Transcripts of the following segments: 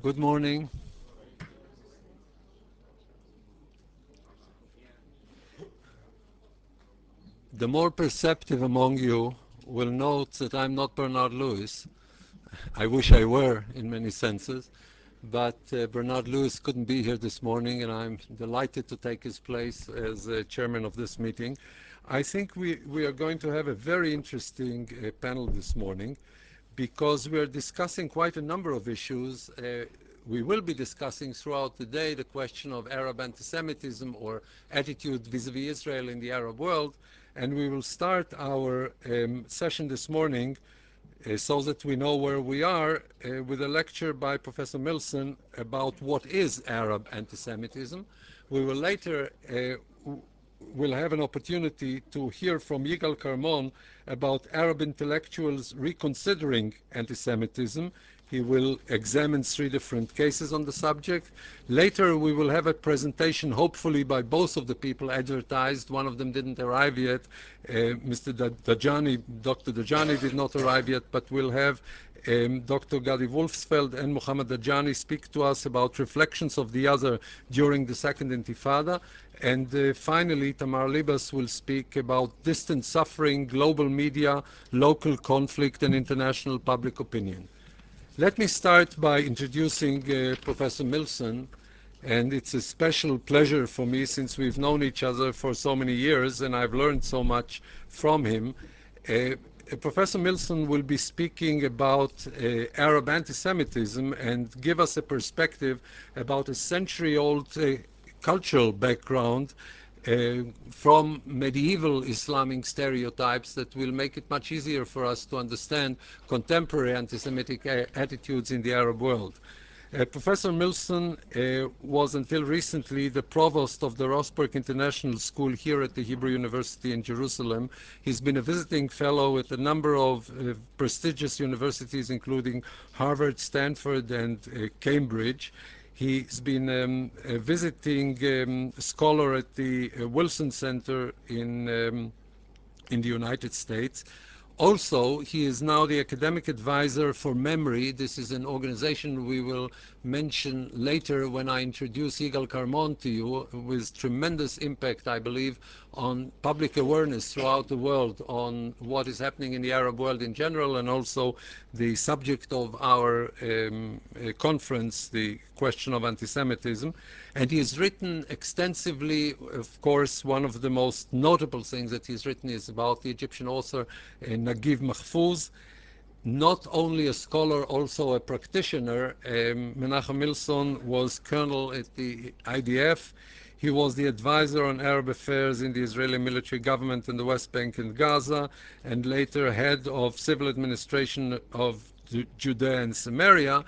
Good morning. The more perceptive among you will note that I'm not Bernard Lewis. I wish I were in many senses, but Bernard Lewis couldn't be here this morning, and I'm delighted to take his place as chairman of this meeting. I think we are going to have a very interesting panel this morning because we are discussing quite a number of issues. We will be discussing throughout the day the question of Arab anti-Semitism or attitude vis-a-vis Israel in the Arab world, and we will start our session this morning so that we know where we are with a lecture by Professor Milson about what is Arab anti-Semitism. We will later will have an opportunity to hear from Yigal Carmon about Arab intellectuals reconsidering anti-Semitism. He will examine 3 different cases on the subject. Later we will have a presentation, hopefully by both of the people advertised. One of them didn't arrive yet. Mr. Dajani, Dr. Dajani did not arrive yet, but we'll have Dr. Gadi Wolfsfeld and Mohammad Dajani speak to us about reflections of the other during the Second Intifada. And finally, Tamar Liebes will speak about distant suffering, global media, local conflict, and international public opinion. Let me start by introducing Professor Milson, and it's a special pleasure for me since we've known each other for so many years and I've learned so much from him. Professor Milson will be speaking about Arab anti-Semitism and give us a perspective about a century-old cultural background from medieval Islamic stereotypes that will make it much easier for us to understand contemporary anti-Semitic attitudes in the Arab world. Professor Milson was until recently the provost of the Rossberg International School here at the Hebrew University in Jerusalem. He's been a visiting fellow at a number of prestigious universities, including Harvard, Stanford, and Cambridge. He's been a visiting scholar at the Wilson Center in the United States. Also, he is now the academic advisor for MEMRI. This is an organization we will mention later when I introduce Yigal Carmon to you, with tremendous impact, I believe, on public awareness throughout the world on what is happening in the Arab world in general, and also the subject of our conference, the question of anti-Semitism. And he has written extensively. Of course, one of the most notable things that he's written is about the Egyptian author Naguib Mahfouz. Not only a scholar, also a practitioner. Menahem Milson was colonel at the IDF. He was the advisor on Arab affairs in the Israeli military government in the West Bank and Gaza, and later head of civil administration of Judea and Samaria.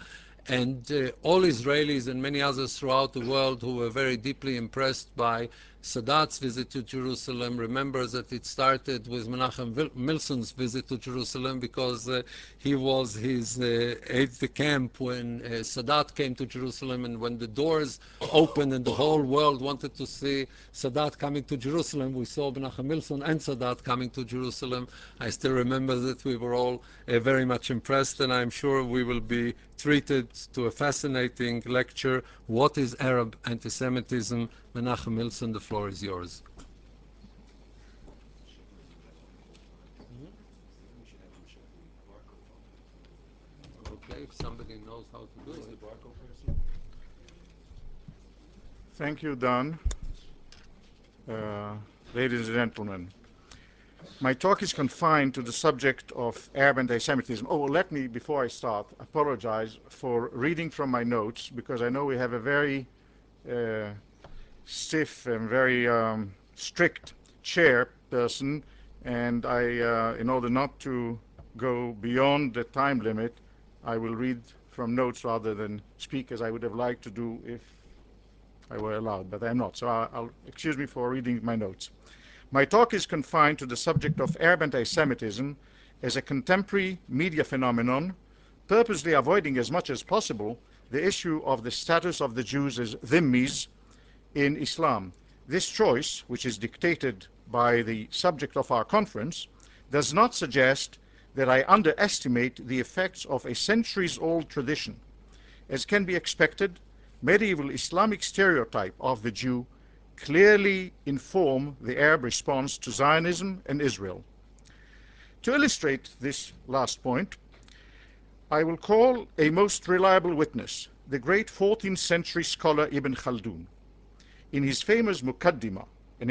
And all Israelis and many others throughout the world who were very deeply impressed by Sadat's visit to Jerusalem remember that it started with Menahem Milson's visit to Jerusalem, because he was his aide-de-camp when Sadat came to Jerusalem, and when the doors opened and the whole world wanted to see Sadat coming to Jerusalem, we saw Menahem Milson and Sadat coming to Jerusalem. I still remember that we were all very much impressed, and I'm sure we will be treated to a fascinating lecture. What is Arab anti-Semitism? Menahem Milson, the floor is yours. Okay, if somebody knows how to do it. Thank you, Don. Ladies and gentlemen, my talk is confined to the subject of Arab anti-Semitism. Oh, let me, before I start, apologize for reading from my notes, because I know we have a very stiff and very strict chairperson, and I, in order not to go beyond the time limit, I will read from notes rather than speak as I would have liked to do if I were allowed, but I'm not, so I'll excuse me for reading my notes. My talk is confined to the subject of Arab anti-Semitism as a contemporary media phenomenon, purposely avoiding as much as possible the issue of the status of the Jews as dhimmis in Islam. This choice, which is dictated by the subject of our conference, does not suggest that I underestimate the effects of a centuries-old tradition. As can be expected, medieval Islamic stereotype of the Jew clearly inform the Arab response to Zionism and Israel. To illustrate this last point, I will call a most reliable witness, the great 14th century scholar Ibn Khaldun. In his famous Muqaddimah, the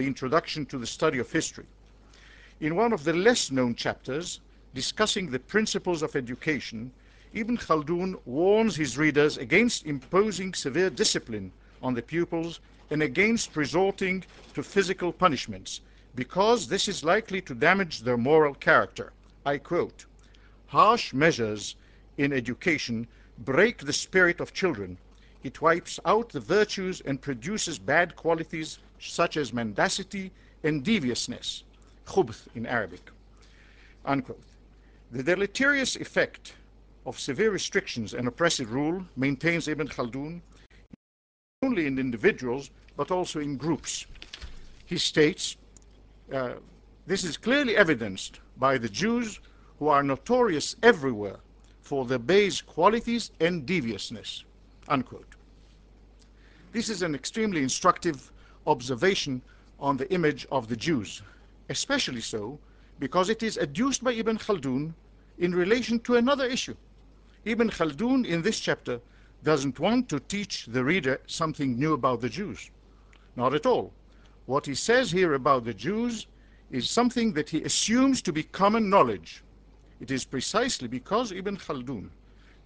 introduction to the study of history, in one of the less known chapters discussing the principles of education, Ibn Khaldun warns his readers against imposing severe discipline on the pupils and against resorting to physical punishments, because this is likely to damage their moral character. I quote, "Harsh measures in education break the spirit of children. It wipes out the virtues and produces bad qualities such as mendacity and deviousness," khubth in Arabic, unquote. The deleterious effect of severe restrictions and oppressive rule, maintains Ibn Khaldun, not only in individuals but also in groups. He states, this is clearly evidenced by the Jews, who are notorious everywhere for their base qualities and deviousness, unquote. This is an extremely instructive observation on the image of the Jews, especially so because it is adduced by Ibn Khaldun in relation to another issue. Ibn Khaldun in this chapter doesn't want to teach the reader something new about the Jews. Not at all. What he says here about the Jews is something that he assumes to be common knowledge. It is precisely because Ibn Khaldun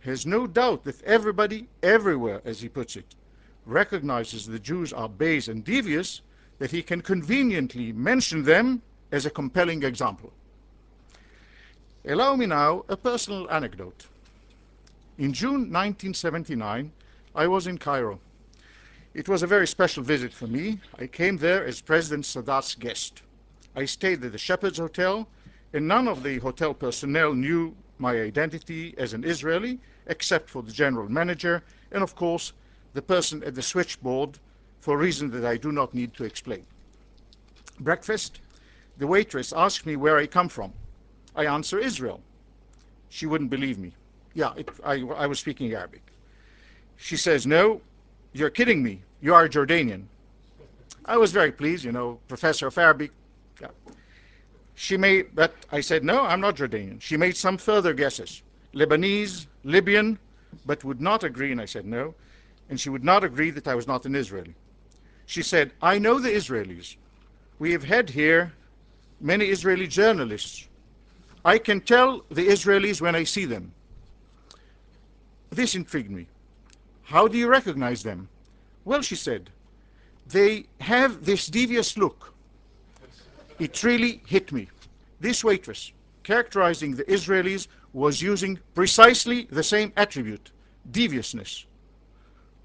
has no doubt that everybody, everywhere, as he puts it, recognizes the Jews are base and devious, that he can conveniently mention them as a compelling example. Allow me now a personal anecdote. In June 1979, I was in Cairo. It was a very special visit for me. I came there as President Sadat's guest. I stayed at the Shepherd's Hotel, and none of the hotel personnel knew my identity as an Israeli, except for the general manager, and of course, the person at the switchboard, for reasons that I do not need to explain. Breakfast, the waitress asked me where I come from. I answer Israel. She wouldn't believe me. Yeah, I was speaking Arabic. She says, "No, you're kidding me. You are Jordanian." I was very pleased, professor of Arabic. Yeah. But I said, "No, I'm not Jordanian." She made some further guesses. Lebanese, Libyan, but would not agree, and I said no. And she would not agree that I was not an Israeli. She said, "I know the Israelis. We have had here many Israeli journalists. I can tell the Israelis when I see them." This intrigued me. "How do you recognize them?" "Well," she said, "they have this devious look." It really hit me. This waitress, characterizing the Israelis, was using precisely the same attribute, deviousness,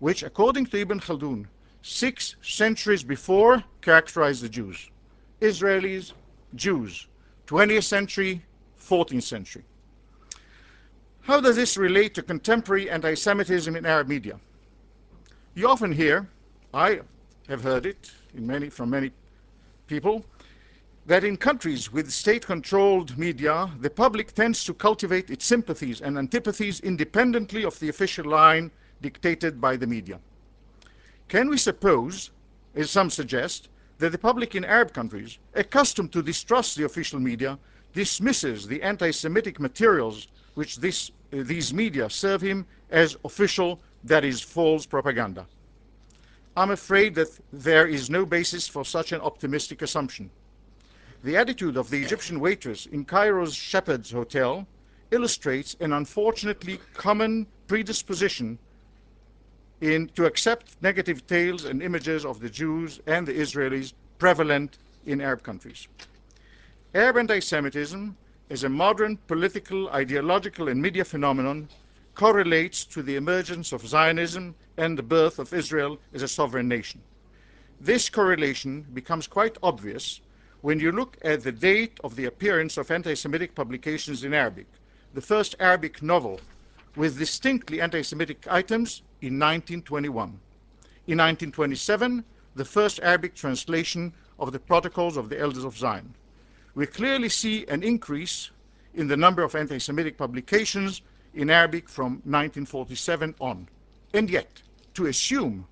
which, according to Ibn Khaldun, 6 centuries before characterized the Jews. Israelis, Jews, 20th century, 14th century. How does this relate to contemporary anti-Semitism in Arab media? You often hear, I have heard it from many people, that in countries with state-controlled media, the public tends to cultivate its sympathies and antipathies independently of the official line dictated by the media. Can we suppose, as some suggest, that the public in Arab countries, accustomed to distrust the official media, dismisses the anti-Semitic materials which these media serve him as official, that is, false propaganda? I'm afraid that there is no basis for such an optimistic assumption. The attitude of the Egyptian waitress in Cairo's Shepherd's Hotel illustrates an unfortunately common predisposition to accept negative tales and images of the Jews and the Israelis prevalent in Arab countries. Arab anti-Semitism, as a modern political, ideological, and media phenomenon, correlates to the emergence of Zionism and the birth of Israel as a sovereign nation. This correlation becomes quite obvious when you look at the date of the appearance of anti-Semitic publications in Arabic. The first Arabic novel with distinctly anti-Semitic items in 1921. In 1927, the first Arabic translation of the Protocols of the Elders of Zion. We clearly see an increase in the number of anti-Semitic publications in Arabic from 1947 on. And yet, to assume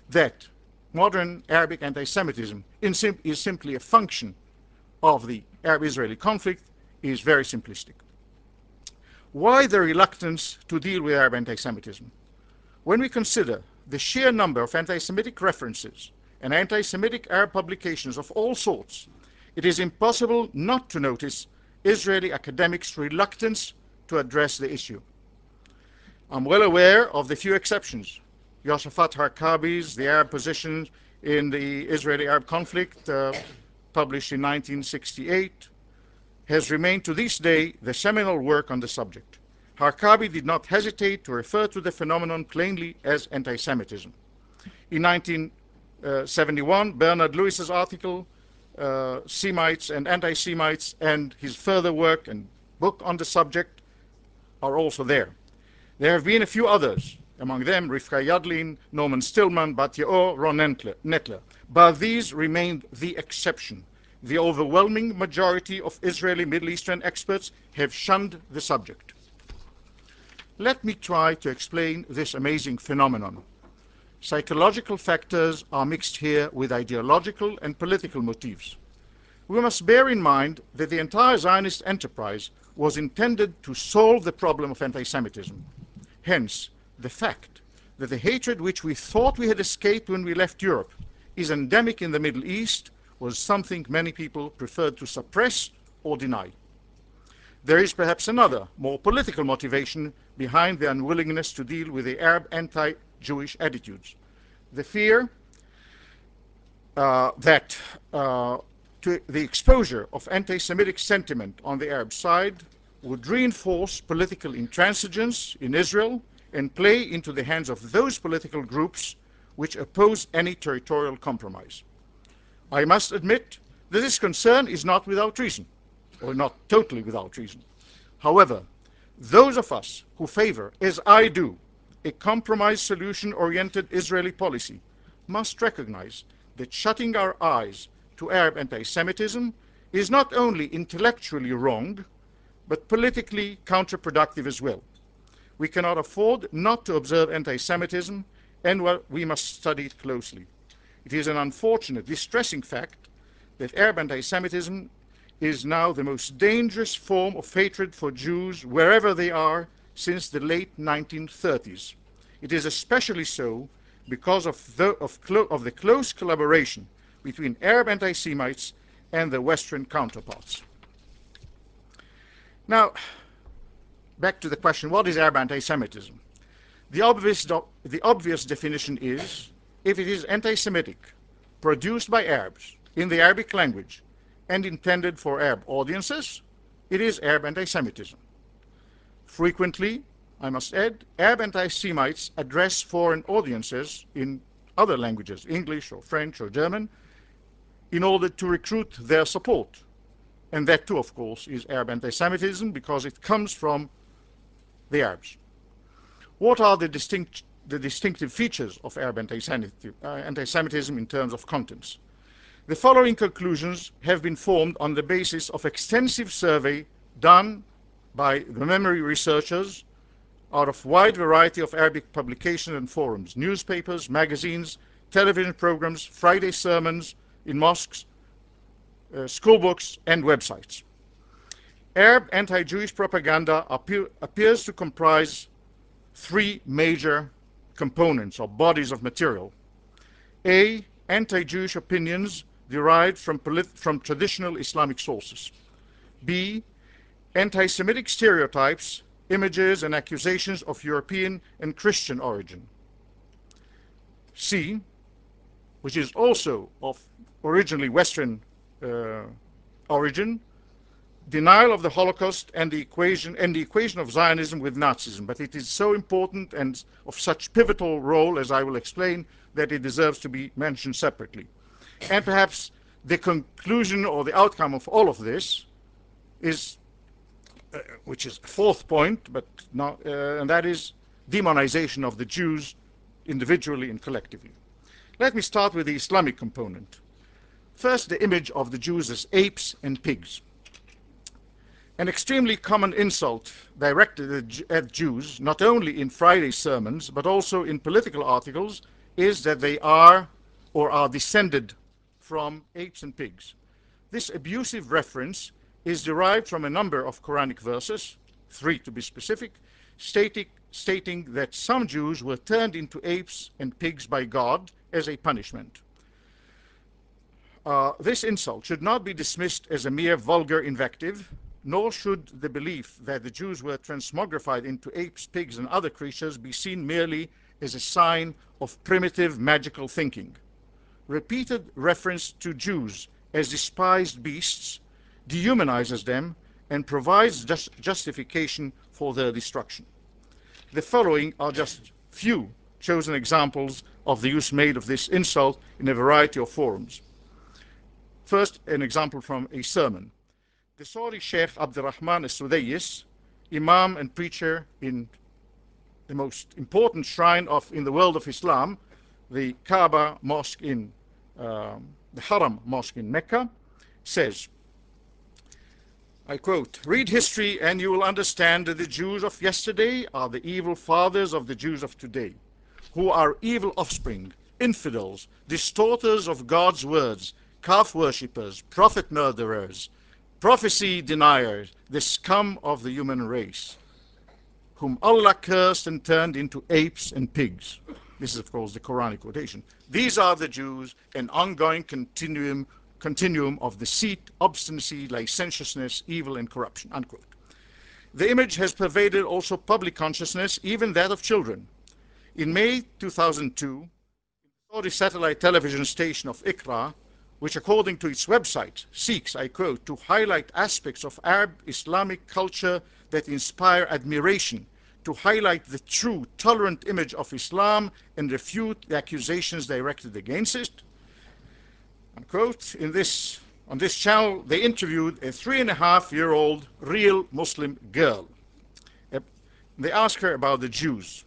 that modern Arabic anti-Semitism is simply a function of the Arab-Israeli conflict is very simplistic. Why the reluctance to deal with Arab anti-Semitism? When we consider the sheer number of anti-Semitic references and anti-Semitic Arab publications of all sorts, it is impossible not to notice Israeli academics' reluctance to address the issue. I'm well aware of the few exceptions. Yosafat Harkabi's The Arab Position in the Israeli-Arab Conflict, published in 1968, has remained to this day the seminal work on the subject. Harkabi did not hesitate to refer to the phenomenon plainly as anti-Semitism. In 1971, Bernard Lewis's article, Semites and Anti-Semites, and his further work and book on the subject are also there. There have been a few others, among them Rivka Yadlin, Norman Stillman, Bat Yaor, Ron Nettler, but these remained the exception. The overwhelming majority of Israeli Middle Eastern experts have shunned the subject. Let me try to explain this amazing phenomenon. Psychological factors are mixed here with ideological and political motives. We must bear in mind that the entire Zionist enterprise was intended to solve the problem of anti-Semitism. Hence, the fact that the hatred which we thought we had escaped when we left Europe is endemic in the Middle East was something many people preferred to suppress or deny. There is perhaps another, more political motivation behind the unwillingness to deal with the Arab anti-Jewish attitudes. The fear that the exposure of anti-Semitic sentiment on the Arab side would reinforce political intransigence in Israel and play into the hands of those political groups which oppose any territorial compromise. I must admit that this concern is not without reason, or not totally without reason. However, those of us who favor, as I do, a compromise solution-oriented Israeli policy must recognize that shutting our eyes to Arab anti-Semitism is not only intellectually wrong, but politically counterproductive as well. We cannot afford not to observe anti-Semitism, and we must study it closely. It is an unfortunate, distressing fact that Arab anti-Semitism is now the most dangerous form of hatred for Jews wherever they are since the late 1930s. It is especially so because of the close collaboration between Arab anti-Semites and their Western counterparts. Now, back to the question, what is Arab anti-Semitism? The obvious definition is, if it is anti-Semitic, produced by Arabs in the Arabic language and intended for Arab audiences, it is Arab anti-Semitism. Frequently, I must add, Arab anti-Semites address foreign audiences in other languages, English or French or German, in order to recruit their support. And that too, of course, is Arab anti-Semitism because it comes from the Arabs. What are the distinctive features of Arab anti-Semitism in terms of contents? The following conclusions have been formed on the basis of extensive survey done by the MEMRI researchers out of wide variety of Arabic publications and forums, newspapers, magazines, television programs, Friday sermons in mosques, school books, and websites. Arab anti-Jewish propaganda appears to comprise three major components or bodies of material. A, anti-Jewish opinions derived from traditional Islamic sources. B, anti-Semitic stereotypes, images, and accusations of European and Christian origin. C, which is also of originally Western origin, denial of the Holocaust and the equation of Zionism with Nazism. But it is so important and of such pivotal role, as I will explain, that it deserves to be mentioned separately. And perhaps the conclusion or the outcome of all of this is, which is a fourth point, but not, and that is demonization of the Jews individually and collectively. Let me start with the Islamic component. First, the image of the Jews as apes and pigs. An extremely common insult directed at Jews, not only in Friday's sermons, but also in political articles, is that they are or are descended from apes and pigs. This abusive reference is derived from a number of Quranic verses, 3 to be specific, stating that some Jews were turned into apes and pigs by God as a punishment. This insult should not be dismissed as a mere vulgar invective, nor should the belief that the Jews were transmogrified into apes, pigs, and other creatures be seen merely as a sign of primitive magical thinking. Repeated reference to Jews as despised beasts dehumanizes them and provides justification for their destruction. The following are just few chosen examples of the use made of this insult in a variety of forums. First, an example from a sermon. The Saudi Sheikh Abdurrahman al-Sudayis, Imam and preacher in the most important shrine in the world of Islam, the Kaaba Mosque in the Haram Mosque in Mecca, says, I quote, "Read history and you will understand that the Jews of yesterday are the evil fathers of the Jews of today, who are evil offspring, infidels, distorters of God's words, calf worshippers, prophet murderers, prophecy deniers, the scum of the human race, whom Allah cursed and turned into apes and pigs." This is, of course, the Quranic quotation. "These are the Jews, an ongoing continuum of deceit, obstinacy, licentiousness, evil, and corruption." Unquote. The image has pervaded also public consciousness, even that of children. In May 2002, the Saudi satellite television station of Iqra, which according to its website seeks, I quote, "to highlight aspects of Arab Islamic culture that inspire admiration, to highlight the true tolerant image of Islam and refute the accusations directed against it," unquote. On this channel, they interviewed a 3.5-year-old real Muslim girl. They asked her about the Jews.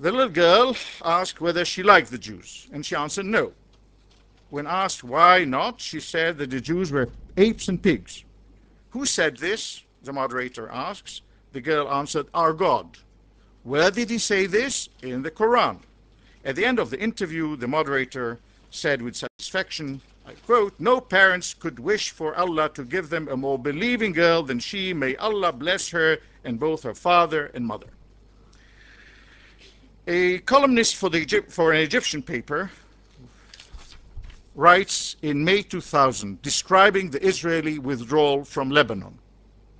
The little girl asked whether she liked the Jews, and she answered no. When asked why not, she said that the Jews were apes and pigs. "Who said this?" the moderator asks. The girl answered, "Our God." "Where did he say this?" "In the Quran." At the end of the interview, the moderator said with satisfaction, I quote, "No parents could wish for Allah to give them a more believing girl than she. May Allah bless her and both her father and mother." A columnist for an Egyptian paper writes in May 2000, describing the Israeli withdrawal from Lebanon.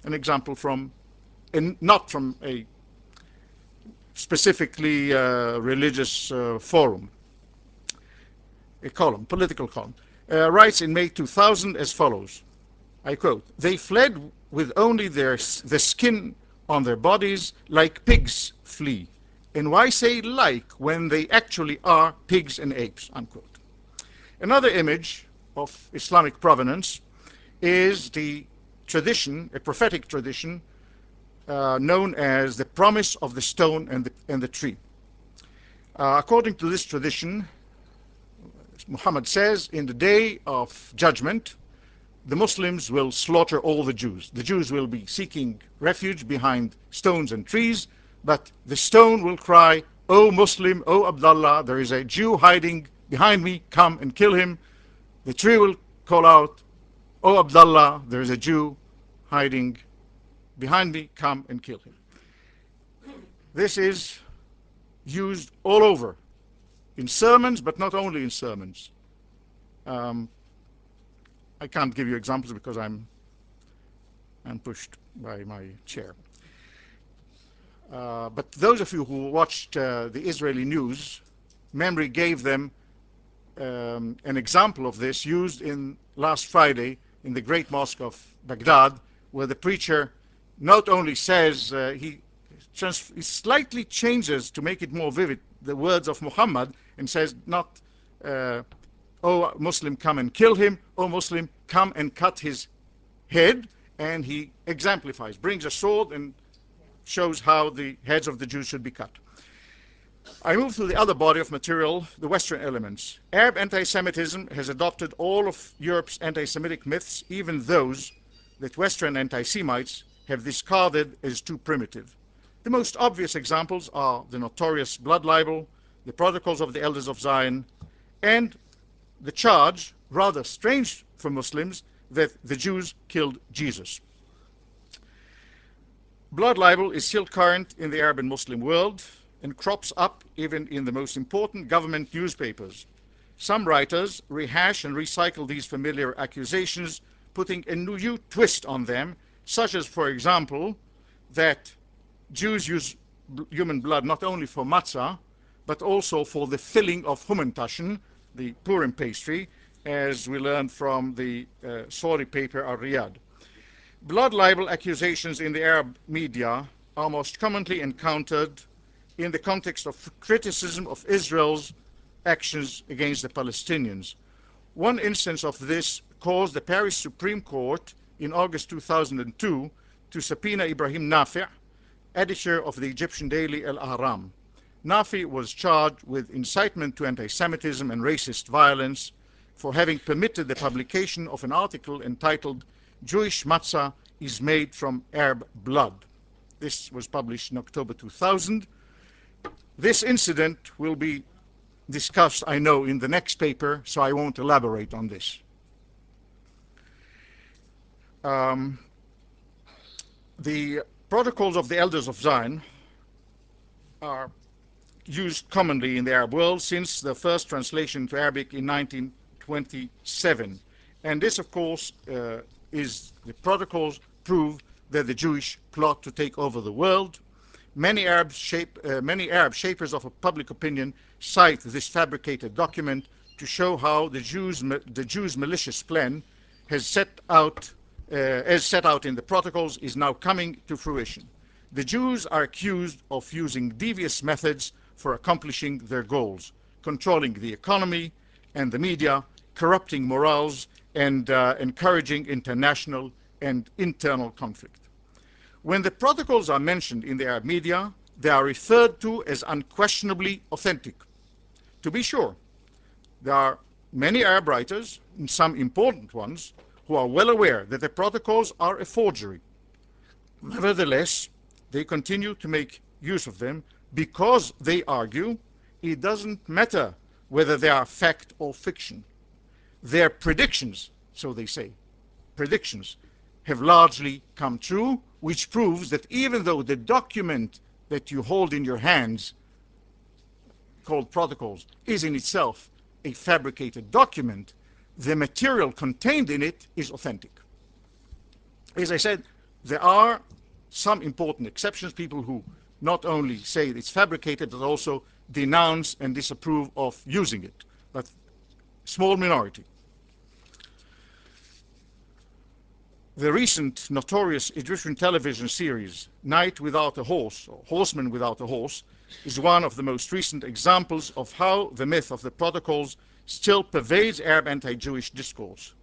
An example not from a specifically religious forum. A column, political column, writes in May 2000 as follows, I quote, "They fled with only the skin on their bodies like pigs flee. And why say like when they actually are pigs and apes," unquote. Another image of Islamic provenance is the tradition, a prophetic tradition, known as the promise of the stone and the tree. According to this tradition, Muhammad says, in the day of judgment, the Muslims will slaughter all the Jews. The Jews will be seeking refuge behind stones and trees, but the stone will cry, "O Muslim, O Abdullah, there is a Jew hiding behind me, come and kill him." The tree will call out, "O Abdullah, there is a Jew hiding behind me, come and kill him." This is used all over, in sermons, but not only in sermons. I can't give you examples because I'm pushed by my chair. But those of you who watched the Israeli news, MEMRI gave them an example of this used in last Friday in the Great Mosque of Baghdad, where the preacher not only says, he slightly changes to make it more vivid the words of Muhammad and says not, "O Muslim, come and kill him," "O Muslim, come and cut his head," and he exemplifies, brings a sword and shows how the heads of the Jews should be cut. I move to the other body of material, the Western elements. Arab anti-Semitism has adopted all of Europe's anti-Semitic myths, even those that Western anti-Semites have discarded as too primitive. The most obvious examples are the notorious blood libel, the Protocols of the Elders of Zion, and the charge, rather strange for Muslims, that the Jews killed Jesus. Blood libel is still current in the Arab and Muslim world and crops up even in the most important government newspapers. Some writers rehash and recycle these familiar accusations, putting a new twist on them, such as, for example, that Jews use human blood not only for matzah, but also for the filling of Humentaschen, the Purim Pastry, as we learned from the Saudi paper Al-Riyadh. Blood libel accusations in the Arab media are most commonly encountered in the context of criticism of Israel's actions against the Palestinians. One instance of this caused the Paris Supreme Court in August 2002 to subpoena Ibrahim Nafi', editor of the Egyptian daily Al-Ahram. Nafi was charged with incitement to anti-Semitism and racist violence for having permitted the publication of an article entitled "Jewish Matzah is Made from Arab Blood." This was published in October 2000. This incident will be discussed, I know, in the next paper, so I won't elaborate on this. The Protocols of the Elders of Zion are used commonly in the Arab world since the first translation to Arabic in 1927. And this, of course, is the protocols prove that the Jewish plot to take over the world. Many Arab shapers of public opinion cite this fabricated document to show how the Jews' malicious plan has as set out in the protocols is now coming to fruition. The Jews are accused of using devious methods for accomplishing their goals, controlling the economy and the media, corrupting morals, and encouraging international and internal conflict. When the protocols are mentioned in the Arab media, they are referred to as unquestionably authentic. To be sure, there are many Arab writers, and some important ones, who are well aware that the protocols are a forgery. Nevertheless, they continue to make use of them because they argue it doesn't matter whether they are fact or fiction. Their predictions, so they say, predictions, have largely come true, which proves that even though the document that you hold in your hands, called protocols, is in itself a fabricated document, the material contained in it is authentic. As I said, there are some important exceptions, people who not only say it's fabricated, but also denounce and disapprove of using it, but small minority. The recent notorious Egyptian television series, Night Without a Horse, or Horseman Without a Horse, is one of the most recent examples of how the myth of the protocols still pervades Arab anti-Jewish discourse.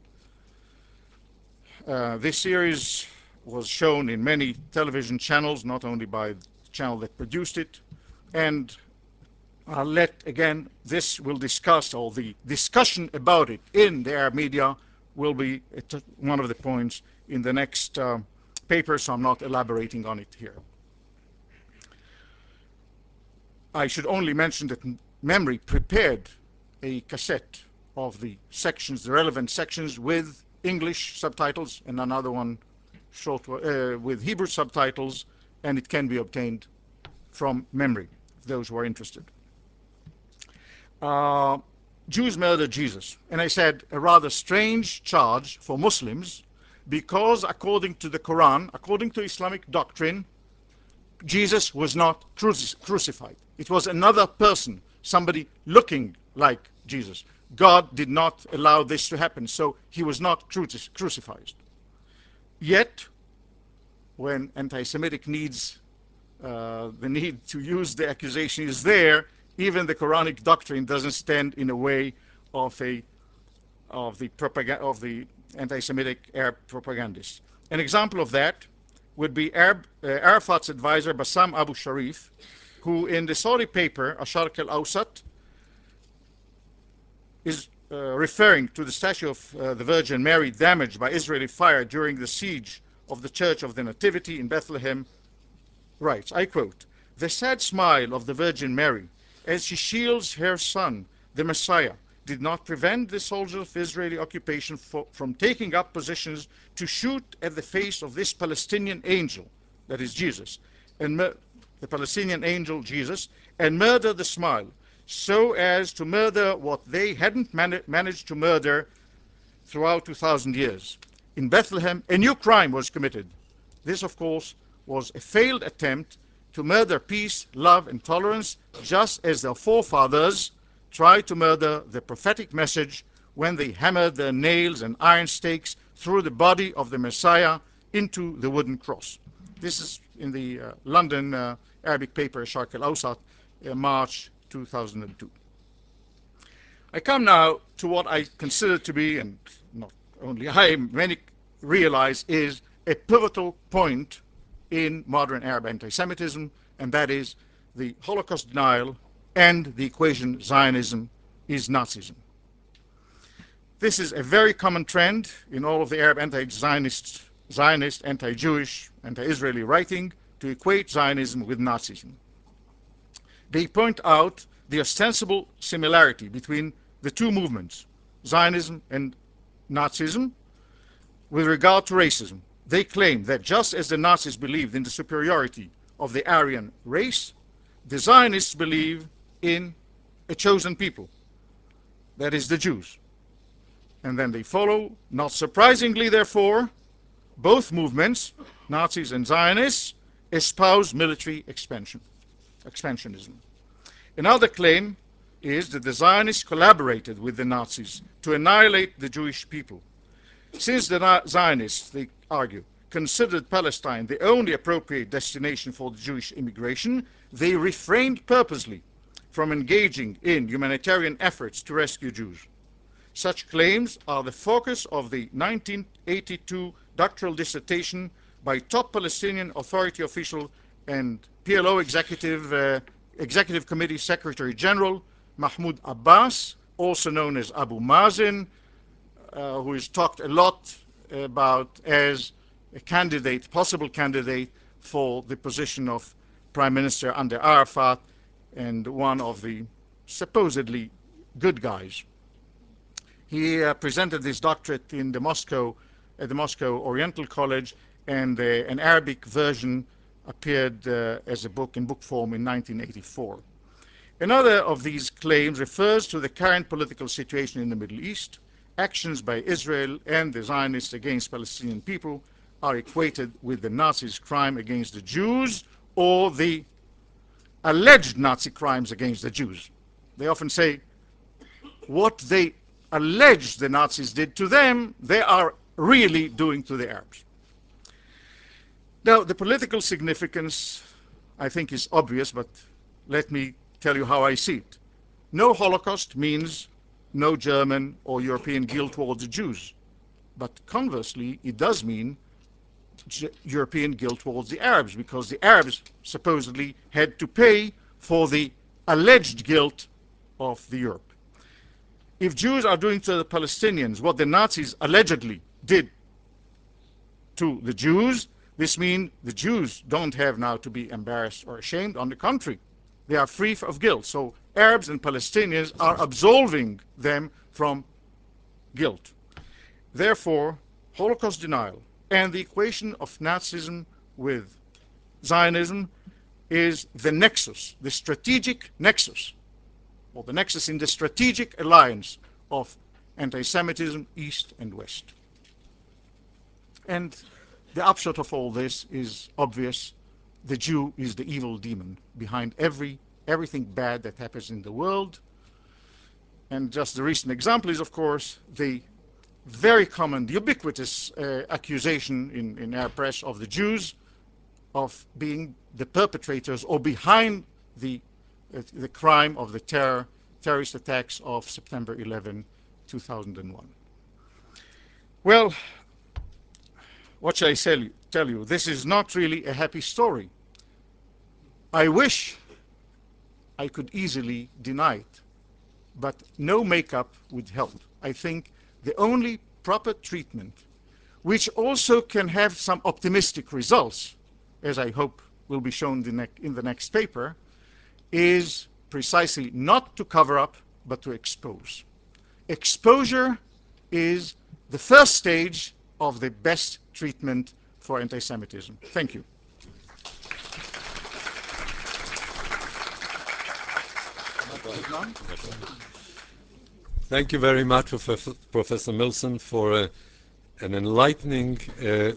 This series was shown in many television channels, not only by the channel that produced it, and this will discuss, or the discussion about it in the Arab media will be one of the points in the next paper, so I'm not elaborating on it here. I should only mention that MEMRI prepared a cassette of the sections, the relevant sections, with English subtitles, and another one with Hebrew subtitles, and it can be obtained from MEMRI, those who are interested. Jews murdered Jesus, and I said a rather strange charge for Muslims, because according to the Quran, according to Islamic doctrine, Jesus was not crucified. It was another person, somebody looking like Jesus. God did not allow this to happen, so he was not crucified. Yet, when anti-Semitic needs, the need to use the accusation is there, even the Quranic doctrine doesn't stand in the way of the anti-Semitic Arab propagandists. An example of that would be Arafat's advisor Bassam Abu Sharif, who in the Saudi paper Asharq al-Awsat is referring to the statue of the Virgin Mary damaged by Israeli fire during the siege of the Church of the Nativity in Bethlehem, writes, I quote, "The sad smile of the Virgin Mary as she shields her son, the Messiah, did not prevent the soldiers of Israeli occupation from taking up positions to shoot at the face of this Palestinian angel," that is Jesus, and the Palestinian angel Jesus, "and murder the smile, so as to murder what they hadn't managed to murder throughout 2,000 years. In Bethlehem, a new crime was committed. This, of course, was a failed attempt to murder peace, love, and tolerance, just as their forefathers tried to murder the prophetic message when they hammered their nails and iron stakes through the body of the Messiah into the wooden cross." This is in the London Arabic paper Sharq al-Awsat, March 2002. I come now to what I consider to be, and not only I, many realize, is a pivotal point in modern Arab anti-Semitism, and that is the Holocaust denial and the equation Zionism is Nazism. This is a very common trend in all of the Arab anti-Zionist, anti-Jewish, anti-Israeli writing to equate Zionism with Nazism. They point out the ostensible similarity between the two movements, Zionism and Nazism, with regard to racism. They claim that just as the Nazis believed in the superiority of the Aryan race, the Zionists believe in a chosen people, that is the Jews. And then they follow, not surprisingly therefore, both movements, Nazis and Zionists, espouse military expansionism. Another claim is that the Zionists collaborated with the Nazis to annihilate the Jewish people. Since the Zionists, they argue, considered Palestine the only appropriate destination for the Jewish immigration, they refrained purposely from engaging in humanitarian efforts to rescue Jews. Such claims are the focus of the 1982 doctoral dissertation by top Palestinian Authority official and PLO Executive Committee Secretary General Mahmoud Abbas, also known as Abu Mazen, who is talked a lot about as a candidate, possible candidate for the position of Prime Minister under Arafat and one of the supposedly good guys. He presented this doctorate in the at the Moscow Oriental College, and an Arabic version appeared as a book in book form in 1984. Another of these claims refers to the current political situation in the Middle East. Actions by Israel and the Zionists against Palestinian people are equated with the Nazis' crime against the Jews or the alleged Nazi crimes against the Jews. They often say what they allege the Nazis did to them, they are really doing to the Arabs. Now, the political significance, I think, is obvious, but let me tell you how I see it. No Holocaust means no German or European guilt towards the Jews. But conversely, it does mean European guilt towards the Arabs, because the Arabs supposedly had to pay for the alleged guilt of the Europe. If Jews are doing to the Palestinians what the Nazis allegedly did to the Jews, this means the Jews don't have now to be embarrassed or ashamed. On the contrary, they are free of guilt. So Arabs and Palestinians are absolving them from guilt. Therefore, Holocaust denial and the equation of Nazism with Zionism is the nexus, the strategic nexus, or the nexus in the strategic alliance of anti-Semitism, East and West. And the upshot of all this is obvious. The Jew is the evil demon behind everything bad that happens in the world. And just the recent example is, of course, the very common, ubiquitous accusation in our press of the Jews of being the perpetrators or behind the crime of the terrorist attacks of September 11, 2001. Well, what shall I tell you? This is not really a happy story. I wish I could easily deny it. but no makeup would help. I think the only proper treatment, which also can have some optimistic results, as I hope will be shown in the next paper, is precisely not to cover up, but to expose. Exposure is the first stage of the best treatment for anti-Semitism. Thank you. Thank you very much, Professor Milson, for an enlightening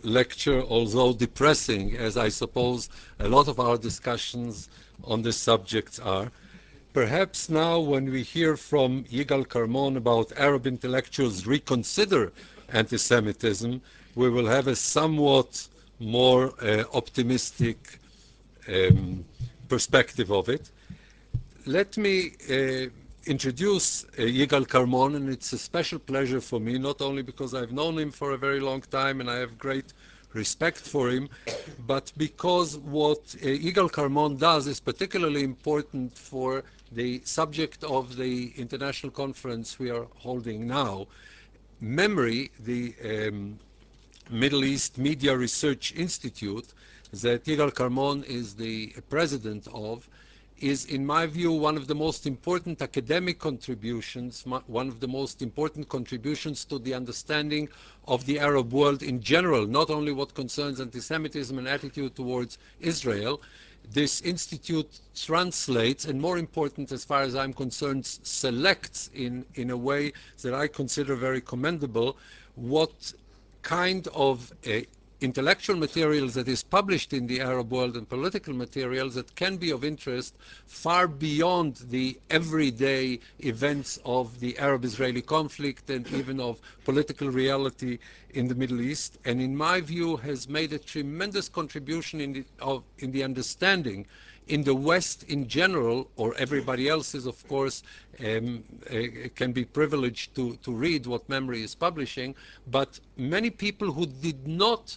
lecture, although depressing, as I suppose a lot of our discussions on this subject are. Perhaps now, when we hear from Yigal Carmon about Arab intellectuals reconsider anti-Semitism, we will have a somewhat more optimistic perspective of it. Let me introduce Yigal Carmon, and it's a special pleasure for me, not only because I've known him for a very long time and I have great respect for him, but because what Yigal Carmon does is particularly important for the subject of the international conference we are holding now. MEMRI, the Middle East Media Research Institute, that Yigal Carmon is the president of, is, in my view, one of the most important academic contributions, one of the most important contributions to the understanding of the Arab world in general, not only what concerns anti-Semitism and attitude towards Israel. This institute translates, and more important as far as I'm concerned, selects in a way that I consider very commendable what kind of intellectual materials that is published in the Arab world and political materials that can be of interest far beyond the everyday events of the Arab-Israeli conflict and even of political reality in the Middle East, and in my view has made a tremendous contribution in the understanding in the West in general, or everybody else is, of course, can be privileged to read what MEMRI is publishing, but many people who did not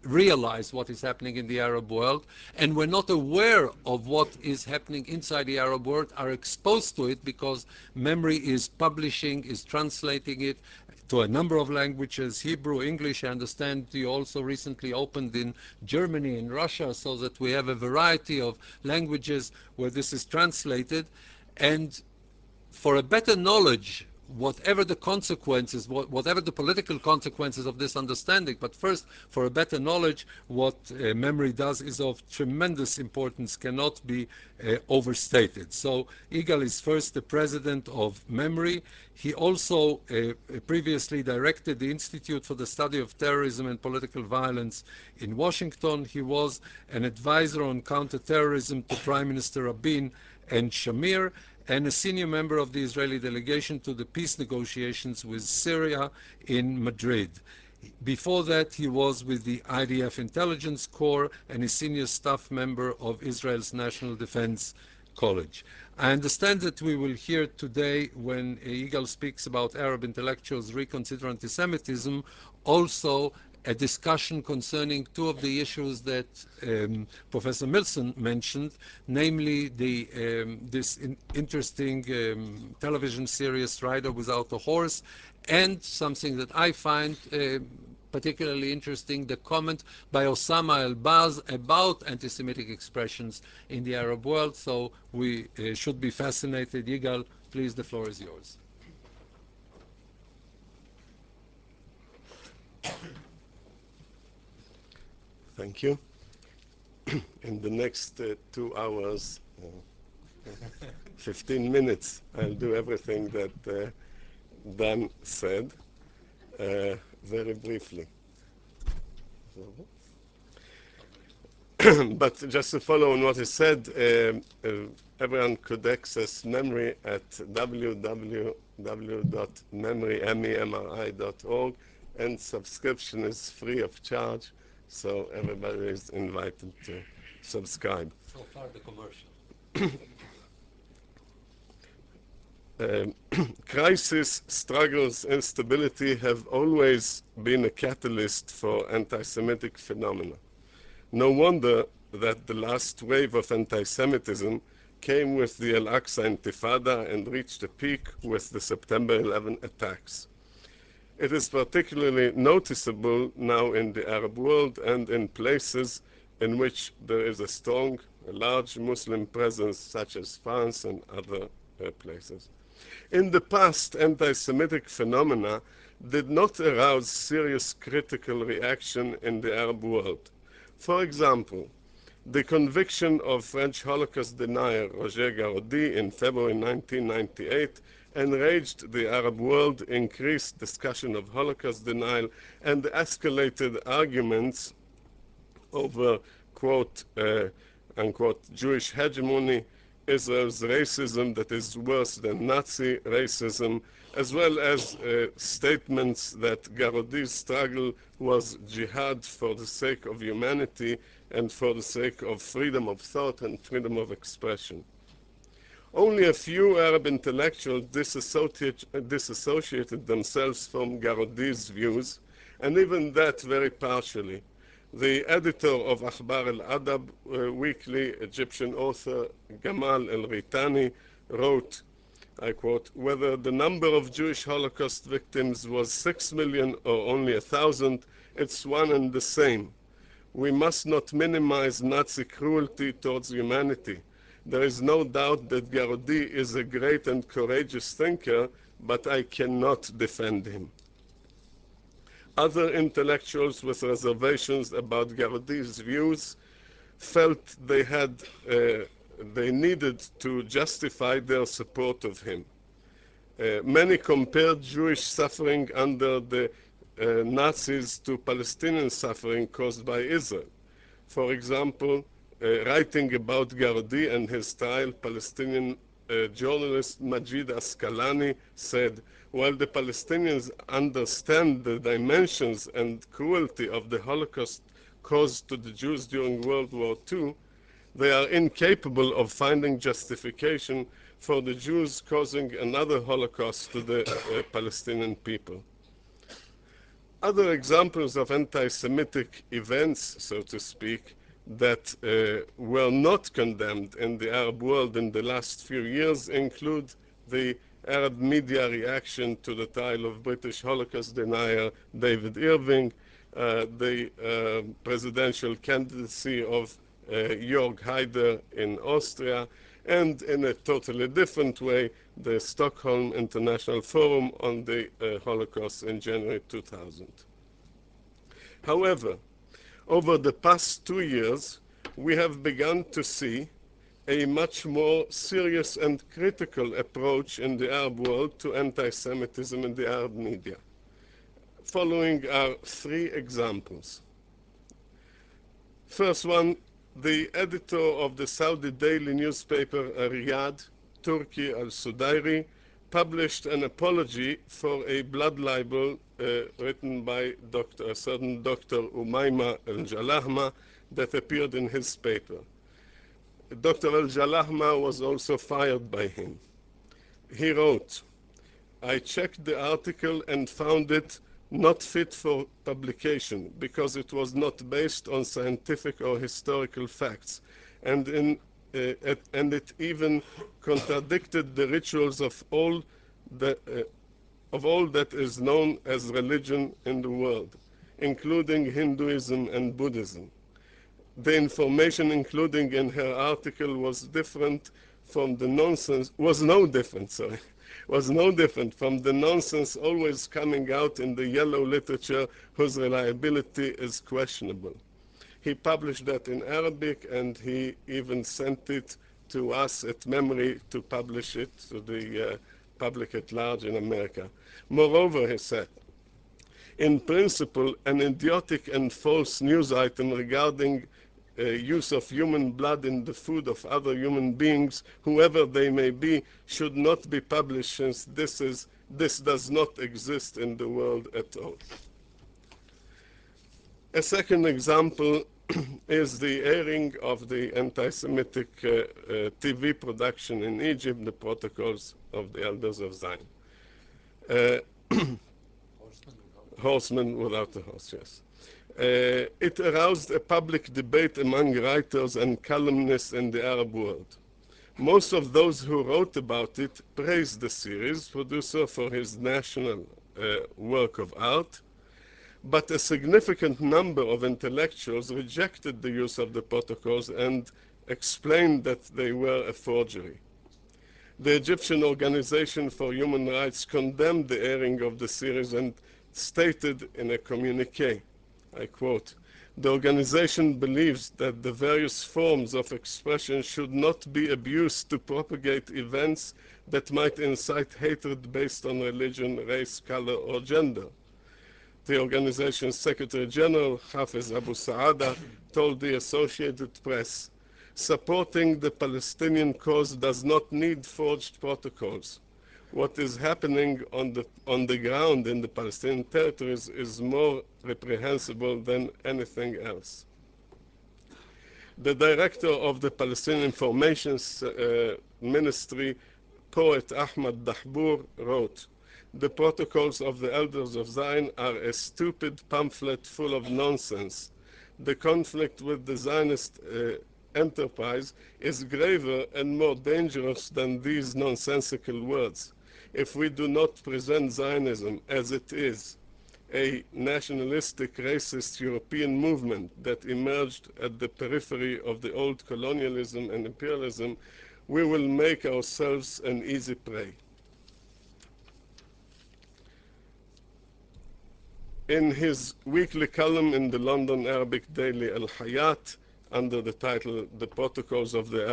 realize what is happening in the Arab world and were not aware of what is happening inside the Arab world are exposed to it because MEMRI is publishing, is translating it to a number of languages, Hebrew, English. I understand you also recently opened in Germany and Russia, so that we have a variety of languages where this is translated. And for a better knowledge, whatever the consequences, whatever the political consequences of this understanding, but first, for a better knowledge, what MEMRI does is of tremendous importance, cannot be overstated. So Yigal is first the president of MEMRI. He also previously directed the Institute for the Study of Terrorism and Political Violence in Washington. He was an advisor on counterterrorism to Prime Minister Rabin and Shamir, and a senior member of the Israeli delegation to the peace negotiations with Syria in Madrid. Before that, he was with the IDF Intelligence Corps and a senior staff member of Israel's National Defense College. I understand that we will hear today, when Yigal speaks about Arab intellectuals reconsider anti-Semitism, also a discussion concerning two of the issues that Professor Milson mentioned, namely this interesting television series Rider Without a Horse, and something that I find particularly interesting, the comment by Osama El-Baz about anti-Semitic expressions in the Arab world. So we should be fascinated. Yigal, please, the floor is yours. Thank you. In the next 2 hours, 15 minutes, I'll do everything that Dan said, very briefly. But just to follow on what he said, everyone could access MEMRI at www.memri.org, and subscription is free of charge. So everybody is invited to subscribe. So far the commercial. Crisis, struggles, instability have always been a catalyst for anti-Semitic phenomena. No wonder that the last wave of anti-Semitism came with the Al-Aqsa Intifada and reached a peak with the September 11 attacks. It is particularly noticeable now in the Arab world and in places in which there is a large Muslim presence, such as France and other places. In the past, anti-Semitic phenomena did not arouse serious critical reaction in the Arab world. For example, the conviction of French Holocaust denier Roger Garaudy in February 1998 enraged the Arab world, increased discussion of Holocaust denial, and escalated arguments over, quote, unquote, Jewish hegemony, Israel's racism that is worse than Nazi racism, as well as statements that Garaudy's struggle was jihad for the sake of humanity and for the sake of freedom of thought and freedom of expression. Only a few Arab intellectuals disassociated themselves from Garaudy's views, and even that very partially. The editor of Akhbar al-Adab weekly, Egyptian author Gamal el-Ritani, wrote, I quote, "Whether the number of Jewish Holocaust victims was 6 million or only 1,000, it's one and the same. We must not minimize Nazi cruelty towards humanity. There is no doubt that Garaudy is a great and courageous thinker, but I cannot defend him." Other intellectuals with reservations about Garaudy's views felt they needed to justify their support of him. Many compared Jewish suffering under the Nazis to Palestinian suffering caused by Israel. For example, writing about Garaudy and his trial, Palestinian journalist Majid Asqalani said, "While the Palestinians understand the dimensions and cruelty of the Holocaust caused to the Jews during World War II, they are incapable of finding justification for the Jews causing another Holocaust to the Palestinian people." Other examples of anti-Semitic events, so to speak, that were not condemned in the Arab world in the last few years include the Arab media reaction to the trial of British Holocaust denier David Irving, the presidential candidacy of Jörg Haider in Austria, and in a totally different way, the Stockholm International Forum on the Holocaust in January 2000. However, over the past 2 years, we have begun to see a much more serious and critical approach in the Arab world to anti-Semitism in the Arab media. Following are 3 examples. First one, the editor of the Saudi daily newspaper Riyadh, Turki al-Sudairi, published an apology for a blood libel written by a certain Dr. Umayma al-Jalahma that appeared in his paper. Dr. al-Jalahma was also fired by him. He wrote, "I checked the article and found it not fit for publication because it was not based on scientific or historical facts, and it even contradicted the rituals of all that is known as religion in the world, including Hinduism and Buddhism. The information including in her article was no different from the nonsense always coming out in the yellow literature whose reliability is questionable." He published that in Arabic, and he even sent it to us at MEMRI to publish it to the public at large in America. Moreover, he said, "In principle, an idiotic and false news item regarding use of human blood in the food of other human beings, whoever they may be, should not be published, since this does not exist in the world at all." A second example is the airing of the anti-Semitic TV production in Egypt, The Protocols of the Elders of Zion. Horseman without a horse, yes. It aroused a public debate among writers and columnists in the Arab world. Most of those who wrote about it praised the series producer for his national work of art, but a significant number of intellectuals rejected the use of the protocols and explained that they were a forgery. The Egyptian Organization for Human Rights condemned the airing of the series and stated in a communique, I quote, "The organization believes that the various forms of expression should not be abused to propagate events that might incite hatred based on religion, race, color, or gender." The organization's Secretary General, Hafiz Abu Saada, told the Associated Press, "Supporting the Palestinian cause does not need forged protocols. What is happening on the ground in the Palestinian territories is more reprehensible than anything else." The director of the Palestinian Information Ministry, poet Ahmad Dahbour, wrote, "The protocols of the elders of Zion are a stupid pamphlet full of nonsense. The conflict with the Zionist enterprise is graver and more dangerous than these nonsensical words. If we do not present Zionism as it is, a nationalistic, racist European movement that emerged at the periphery of the old colonialism and imperialism, we will make ourselves an easy prey." In his weekly column in the London Arabic daily Al-Hayat, under the title "The Protocols of the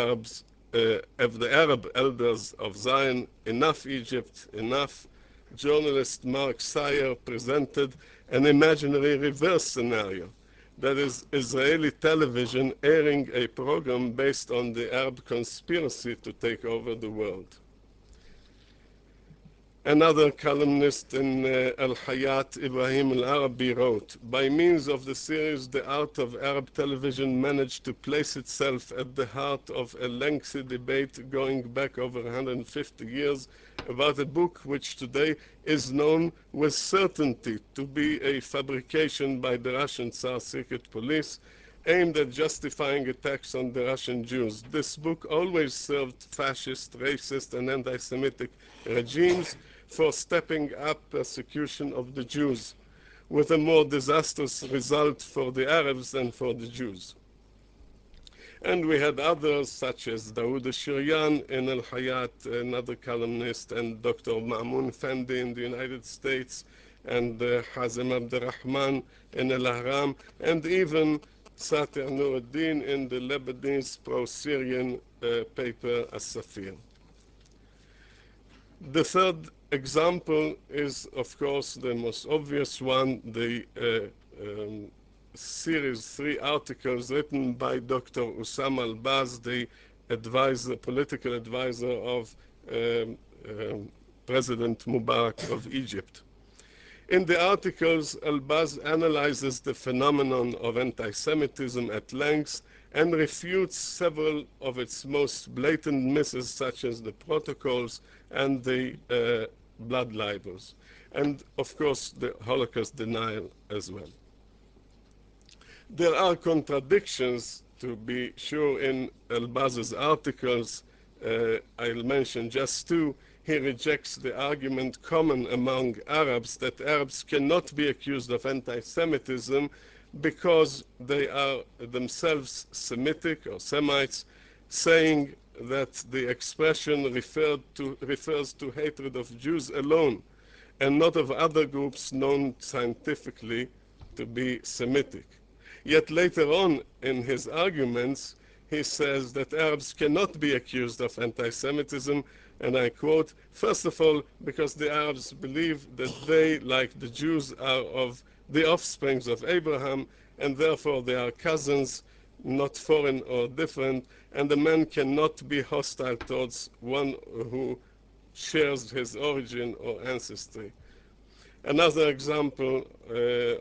Arab Elders of Zion, Enough Egypt, Enough," journalist Mark Sayer presented an imaginary reverse scenario, that is, Israeli television airing a program based on the Arab conspiracy to take over the world. Another columnist in Al-Hayat, Ibrahim Al-Arabi, wrote, "By means of the series, the art of Arab television managed to place itself at the heart of a lengthy debate going back over 150 years about a book which today is known with certainty to be a fabrication by the Russian Tsar secret police aimed at justifying attacks on the Russian Jews. This book always served fascist, racist, and anti-Semitic regimes for stepping up persecution of the Jews, with a more disastrous result for the Arabs than for the Jews." And we had others, such as Dawood Shiryan in Al-Hayat, another columnist, and Dr. Ma'mun Fendi in the United States, and Hazem Abdurrahman in Al-Ahram, and even Satya Nuruddin in the Lebanese pro-Syrian paper As-Safir. The third example is, of course, the most obvious one, the series 3 articles written by Dr. Usama al-Baz, the political advisor of President Mubarak of Egypt. In the articles, al-Baz analyzes the phenomenon of anti-Semitism at length and refutes several of its most blatant misses, such as the protocols and the blood libels, and of course the Holocaust denial as well. There are contradictions, to be sure, in al-Baz's articles. I'll mention just two. He rejects the argument common among Arabs that Arabs cannot be accused of anti-Semitism because they are themselves Semitic or Semites, saying that the expression refers to hatred of Jews alone and not of other groups known scientifically to be Semitic. Yet later on in his arguments, he says that Arabs cannot be accused of anti-Semitism, and I quote, "First of all, because the Arabs believe that they, like the Jews, are of the offsprings of Abraham, and therefore they are cousins, not foreign or different, and a man cannot be hostile towards one who shares his origin or ancestry." Another example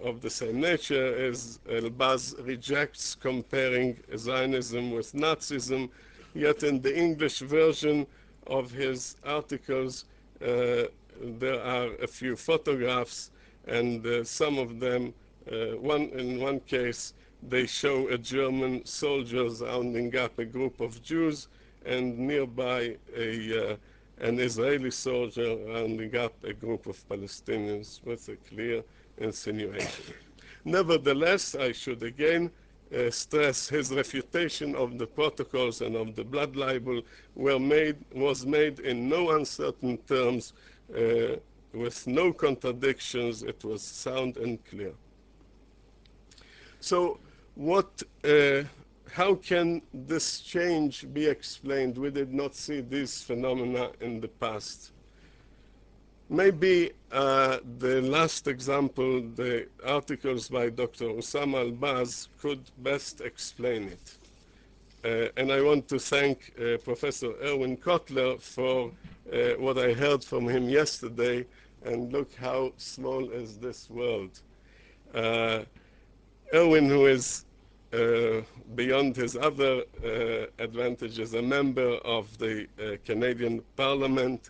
of the same nature is al-Baz rejects comparing Zionism with Nazism, yet in the English version of his articles there are a few photographs, and some of them, in one case, they show a German soldier rounding up a group of Jews, and nearby an Israeli soldier rounding up a group of Palestinians with a clear insinuation. Nevertheless, I should again stress his refutation of the protocols and of the blood libel was made in no uncertain terms, with no contradictions. It was sound and clear. So how can this change be explained? We did not see these phenomena in the past. Maybe the last example, the articles by Dr. Osama Al-Baz, could best explain it. And I want to thank Professor Erwin Kotler for what I heard from him yesterday, and look how small is this world. Erwin, who is beyond his other advantages, a member of the Canadian Parliament,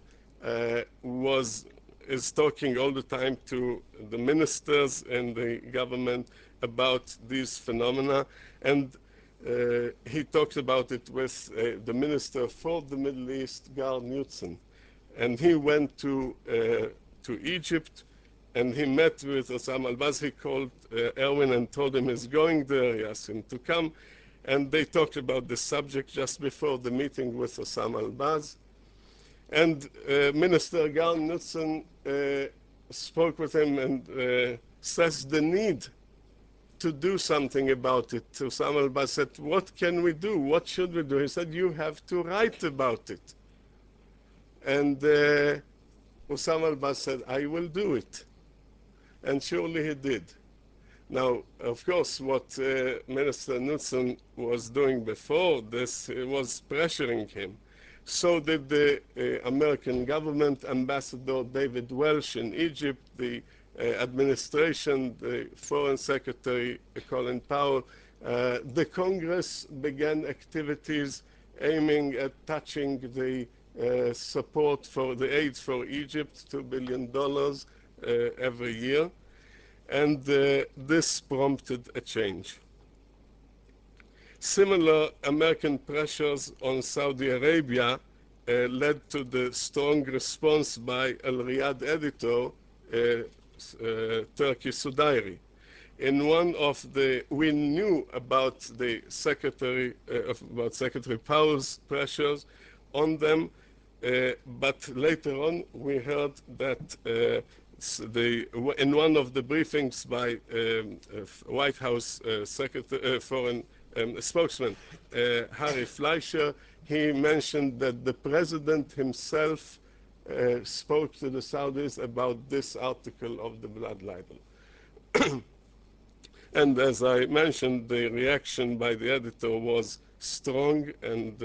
is talking all the time to the ministers in the government about these phenomena, and he talked about it with the minister for the Middle East, Gal Knudsen, and he went to Egypt, and he met with Osama Al-Baz. He called Erwin and told him he's going there. He asked him to come, and they talked about the subject just before the meeting with Osama Al-Baz. And Minister Gal Knudsen spoke with him and stressed the need to do something about it. Osama Al-Baz said, "What can we do? What should we do?" He said, "You have to write about it." And Osama Al-Baz said, "I will do it." And surely he did. Now, of course, what Minister Knudsen was doing before this was pressuring him. So did the American government, Ambassador David Welsh in Egypt, the administration, the Foreign Secretary Colin Powell. The Congress began activities aiming at touching the support for the aid for Egypt, $2 billion every year, and this prompted a change. Similar American pressures on Saudi Arabia led to the strong response by Al-Riyadh editor, Turkey Sudairi. In one of we knew about the Secretary Powell's pressures on them, but later on we heard that in one of the briefings by White House Foreign spokesman Harry Fleischer, he mentioned that the president himself spoke to the Saudis about this article of the blood libel. And as I mentioned, the reaction by the editor was strong and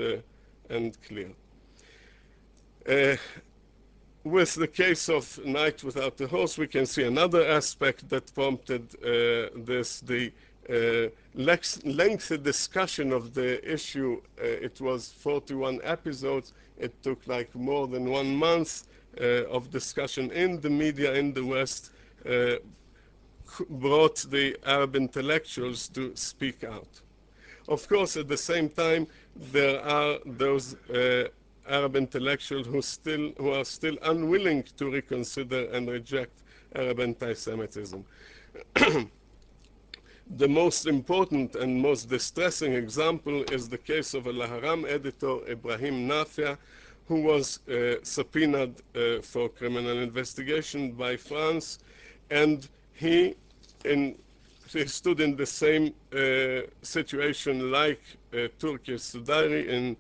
clear. With the case of Night Without a Horse, we can see another aspect that prompted this, the lengthy discussion of the issue. It was 41 episodes. It took like more than 1 month of discussion in the media in the West, brought the Arab intellectuals to speak out. Of course, at the same time, there are those Arab intellectuals who are still unwilling to reconsider and reject Arab anti-Semitism. The most important and most distressing example is the case of Al-Haram editor Ibrahim Nafia, who was subpoenaed for criminal investigation by France, and he stood in the same situation like Turkey Sudairi in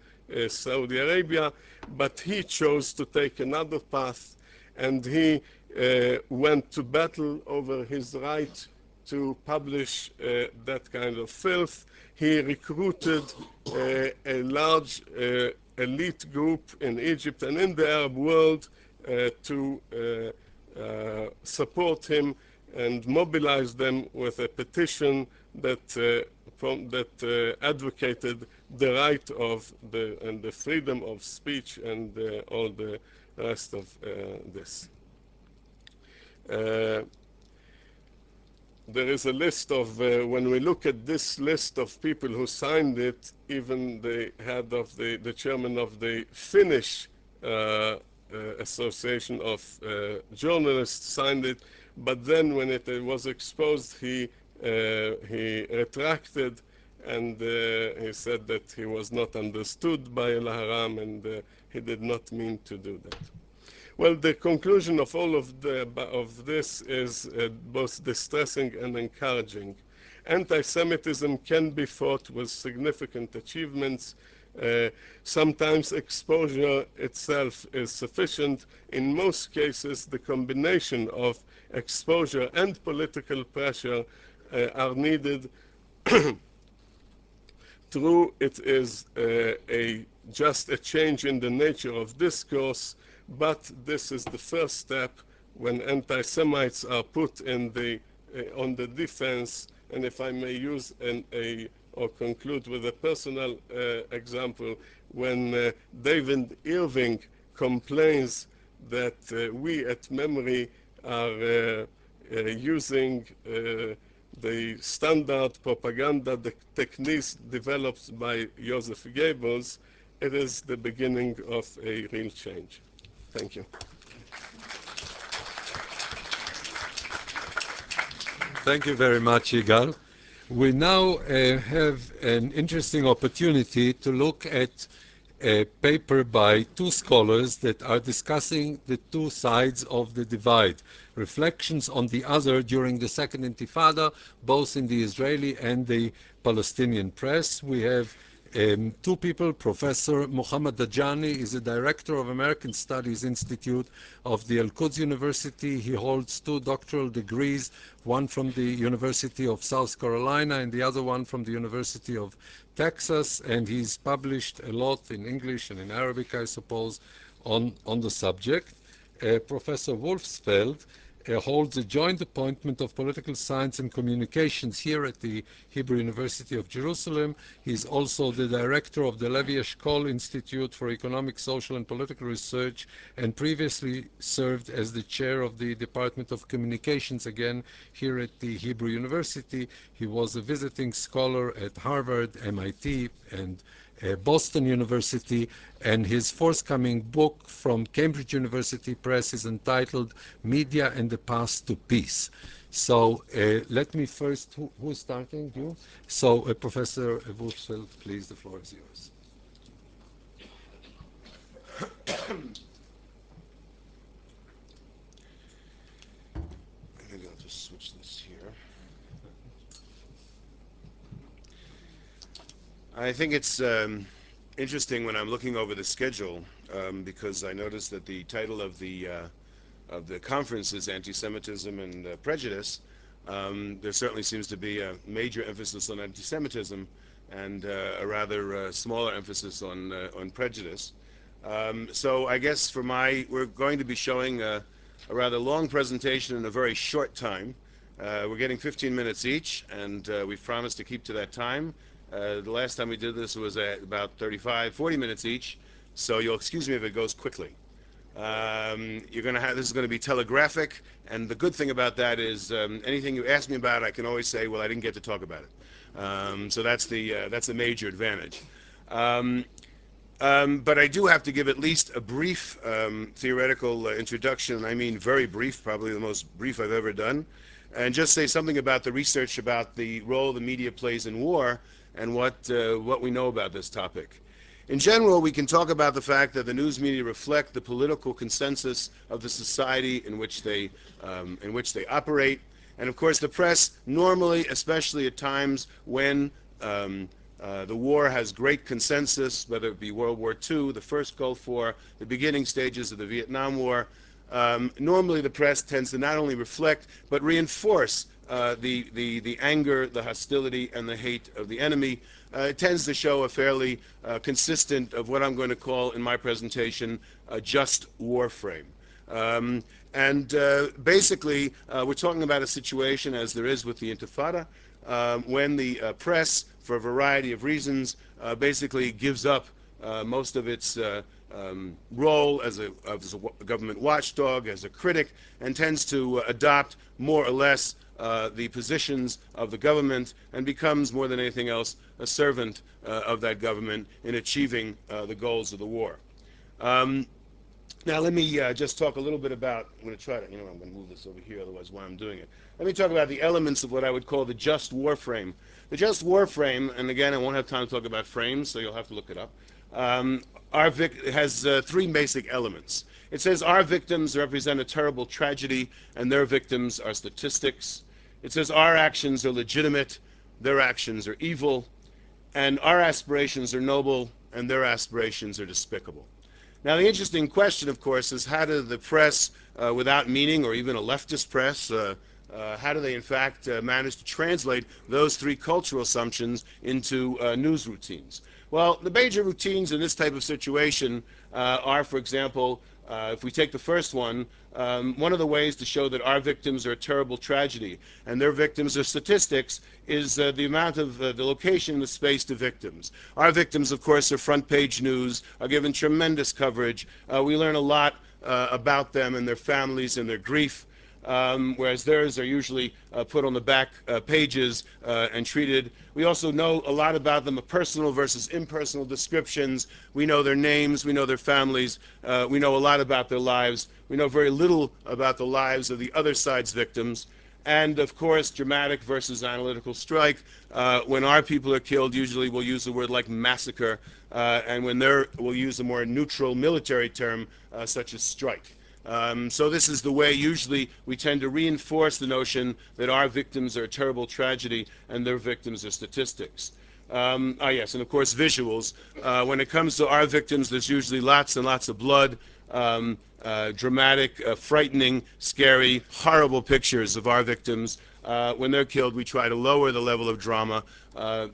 Saudi Arabia, but he chose to take another path, and he went to battle over his right to publish that kind of filth. He recruited a large elite group in Egypt and in the Arab world to support him and mobilize them with a petition that advocated the right of and the freedom of speech and all the rest of this. there is a list of, when we look at this list of people who signed it, even the head of the chairman of the Finnish Association of Journalists signed it, but then when it was exposed, he retracted, and he said that he was not understood by Al-Haram, and he did not mean to do that. Well, the conclusion of all of this is both distressing and encouraging. Anti-Semitism can be fought with significant achievements. Sometimes exposure itself is sufficient. In most cases, the combination of exposure and political pressure are needed. True, it is just a change in the nature of discourse, but this is the first step when anti-Semites are put in on the defense. And if I may use or conclude with a personal example, when David Irving complains that we at MEMRI are using the standard propaganda techniques developed by Joseph Goebbels, it is the beginning of a real change. Thank you. Thank you very much, Yigal. We now have an interesting opportunity to look at a paper by two scholars that are discussing the two sides of the divide, reflections on the other during the Second Intifada, both in the Israeli and the Palestinian press. We have two people. Professor Mohammad Dajani is a director of American Studies Institute of the Al-Quds University. He holds 2 doctoral degrees, one from the University of South Carolina and the other one from the University of Texas, and he's published a lot in English and in Arabic, I suppose, on the subject. Professor Wolfsfeld holds a joint appointment of political science and communications here at the Hebrew University of Jerusalem. He's also the director of the Levi Eshkol Institute for Economic, Social, and Political Research, and previously served as the chair of the Department of Communications, again here at the Hebrew University. He was a visiting scholar at Harvard, MIT, and Boston University, and his forthcoming book from Cambridge University Press is entitled Media and the Path to Peace. So let me first, who's starting? You? So Professor Wolfsfeld, please, the floor is yours. Maybe I'll just switch this here. I think it's interesting when I'm looking over the schedule because I noticed that the title of the conference is Anti-Semitism and Prejudice. There certainly seems to be a major emphasis on anti-Semitism and a rather smaller emphasis on prejudice. So I guess we're going to be showing a rather long presentation in a very short time. We're getting 15 minutes each, and we've promised to keep to that time. The last time we did this was at about 40 minutes each, so you'll excuse me if it goes quickly. This is going to be telegraphic, and the good thing about that is anything you ask me about, I can always say, well, I didn't get to talk about it. So that's the major advantage. But I do have to give at least a brief theoretical introduction. I mean very brief, probably the most brief I've ever done, and just say something about the research about the role the media plays in war and what we know about this topic. In general, we can talk about the fact that the news media reflect the political consensus of the society in which they operate, and of course the press normally, especially at times when the war has great consensus, whether it be World War II, the first Gulf War, the beginning stages of the Vietnam War. Normally the press tends to not only reflect but reinforce the anger, the hostility, and the hate of the enemy. It tends to show a fairly consistent of what I'm going to call in my presentation a just war frame. Basically, we're talking about a situation, as there is with the Intifada, when the press, for a variety of reasons, basically gives up most of its role as a government watchdog, as a critic, and tends to adopt more or less the positions of the government and becomes more than anything else a servant of that government in achieving the goals of the war. Now let me just talk a little bit about, I'm going to try to, I'm going to move this over here, otherwise why I'm doing it. Let me talk about the elements of what I would call the just war frame. The just war frame, and again, I won't have time to talk about frames, so you'll have to look it up, has three basic elements. It says our victims represent a terrible tragedy, and their victims are statistics. It says our actions are legitimate, their actions are evil, and our aspirations are noble, and their aspirations are despicable. Now, the interesting question, of course, is how do the press, without meaning, or even a leftist press, how do they, in fact, manage to translate those three cultural assumptions into news routines? Well, the major routines in this type of situation are, for example, if we take the first one of the ways to show that our victims are a terrible tragedy and their victims are statistics is the amount of the location and the space to victims. Our victims, of course, are front page news, are given tremendous coverage. We learn a lot about them and their families and their grief. Whereas theirs are usually put on the back pages and treated. We also know a lot about them, personal versus impersonal descriptions. We know their names, we know their families, we know a lot about their lives. We know very little about the lives of the other side's victims. And of course, dramatic versus analytical strike. When our people are killed, usually we'll use a word like massacre, and when we'll use a more neutral military term such as strike. So this is the way usually we tend to reinforce the notion that our victims are a terrible tragedy and their victims are statistics. Yes, and of course visuals. When it comes to our victims, there's usually lots and lots of blood, dramatic, frightening, scary, horrible pictures of our victims. When they're killed, we try to lower the level of drama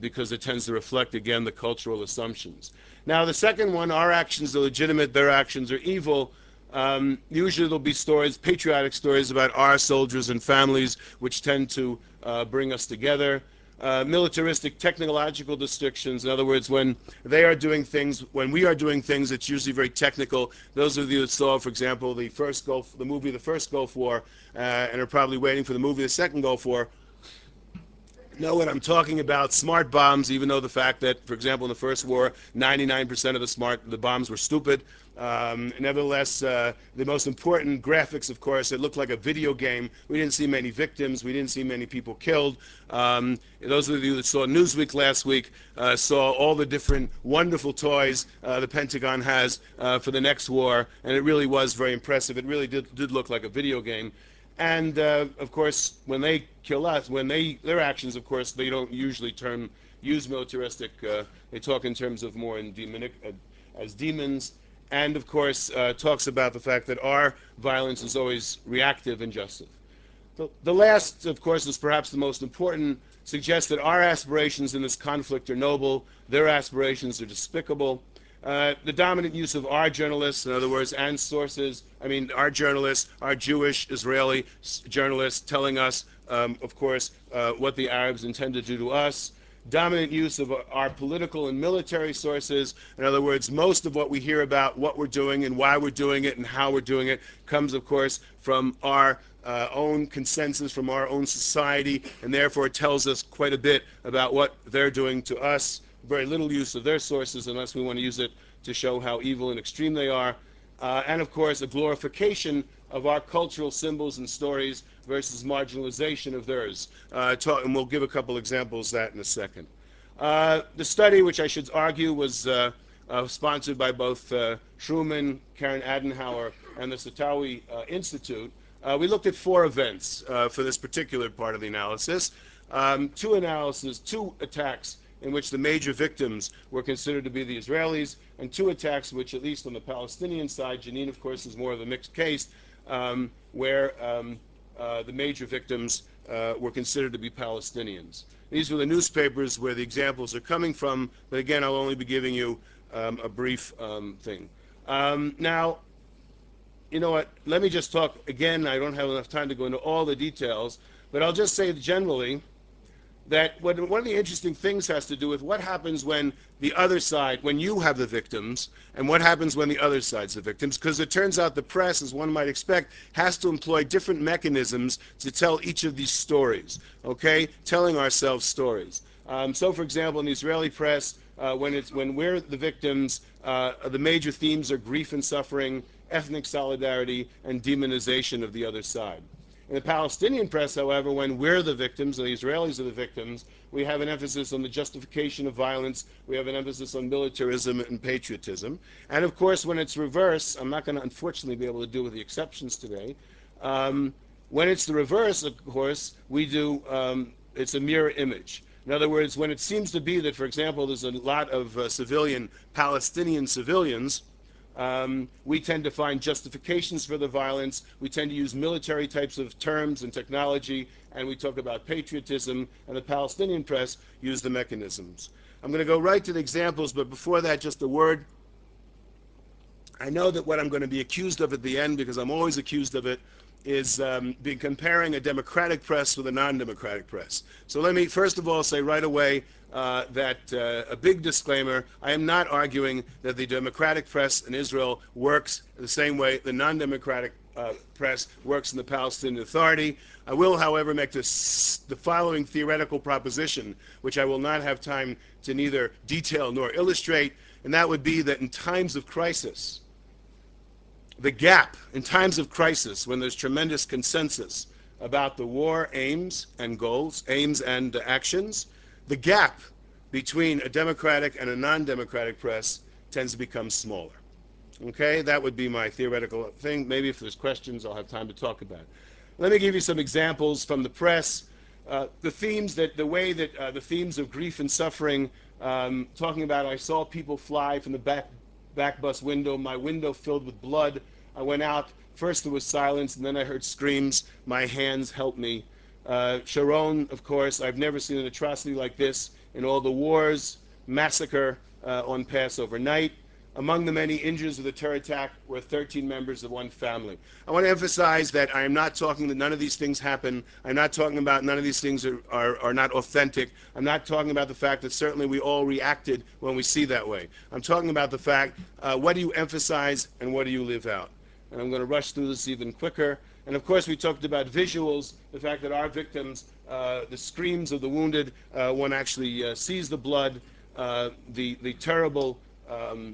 because it tends to reflect, again, the cultural assumptions. Now, the second one, our actions are legitimate, their actions are evil. Usually there'll be stories, patriotic stories about our soldiers and families, which tend to bring us together. Militaristic technological distinctions, in other words, when they are doing things, when we are doing things, it's usually very technical. Those of you that saw, for example, the movie The First Gulf War, and are probably waiting for the movie The Second Gulf War, know what I'm talking about. Smart bombs, even though the fact that, for example, in the First War, 99% of the bombs were stupid. Nevertheless, the most important graphics, of course, it looked like a video game. We didn't see many victims. We didn't see many people killed. Those of you that saw Newsweek last week saw all the different wonderful toys the Pentagon has for the next war, and it really was very impressive. It really did look like a video game. And of course, when they kill us, their actions, of course, they don't usually use militaristic. They talk in terms of more as demons. And of course, talks about the fact that our violence is always reactive and justice. The last, of course, is perhaps the most important, suggests that our aspirations in this conflict are noble, their aspirations are despicable. The dominant use of our journalists, in other words, and sources, our journalists, our Jewish, Israeli journalists telling us, of course, what the Arabs intend to do to us. Dominant use of our political and military sources. In other words, most of what we hear about what we're doing and why we're doing it and how we're doing it comes, of course, from our own consensus, from our own society, and therefore tells us quite a bit about what they're doing to us. Very little use of their sources unless we want to use it to show how evil and extreme they are. And of course, a glorification of our cultural symbols and stories versus marginalization of theirs. And we'll give a couple examples of that in a second. The study, which I should argue was sponsored by both Truman, Karen Adenauer, and the Satawi Institute, we looked at 4 events for this particular part of the analysis. 2 attacks in which the major victims were considered to be the Israelis, and 2 attacks which, at least on the Palestinian side, Jenin, of course, is more of a mixed case, where the major victims were considered to be Palestinians. These were the newspapers where the examples are coming from, but again, I'll only be giving you a brief thing. Now, you know what, let me just talk, again, I don't have enough time to go into all the details, but I'll just say generally that one of the interesting things has to do with what happens when the other side, when you have the victims, and what happens when the other side's the victims, because it turns out the press, as one might expect, has to employ different mechanisms to tell each of these stories, okay? Telling ourselves stories. So, for example, in the Israeli press, when we're the victims, the major themes are grief and suffering, ethnic solidarity, and demonization of the other side. In the Palestinian press, however, when we're the victims, and the Israelis are the victims, we have an emphasis on the justification of violence, we have an emphasis on militarism and patriotism. And of course, when it's reverse, I'm not going to unfortunately be able to do with the exceptions today, when it's the reverse, of course, we do, it's a mirror image. In other words, when it seems to be that, for example, there's a lot of Palestinian civilians, we tend to find justifications for the violence. We tend to use military types of terms and technology, and we talk about patriotism, and the Palestinian press use the mechanisms. I'm going to go right to the examples, but before that, just a word. I know that what I'm going to be accused of at the end, because I'm always accused of it, is comparing a democratic press with a non-democratic press. So let me first of all say right away that a big disclaimer, I am not arguing that the democratic press in Israel works the same way the non-democratic press works in the Palestinian Authority. I will, however, make the following theoretical proposition, which I will not have time to neither detail nor illustrate, and that would be that in times of crisis, the gap in times of crisis, when there's tremendous consensus about the war aims and goals, aims and actions, the gap between a democratic and a non-democratic press tends to become smaller. Okay, that would be my theoretical thing. Maybe if there's questions, I'll have time to talk about it. Let me give you some examples from the press. The themes the themes of grief and suffering, talking about I saw people fly from the back bus window, my window filled with blood. I went out, first there was silence, and then I heard screams, my hands helped me. Sharon, of course, I've never seen an atrocity like this in all the wars, massacre on Passover night. Among the many injuries of the terror attack were 13 members of one family. I want to emphasize that I am not talking that none of these things happen. I'm not talking about none of these things are not authentic. I'm not talking about the fact that certainly we all reacted when we see that way. I'm talking about the fact, what do you emphasize and what do you live out? And I'm going to rush through this even quicker. And of course we talked about visuals, the fact that our victims, the screams of the wounded, one actually sees the blood, the terrible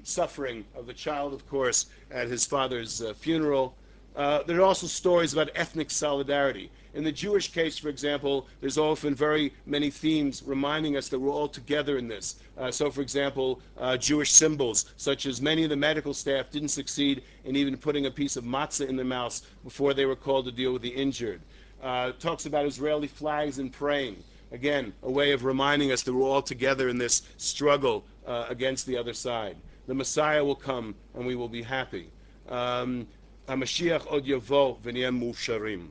suffering of the child, of course, at his father's funeral. There are also stories about ethnic solidarity. In the Jewish case, for example, there's often very many themes reminding us that we're all together in this. So, for example, Jewish symbols, such as many of the medical staff didn't succeed in even putting a piece of matzah in their mouths before they were called to deal with the injured. Talks about Israeli flags and praying. Again, a way of reminding us that we're all together in this struggle against the other side. The Messiah will come and we will be happy. HaMashiach od yavo v'niyem muvsharim.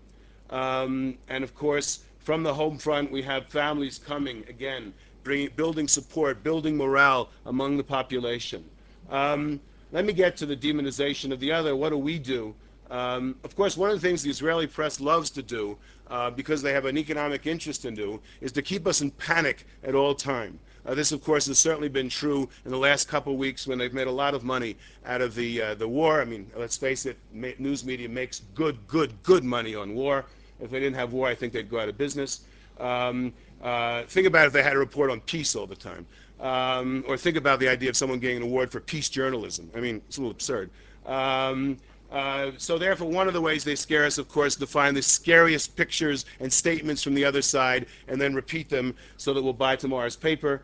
And of course, from the home front, we have families coming, again, building support, building morale among the population. Let me get to the demonization of the other. What do we do? Of course, one of the things the Israeli press loves to do, because they have an economic interest in do, is to keep us in panic at all time. This, of course, has certainly been true in the last couple of weeks when they've made a lot of money out of the war. I mean, let's face it, news media makes good money on war. If they didn't have war, I think they'd go out of business. Think about if they had a report on peace all the time. Or think about the idea of someone getting an award for peace journalism. I mean, it's a little absurd. So therefore, one of the ways they scare us, of course, to find the scariest pictures and statements from the other side and then repeat them so that we'll buy tomorrow's paper.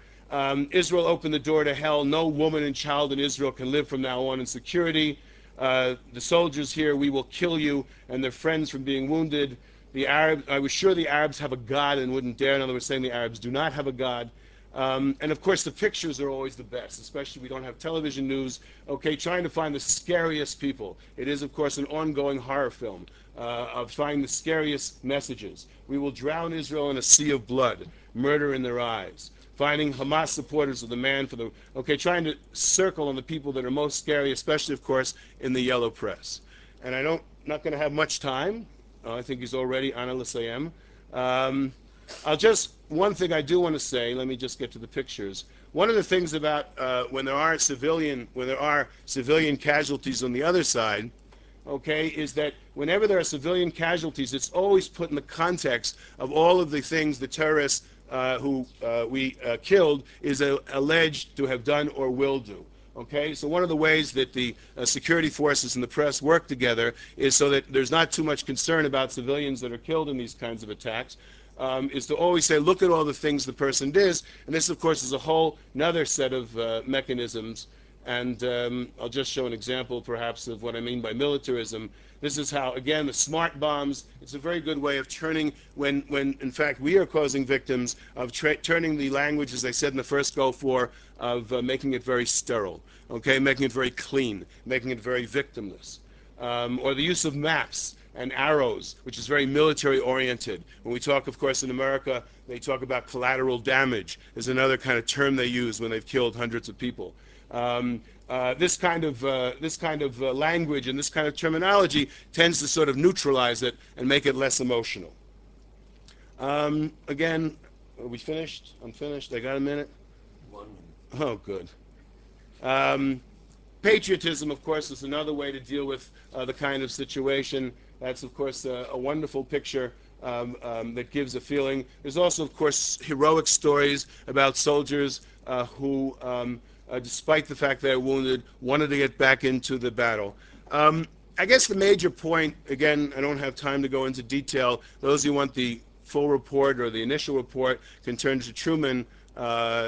Israel opened the door to hell. No woman and child in Israel can live from now on in security. The soldiers here, we will kill you, and their friends from being wounded. The Arabs, I was sure the Arabs have a God and wouldn't dare. In other words, saying the Arabs do not have a God. And of course, the pictures are always the best, especially if we don't have television news. Okay, trying to find the scariest people. It is, of course, an ongoing horror film of finding the scariest messages. We will drown Israel in a sea of blood, murder in their eyes. Finding Hamas supporters of the man for the... Okay, trying to circle on the people that are most scary, especially, of course, in the yellow press. And not going to have much time. I think he's already on L'Sayem. One thing I do want to say, let me just get to the pictures. One of the things about when there are civilian casualties on the other side, okay, is that whenever there are civilian casualties, it's always put in the context of all of the things the terrorists who we killed is alleged to have done or will do. Okay, so one of the ways that the security forces and the press work together is so that there's not too much concern about civilians that are killed in these kinds of attacks, is to always say, look at all the things the person did. And this, of course, is a whole another set of mechanisms. And I'll just show an example, perhaps, of what I mean by militarism. This is how, again, the smart bombs, it's a very good way of turning, when in fact we are causing victims, of turning the language, as I said in the first Gulf War, of making it very sterile, okay, making it very clean, making it very victimless. Or the use of maps and arrows, which is very military-oriented. When we talk, of course, in America, they talk about collateral damage is another kind of term they use when they've killed hundreds of people. This kind of language and this kind of terminology tends to sort of neutralize it and make it less emotional. Again, are we finished? Unfinished? I got a minute? 1 minute. Oh, good. Patriotism, of course, is another way to deal with the kind of situation. That's, of course, a wonderful picture that gives a feeling. There's also, of course, heroic stories about soldiers who, despite the fact they're wounded, wanted to get back into the battle. I guess the major point, again, I don't have time to go into detail. Those who want the full report or the initial report can turn to Truman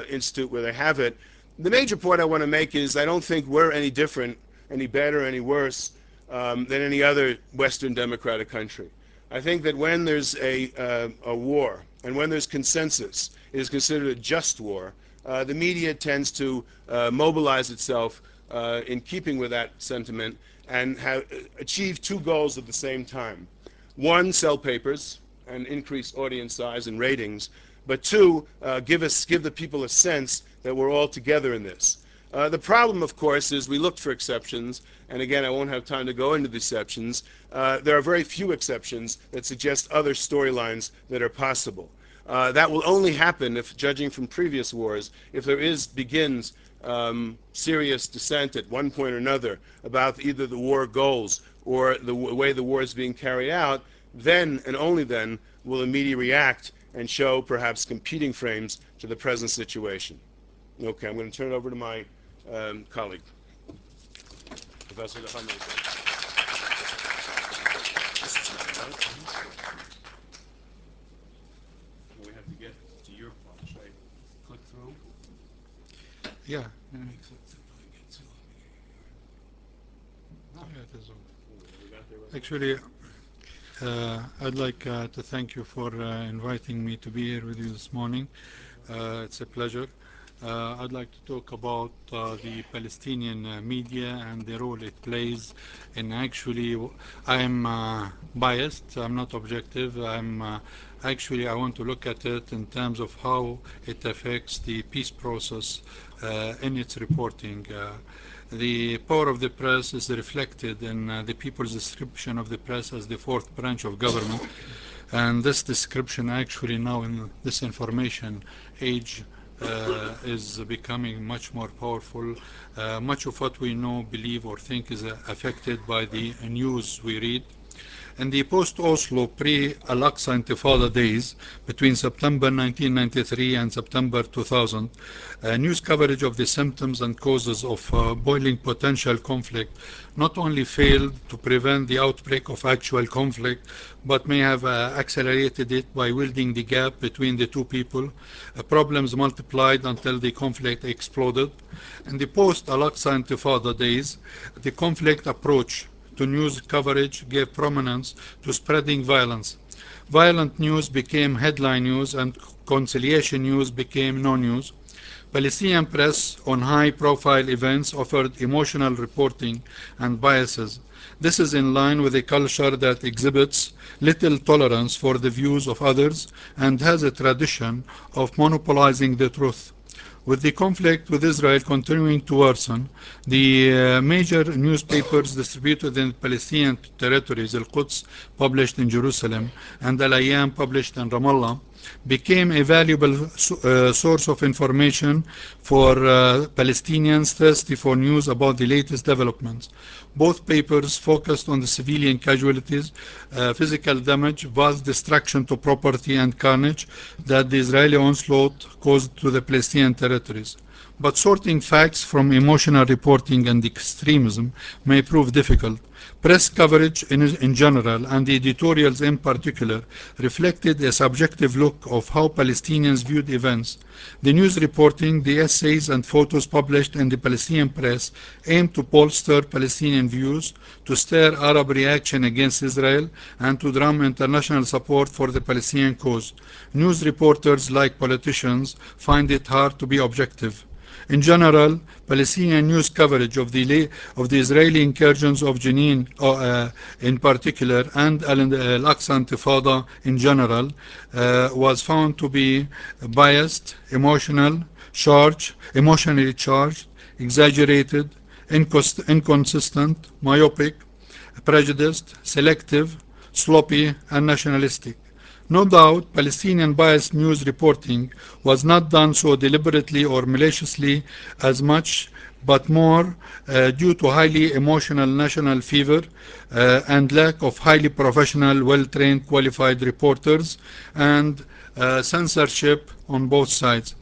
Institute where they have it. The major point I want to make is I don't think we're any different, any better, any worse than any other Western democratic country. I think that when there's a war and when there's consensus, it is considered a just war. The media tends to mobilize itself in keeping with that sentiment and achieve two goals at the same time. One, sell papers and increase audience size and ratings, but two, give the people a sense that we're all together in this. The problem, of course, is we looked for exceptions, and again, I won't have time to go into the exceptions. There are very few exceptions that suggest other storylines that are possible. That will only happen if, judging from previous wars, if there begins serious dissent at one point or another about either the war goals or the way the war is being carried out, then and only then will the media react and show perhaps competing frames to the present situation. Okay, I'm going to turn it over to my colleague, Professor Dajani. We have to get to your part. Should I click through? Yeah. Yeah, It is on. Actually, I'd like to thank you for inviting me to be here with you this morning. It's a pleasure. I'd like to talk about the Palestinian media and the role it plays. And actually, I'm biased. I'm not objective. I want to look at it in terms of how it affects the peace process in its reporting. The power of the press is reflected in the people's description of the press as the fourth branch of government. And this description actually now in this information age is becoming much more powerful. Much of what we know, believe, or think is affected by the news we read. In the post-Oslo, pre-Al-Aqsa Intifada days, between September 1993 and September 2000, news coverage of the symptoms and causes of boiling potential conflict not only failed to prevent the outbreak of actual conflict, but may have accelerated it by widening the gap between the two people. Problems multiplied until the conflict exploded. In the post-Al-Aqsa Intifada days, the conflict approach to news coverage gave prominence to spreading violence. Violent news became headline news and conciliation news became no news. Palestinian press on high-profile events offered emotional reporting and biases. This is in line with a culture that exhibits little tolerance for the views of others and has a tradition of monopolizing the truth. With the conflict with Israel continuing to worsen, the major newspapers distributed in Palestinian territories, Al-Quds published in Jerusalem and Al-Ayyam published in Ramallah, became a valuable source of information for Palestinians thirsty for news about the latest developments. Both papers focused on the civilian casualties, physical damage, vast destruction to property and carnage that the Israeli onslaught caused to the Palestinian territories. But sorting facts from emotional reporting and extremism may prove difficult. Press coverage in general and the editorials in particular reflected a subjective look of how Palestinians viewed events. The news reporting, the essays and photos published in the Palestinian press aimed to bolster Palestinian views, to stir Arab reaction against Israel, and to drum international support for the Palestinian cause. News reporters, like politicians, find it hard to be objective. In general, Palestinian news coverage of the Israeli incursions of Jenin in particular and Al-Aqsa Intifada in general was found to be biased, emotionally charged, exaggerated, inconsistent, myopic, prejudiced, selective, sloppy, and nationalistic. No doubt, Palestinian biased news reporting was not done so deliberately or maliciously as much, but more due to highly emotional national fever and lack of highly professional, well-trained, qualified reporters and censorship on both sides.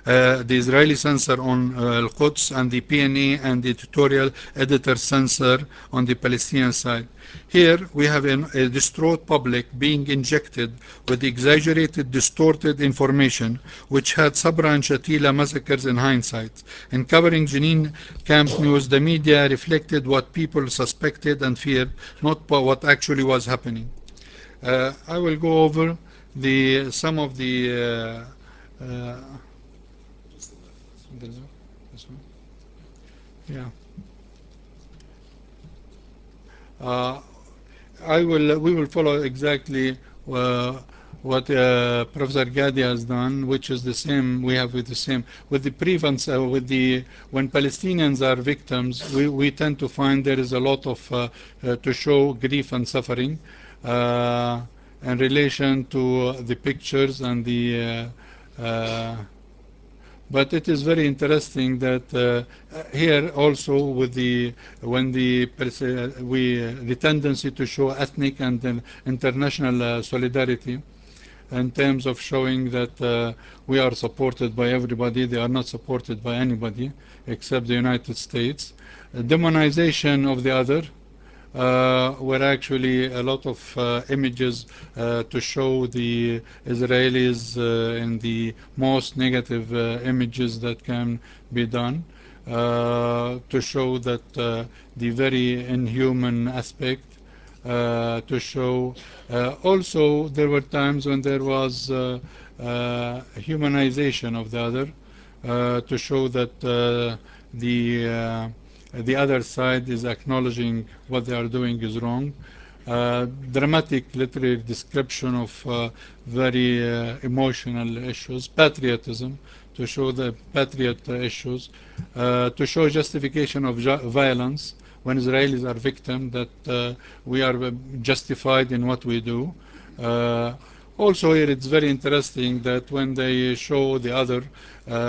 The Israeli censor on Al-Quds and the PNA and the editorial editor censor on the Palestinian side. Here we have a distraught public being injected with exaggerated, distorted information which had Sabra and Shatila massacres in hindsight. In covering Jenin camp news, the media reflected what people suspected and feared, not what actually was happening. I will go over some of the yeah. We will follow exactly what Professor Gadi has done, which is the same we have with the prevalence when Palestinians are victims, we tend to find there is a lot of to show grief and suffering in relation to the pictures and the but it is very interesting that here also with the tendency to show ethnic and international solidarity in terms of showing that we are supported by everybody, they are not supported by anybody except the United States. Demonization of the other were actually a lot of images to show the Israelis in the most negative images that can be done, to show that the very inhuman aspect, to show also there were times when there was humanization of the other, to show that the other side is acknowledging what they are doing is wrong. Dramatic literary description of very emotional issues, patriotism, to show the patriot issues, to show justification of violence when Israelis are victims, that we are justified in what we do. Also here it's very interesting that when they show the other,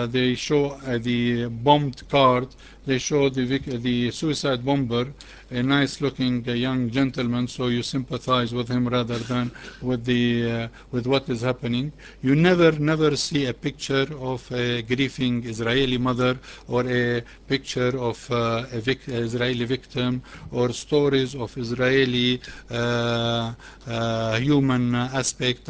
they show the bombed card, they show the suicide bomber, a nice looking young gentleman, so you sympathize with him rather than with what is happening. You never see a picture of a grieving Israeli mother or a picture of Israeli victim or stories of Israeli human aspect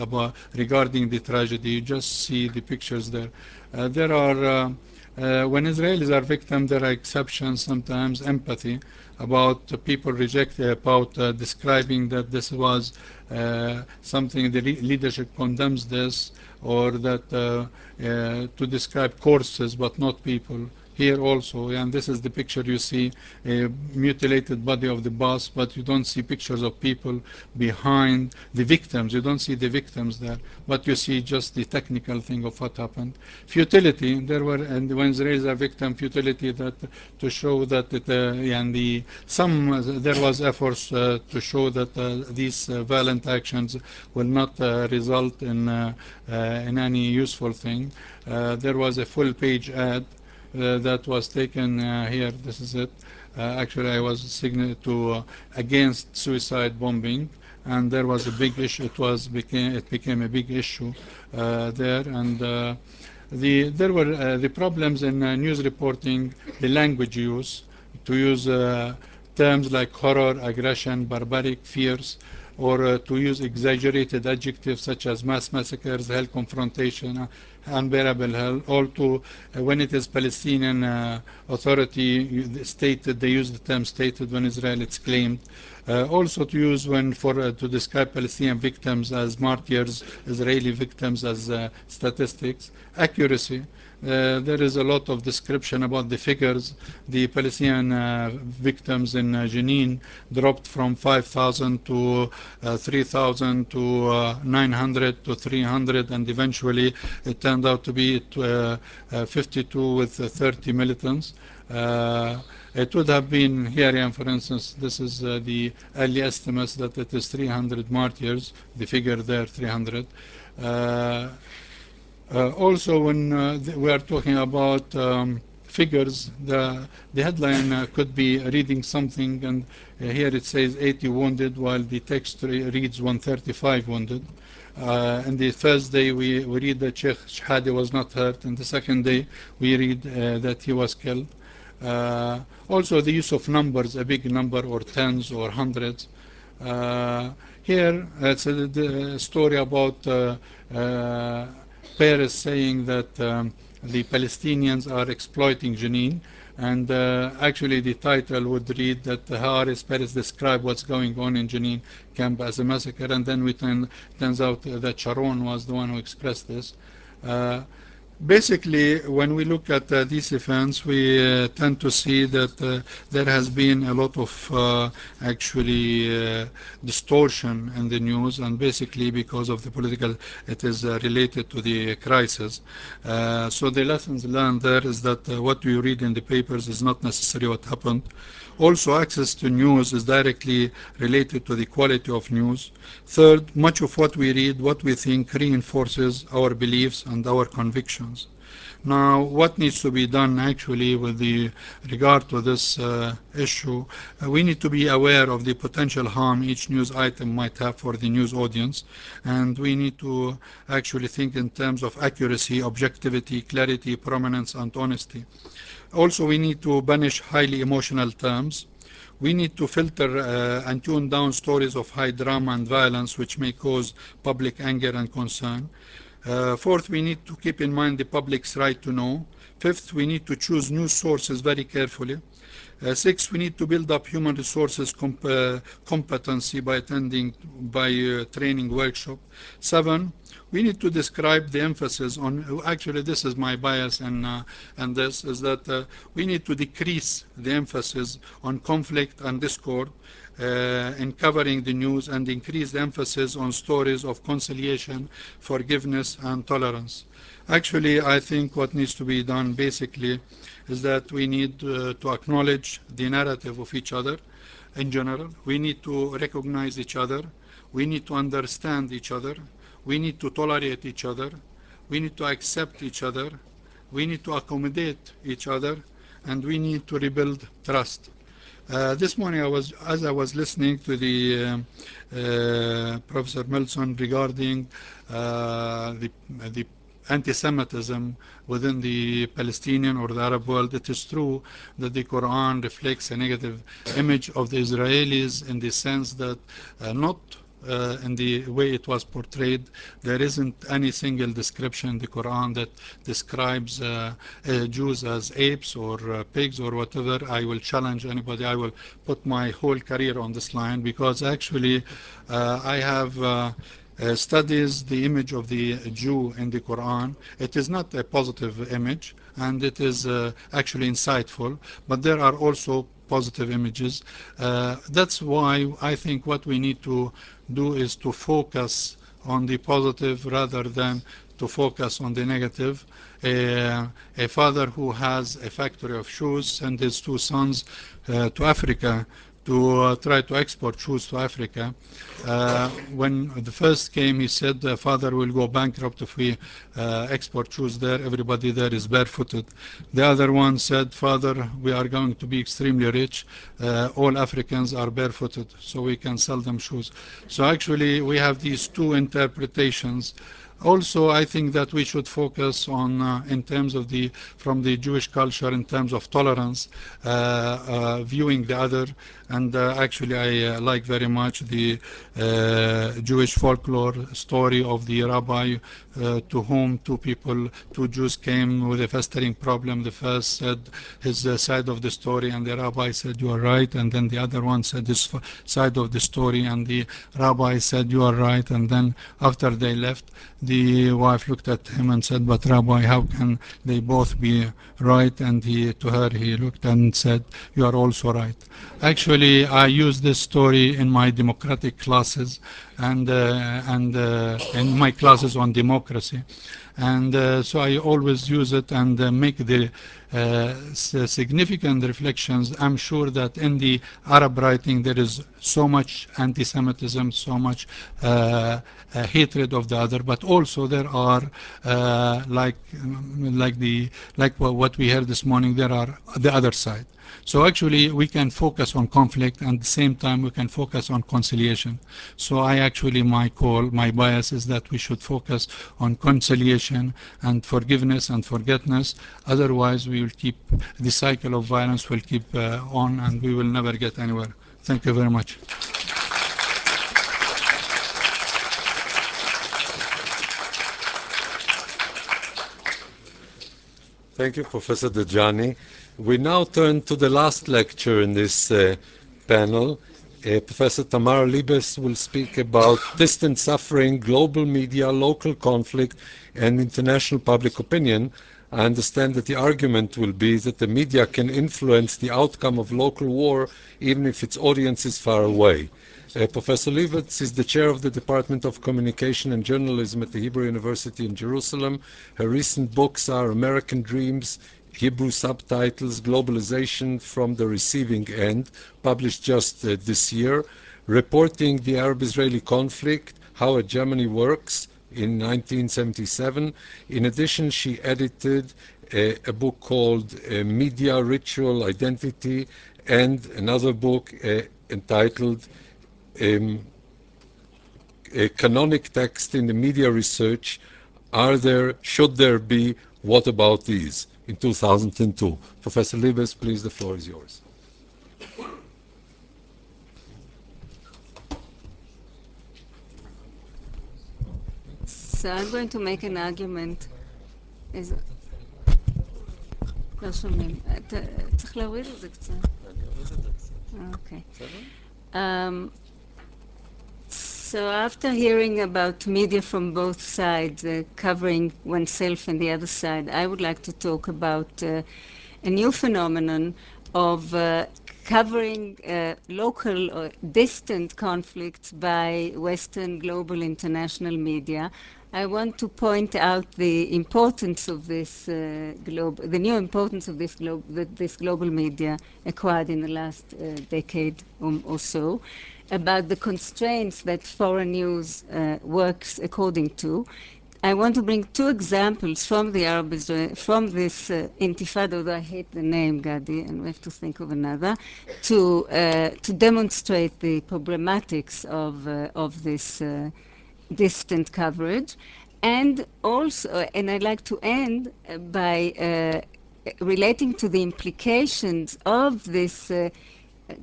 regarding the tragedy. You just see the pictures there. There are when Israelis are victims, there are exceptions sometimes, empathy about people about describing that this was something the leadership condemns this, or that to describe corpses but not people. here also, and this is the picture you see, a mutilated body of the bus, but you don't see pictures of people behind the victims. You don't see the victims there, but you see just the technical thing of what happened. Futility, there were, and when there is a victim, futility, that to show that it, and there was efforts to show that these violent actions will not result in any useful thing. There was a full-page ad that was taken here. This is it. Actually, I was signed to against suicide bombing, and there was a big issue. It became a big issue there, and there were the problems in news reporting, the language use, to use terms like horror, aggression, barbaric, fierce, or to use exaggerated adjectives such as mass massacres, hell confrontation, unbearable hell, all to when it is Palestinian authority stated, they use the term stated when Israel it's claimed. Also to use to describe Palestinian victims as martyrs, Israeli victims as statistics. Accuracy. There is a lot of description about the figures. The Palestinian victims in Jenin dropped from 5,000 to 3,000 to 900 to 300, and eventually it turned out to be 52 with 30 militants. It would have been here, for instance, this is the early estimates that it is 300 martyrs, the figure there, 300. Also, when we are talking about figures, the headline could be reading something, and here it says 80 wounded, while the text reads 135 wounded. And the first day we read that Sheikh Shahadi was not hurt, and the second day we read that he was killed. Also the use of numbers, a big number or tens or hundreds. Here it's a story about Paris saying that the Palestinians are exploiting Jenin, and actually the title would read that how Paris described what's going on in Jenin camp as a massacre, and then turns out that Sharon was the one who expressed this. Basically, when we look at these events, we tend to see that there has been a lot of actually distortion in the news, and basically because of the political, it is related to the crisis. So the lessons learned there is that what we read in the papers is not necessarily what happened. Also, access to news is directly related to the quality of news. Third, much of what we read, what we think, reinforces our beliefs and our convictions. Now, what needs to be done actually with regard to this issue, we need to be aware of the potential harm each news item might have for the news audience, and we need to actually think in terms of accuracy, objectivity, clarity, prominence, and honesty. Also, we need to banish highly emotional terms. We need to filter and tune down stories of high drama and violence which may cause public anger and concern. Fourth, we need to keep in mind the public's right to know. Fifth, we need to choose news sources very carefully. Sixth, we need to build up human resources competency by training workshop. Seven, we need to describe the emphasis on, actually this is my bias, and this is that we need to decrease the emphasis on conflict and discord in covering the news, and increase the emphasis on stories of conciliation, forgiveness, and tolerance. Actually, I think what needs to be done basically is that we need to acknowledge the narrative of each other in general. We need to recognize each other. We need to understand each other. We need to tolerate each other. We need to accept each other. We need to accommodate each other. And we need to rebuild trust. This morning, as I was listening to the Professor Milson regarding the anti-Semitism within the Palestinian or the Arab world, it is true that the Quran reflects a negative image of the Israelis in the sense that not in the way it was portrayed. There isn't any single description in the Quran that describes Jews as apes or pigs or whatever. I will challenge anybody. I will put my whole career on this line, because actually I have studies the image of the Jew in the Quran, it is not a positive image, and it is actually insightful, but there are also positive images. That's why I think what we need to do is to focus on the positive rather than to focus on the negative. A father who has a factory of shoes sent his two sons to Africa to try to export shoes to Africa. When the first came, he said, father will go bankrupt if we export shoes there. Everybody there is barefooted. The other one said, father, we are going to be extremely rich. All Africans are barefooted, so we can sell them shoes. So actually, we have these two interpretations. Also, I think that we should focus on, in terms of from the Jewish culture, in terms of tolerance, viewing the other. And actually, I like very much the Jewish folklore story of the rabbi to whom two Jews came with a festering problem. The first said his side of the story, and the rabbi said, you are right. And then the other one said his side of the story, and the rabbi said, you are right. And then after they left, the wife looked at him and said, but Rabbi, how can they both be right? And to her, he looked and said, you are also right. Actually, I use this story in my democratic classes and in my classes on democracy. And so I always use it and make the significant reflections. I'm sure that in the Arab writing there is so much anti-Semitism, so much hatred of the other, but also there are like what we heard this morning, there are the other side. So actually we can focus on conflict, and at the same time we can focus on conciliation. So my bias is that we should focus on conciliation and forgiveness and forgetfulness. Otherwise we will keep, the cycle of violence will keep on, and we will never get anywhere. Thank you very much. Thank you, Professor Dajani. We now turn to the last lecture in this panel. Professor Tamar Liebes will speak about distant suffering, global media, local conflict, and international public opinion. I understand that the argument will be that the media can influence the outcome of local war even if its audience is far away. Professor Liebes is the chair of the Department of Communication and Journalism at the Hebrew University in Jerusalem. Her recent books are American Dreams, Hebrew Subtitles, Globalization from the Receiving End, published just this year, Reporting the Arab-Israeli Conflict, How Germany Works, in 1977. In addition, she edited a book called Media, Ritual, Identity, and another book entitled a Canonic Text in the Media Research, Should There Be, What About These, in 2002. Professor Liebes, please, the floor is yours. So I'm going to make an argument. לא שומעים. צריך להוריד את זה קצת. Okay. So after hearing about media from both sides, covering oneself and the other side, I would like to talk about a new phenomenon of covering local or distant conflicts by Western, global, international media. I want to point out the importance of this the new importance of this global media acquired in the last decade or so, about the constraints that foreign news works according to. I want to bring two examples from the Arab Israel, from this Intifada, although I hate the name, Gadi, and we have to think of another, to demonstrate the problematics of this distant coverage. And also, and I'd like to end by relating to the implications of this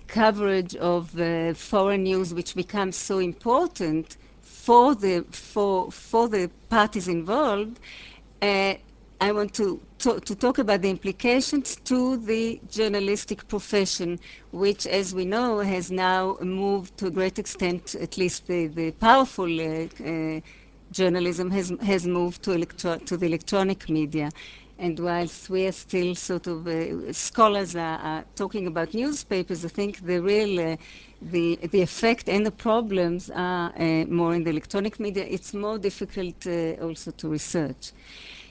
coverage of foreign news, which becomes so important for the parties involved, I want to talk about the implications to the journalistic profession, which, as we know, has now moved to a great extent, at least the powerful journalism has moved to the electronic media. And whilst we are still sort of, scholars are talking about newspapers, I think the real, the effect and the problems are more in the electronic media. It's more difficult also to research.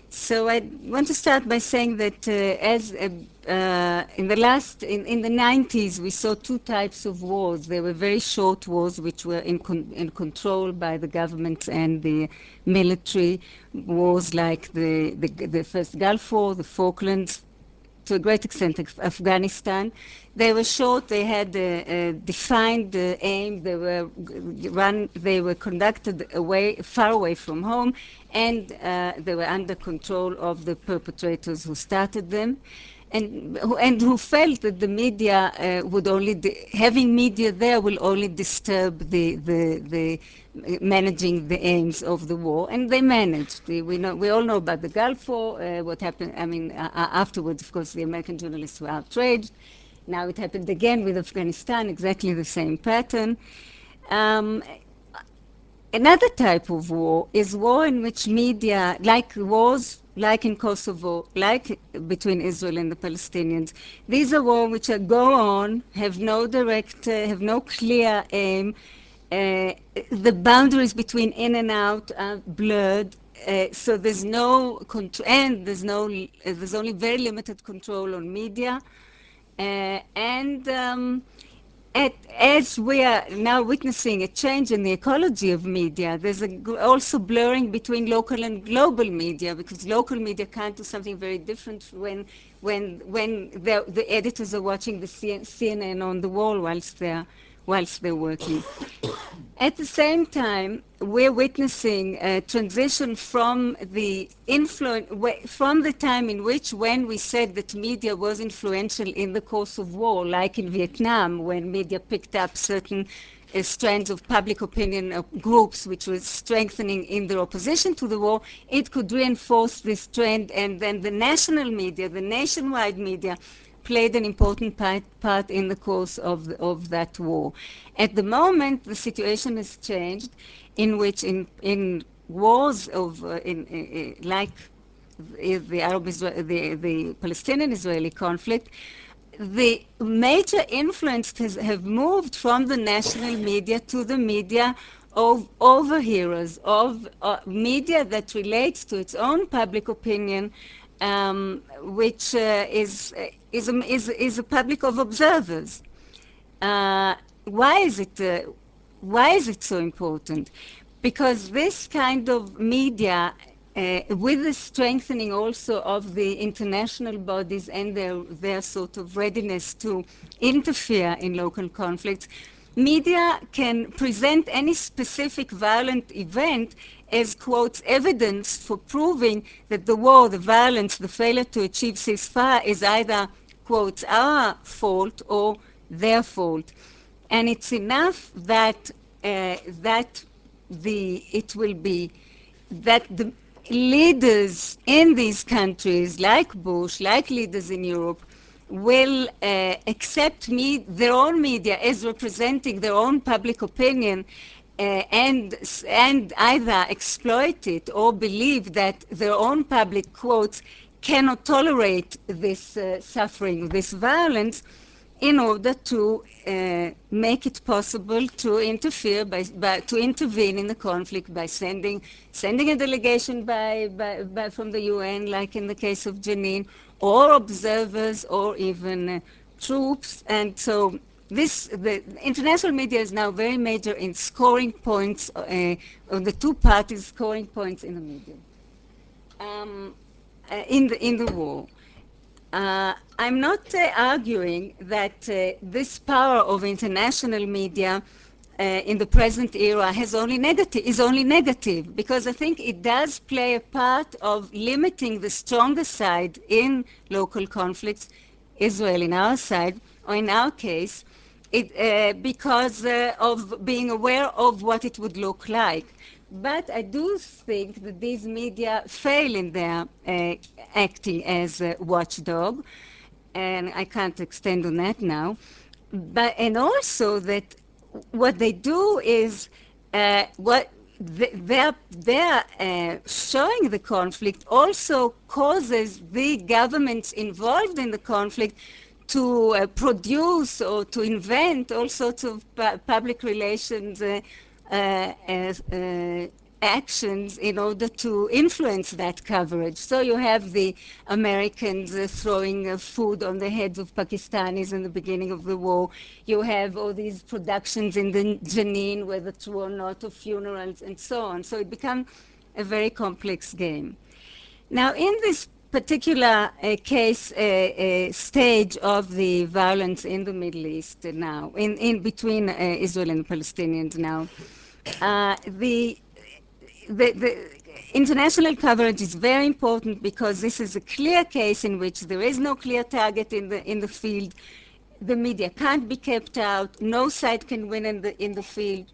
So I want to start by saying that in the 90s, we saw two types of wars. There were very short wars, which were in control by the government and the military. Wars like the first Gulf War, the Falklands, to a great extent Afghanistan. They were short, they had a defined aim, they were conducted far away from home, and they were under control of the perpetrators who started them, and who felt that the media would only, having media there will only disturb the managing the aims of the war, and they managed. We all know about the Gulf War, what happened. I mean, afterwards, of course, the American journalists were outraged. Now it happened again with Afghanistan, exactly the same pattern. Another type of war is war in which media, like wars like in Kosovo, like between Israel and the Palestinians, these are wars which go on, have no clear aim. The boundaries between in and out are blurred. So there's no control, and there's only very limited control on media. As we are now witnessing a change in the ecology of media, there's also blurring between local and global media, because local media can't do something very different when the editors are watching the CNN on the wall whilst they're working. At the same time, we're witnessing a transition from the time in which, when we said that media was influential in the course of war, like in Vietnam, when media picked up certain strands of public opinion groups which were strengthening in their opposition to the war, it could reinforce this trend, and then the national media, the nationwide media, played an important part in the course of that war. At the moment, the situation has changed, in which in wars like the Palestinian-Israeli conflict, the major influences have moved from the national media to the media of overhearers, of media that relates to its own public opinion, which is a public of observers. Why is it so important? Because this kind of media, with the strengthening also of the international bodies and their sort of readiness to interfere in local conflicts, media can present any specific violent event as, quotes, evidence for proving that the war, the violence, the failure to achieve ceasefire is either, quotes, our fault or their fault. And it's enough that the leaders in these countries, like Bush, like leaders in Europe, will accept their own media as representing their own public opinion, and either exploit it or believe that their own public, quotes, cannot tolerate this suffering, this violence, in order to make it possible to interfere to intervene in the conflict by sending a delegation from the UN, like in the case of Jenin, or observers, or even troops. And so the international media is now very major in scoring points, on the two parties scoring points in the media, in the war. I'm not arguing that this power of international media in the present era is only negative, because I think it does play a part of limiting the stronger side in local conflicts, Israel in our side, or in our case, because of being aware of what it would look like. But I do think that these media fail in their acting as a watchdog, and I can't extend on that now. And also that what they do is their showing the conflict also causes the governments involved in the conflict to produce or to invent all sorts of public relations actions in order to influence that coverage. So you have the Americans throwing food on the heads of Pakistanis in the beginning of the war. You have all these productions in the Janine, whether true or not, of funerals and so on. So it becomes a very complex game. Now, in this particular case stage of the violence in the Middle East now, in between Israel and the Palestinians now, the international coverage is very important because this is a clear case in which there is no clear target in the field. The media can't be kept out. No side can win in the field.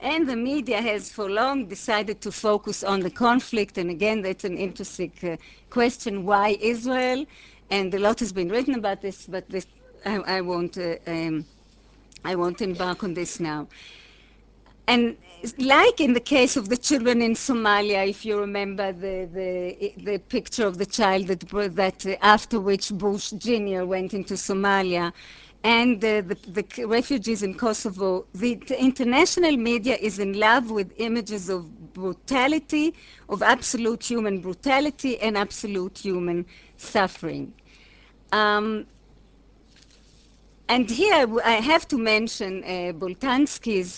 And the media has for long decided to focus on the conflict. And again, that's an interesting question. Why Israel? And a lot has been written about this, but I won't embark on this now. And like in the case of the children in Somalia, if you remember the picture of the child that after which Bush Jr. went into Somalia, and the refugees in Kosovo, the international media is in love with images of brutality, of absolute human brutality and absolute human suffering. And here I have to mention Boltanski's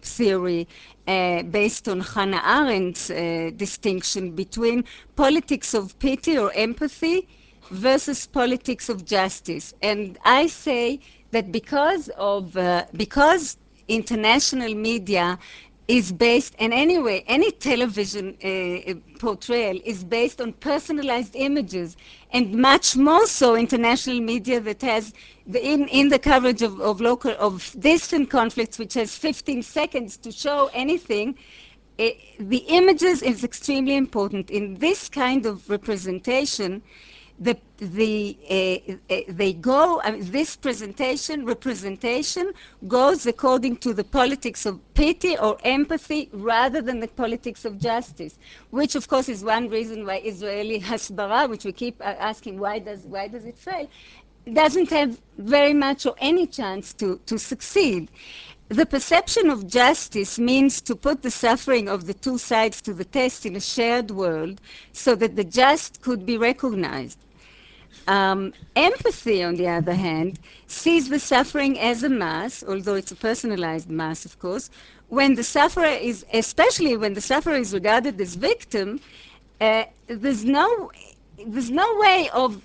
theory based on Hannah Arendt's distinction between politics of pity or empathy versus politics of justice. And I say that because international media is based, and anyway, any television portrayal is based on personalized images, and much more so international media that has, in the coverage of distant conflicts, which has 15 seconds to show anything, the images is extremely important. In this kind of representation, this representation goes according to the politics of pity or empathy rather than the politics of justice, which of course is one reason why Israeli hasbara, which we keep asking why does it fail, doesn't have very much or any chance to succeed. The perception of justice means to put the suffering of the two sides to the test in a shared world so that the just could be recognized. Empathy, on the other hand, sees the suffering as a mass, although it's a personalized mass, of course, when the sufferer is, especially when the sufferer is regarded as victim, there's no way of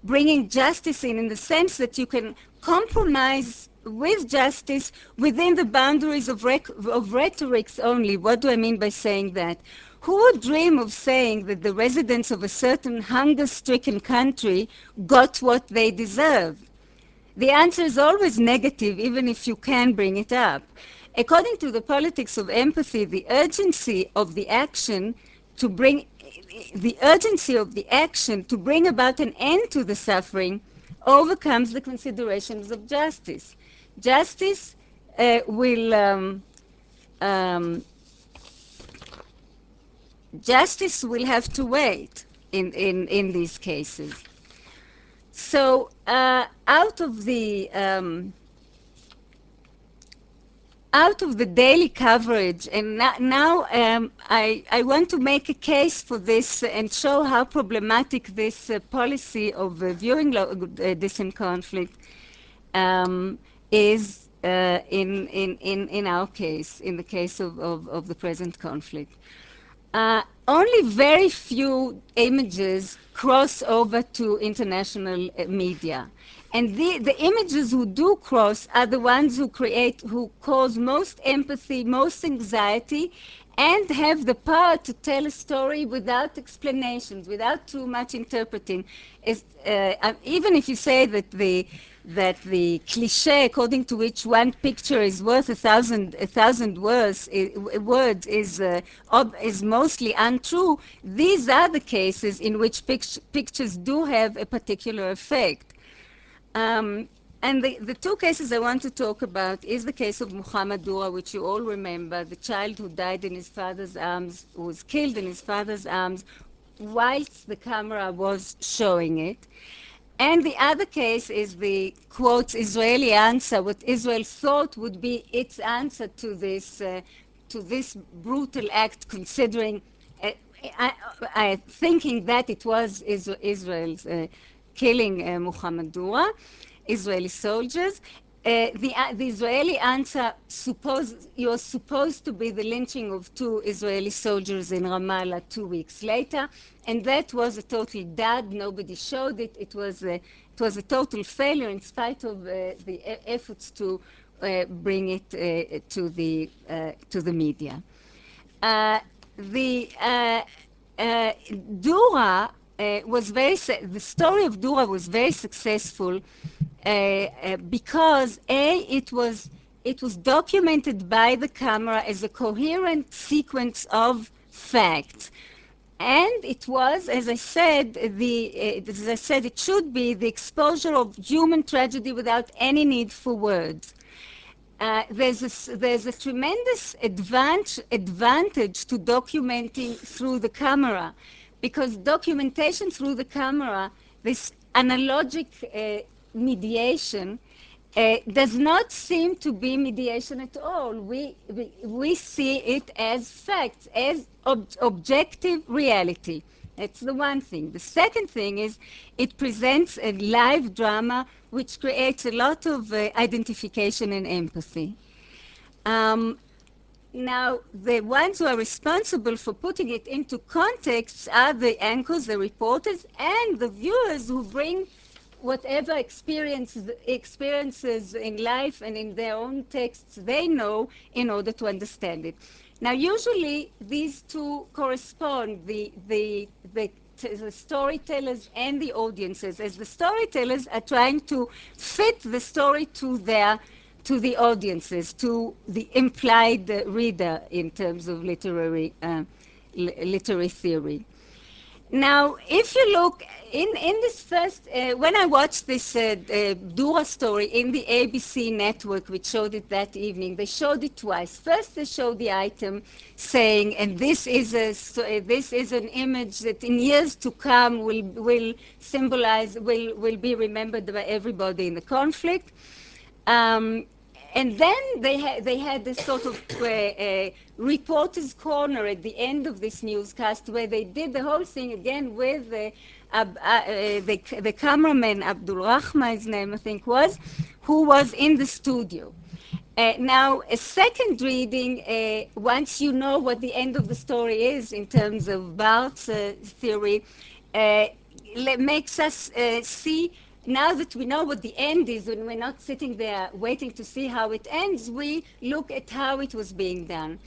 bringing justice in the sense that you can compromise with justice within the boundaries of rhetorics only. What do I mean by saying that? Who would dream of saying that the residents of a certain hunger-stricken country got what they deserved? The answer is always negative, even if you can bring it up. According to the politics of empathy, the urgency of the action to bring about an end to the suffering overcomes the considerations of justice. Justice Justice will have to wait in these cases. So out of the daily coverage, and now I want to make a case for this and show how problematic this policy of viewing distant conflict is in our case, in the case of the present conflict. Only very few images cross over to international media. And the images who do cross are the ones who cause most empathy, most anxiety, and have the power to tell a story without explanations, without too much interpreting. Even if you say that that the cliche according to which one picture is worth a thousand words is mostly untrue. These are the cases in which pictures do have a particular effect. And the two cases I want to talk about is the case of Mohammad, which you all remember, the child who died in his father's arms, who was killed in his father's arms whilst the camera was showing it. And the other case is the, quote, Israeli answer, what Israel thought would be its answer to this brutal act, considering, thinking that it was Israel's killing Mohammad Dura, Israeli soldiers. The Israeli answer was supposed to be the lynching of 2 Israeli soldiers in Ramallah 2 weeks later, and that was a total dud. Nobody showed it. It was a total failure in spite of the efforts to bring it to the media. Dura the story of Dura was very successful because it was documented by the camera as a coherent sequence of facts, and it was, as I said, it should be the exposure of human tragedy without any need for words. There's a tremendous advantage to documenting through the camera, because documentation through the camera, this analogic mediation, does not seem to be mediation at all. We see it as facts, as objective reality. That's the one thing. The second thing is it presents a live drama which creates a lot of identification and empathy. Now, the ones who are responsible for putting it into context are the anchors, the reporters, and the viewers who bring whatever experiences in life and in their own texts they know in order to understand it. Now, usually these two correspond, the storytellers and the audiences, as the storytellers are trying to fit the story to the audiences, to the implied reader in terms of literary theory. Now, if you look in this first, when I watched this Dura story in the ABC network, which showed it that evening, they showed it twice. First, they showed the item saying, and this is an image that in years to come will symbolize, will be remembered by everybody in the conflict. And then they had this sort of reporter's corner at the end of this newscast, where they did the whole thing again with the cameraman, Abdul Rahma, his name I think was, who was in the studio. Now, a second reading, once you know what the end of the story is in terms of Barth's theory, makes us see, now that we know what the end is, when we're not sitting there waiting to see how it ends, we look at how it was being done.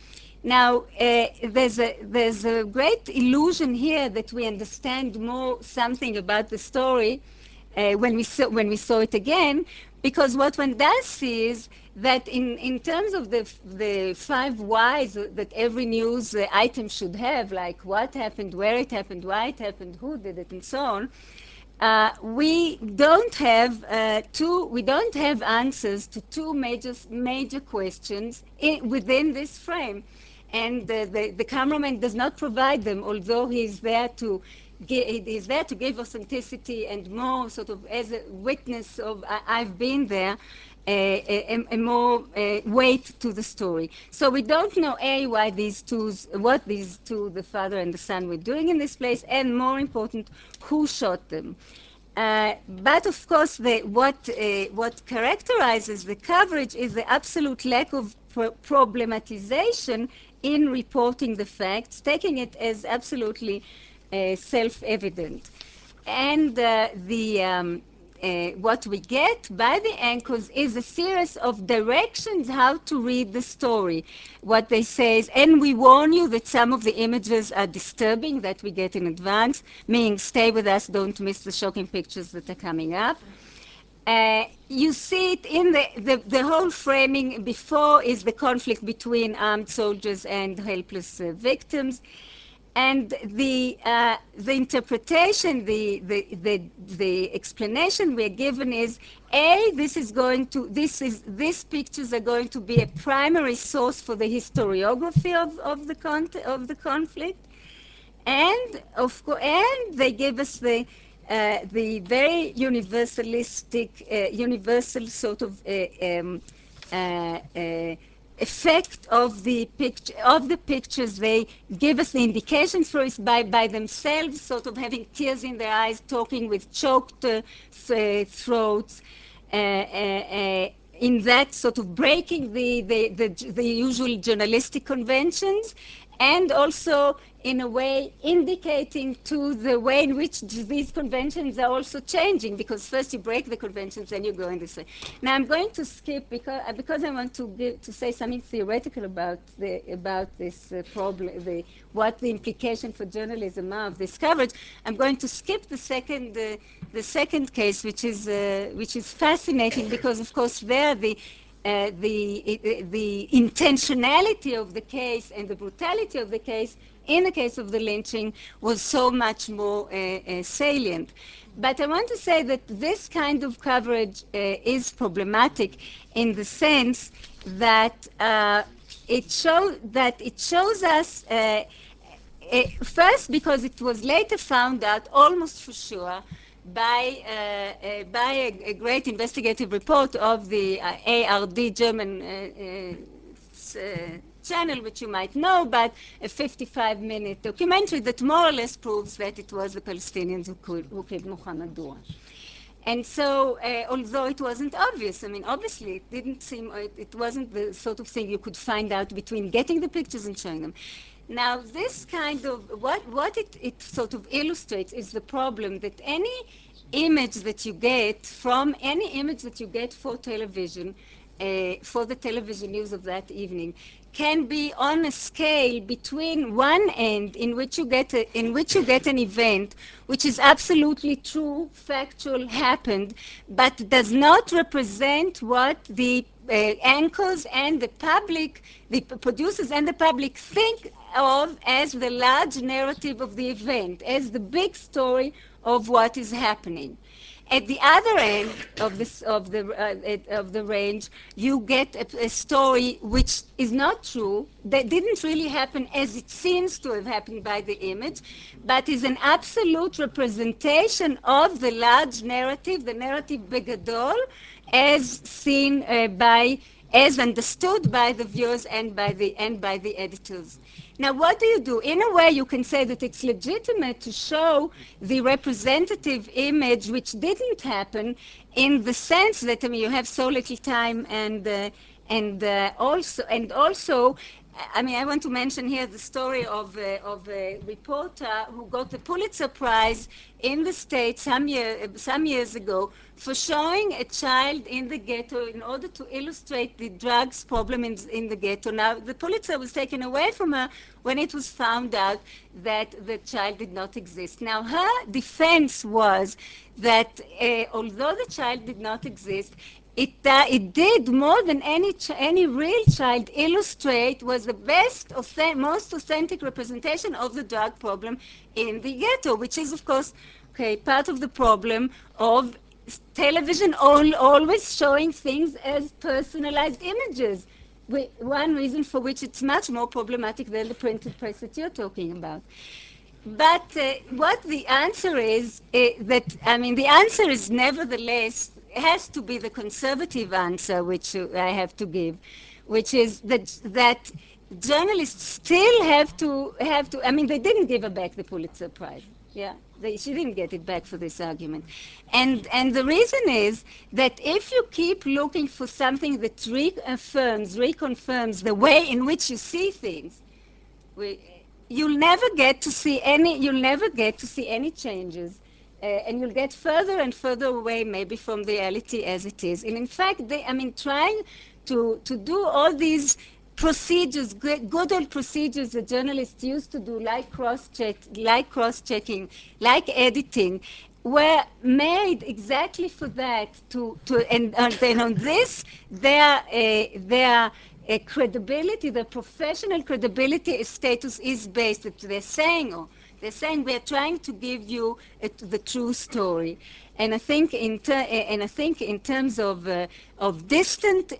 Now, there's a great illusion here that we understand something about the story when we saw it again, because what one does see is that in terms of the 5 whys that every news item should have, like what happened, where it happened, why it happened, who did it, and so on, we don't have answers to 2 major questions within this frame, and the cameraman does not provide them, although he's there to give authenticity and more sort of as a witness of I've been there, a more weight to the story. So we don't know what these two, the father and the son, were doing in this place, and more important, who shot them. But of course, what characterizes the coverage is the absolute lack of problematization in reporting the facts, taking it as absolutely self-evident. And what we get by the anchors is a series of directions how to read the story. What they say is, and we warn you that some of the images are disturbing, that we get in advance, meaning stay with us, don't miss the shocking pictures that are coming up. You see it in the whole framing. Before is the conflict between armed soldiers and helpless victims. And the interpretation, the explanation we're given is, these pictures are going to be a primary source for the historiography of the conflict, and and they give us the very universalistic, universal sort of effect of the pictures. They give us the indications for it by themselves, sort of having tears in their eyes, talking with choked throats, in that sort of breaking the usual journalistic conventions, and also in a way indicating to the way in which these conventions are also changing, because first you break the conventions, then you go in this way. Now I'm going to skip because I want to say something theoretical about this problem, what the implication for journalism are of this coverage. I'm going to skip the second case, which is fascinating, because of course there the intentionality of the case and the brutality of the case in the case of the lynching was so much more salient. But I want to say that this kind of coverage is problematic in the sense that it shows us first, because it was later found out almost for sure by a great investigative report of the ARD German channel, which you might know, but a 55-minute documentary that more or less proves that it was the Palestinians who killed Mohammad. And so, although it wasn't obvious, I mean, obviously it didn't seem, it wasn't the sort of thing you could find out between getting the pictures and showing them. Now, this kind of, what it sort of illustrates is the problem that any image that you get from, any image that you get for television, for the television news of that evening, can be on a scale between one end in which you get an event which is absolutely true, factual, happened, but does not represent what the anchors and the public, the producers and the public think of as the large narrative of the event, as the big story of what is happening. At the other end of the range, you get a story which is not true, that didn't really happen as it seems to have happened by the image, but is an absolute representation of the large narrative, the narrative vidal, as seen as understood by the viewers and by the editors. Now, what do you do? In a way, you can say that it's legitimate to show the representative image, which didn't happen, in the sense that, I mean, you have so little time, and also, I mean, I want to mention here the story of a reporter who got the Pulitzer Prize in the States some years ago for showing a child in the ghetto in order to illustrate the drugs problem in the ghetto. Now, the Pulitzer was taken away from her when it was found out that the child did not exist. Now, her defense was that although the child did not exist, it did more than any real child illustrate, was the best, most authentic representation of the drug problem in the ghetto, which is, of course, part of the problem of television always showing things as personalized images. One reason for which it's much more problematic than the printed press that you're talking about. But what the answer is, the answer is nevertheless, has to be the conservative answer, which I have to give, which is that journalists still have to, I mean, they didn't give her back the Pulitzer Prize. Yeah, she didn't get it back for this argument. And the reason is that if you keep looking for something that reconfirms the way in which you see things, you'll never get to see any changes, and you'll get further and further away maybe from reality as it is. And in fact, trying to do all these procedures, good old procedures that journalists used to do, like cross-checking, like editing, were made exactly for that. And on this, their credibility, the professional credibility status is based. They're saying we are trying to give you the true story. And I think in terms of distant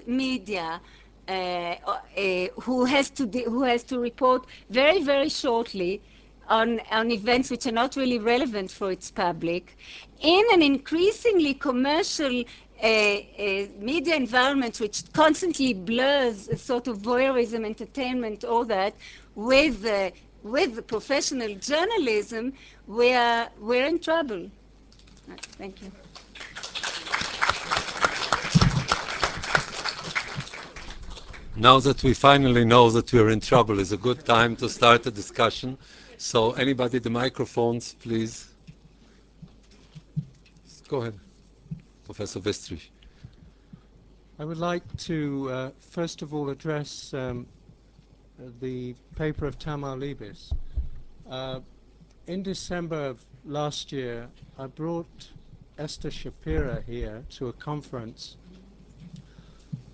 media, who has to report very, very shortly on events which are not really relevant for its public, in an increasingly commercial media environment which constantly blurs a sort of voyeurism, entertainment, all that, with the professional journalism, we're in trouble. Thank you. Now that we finally know that we're in trouble, is a good time to start a discussion. So anybody, the microphones, please. Go ahead, Professor Vestry. I would like to first of all address the paper of Tamar Liebes. In December of last year, I brought Esther Shapira here to a conference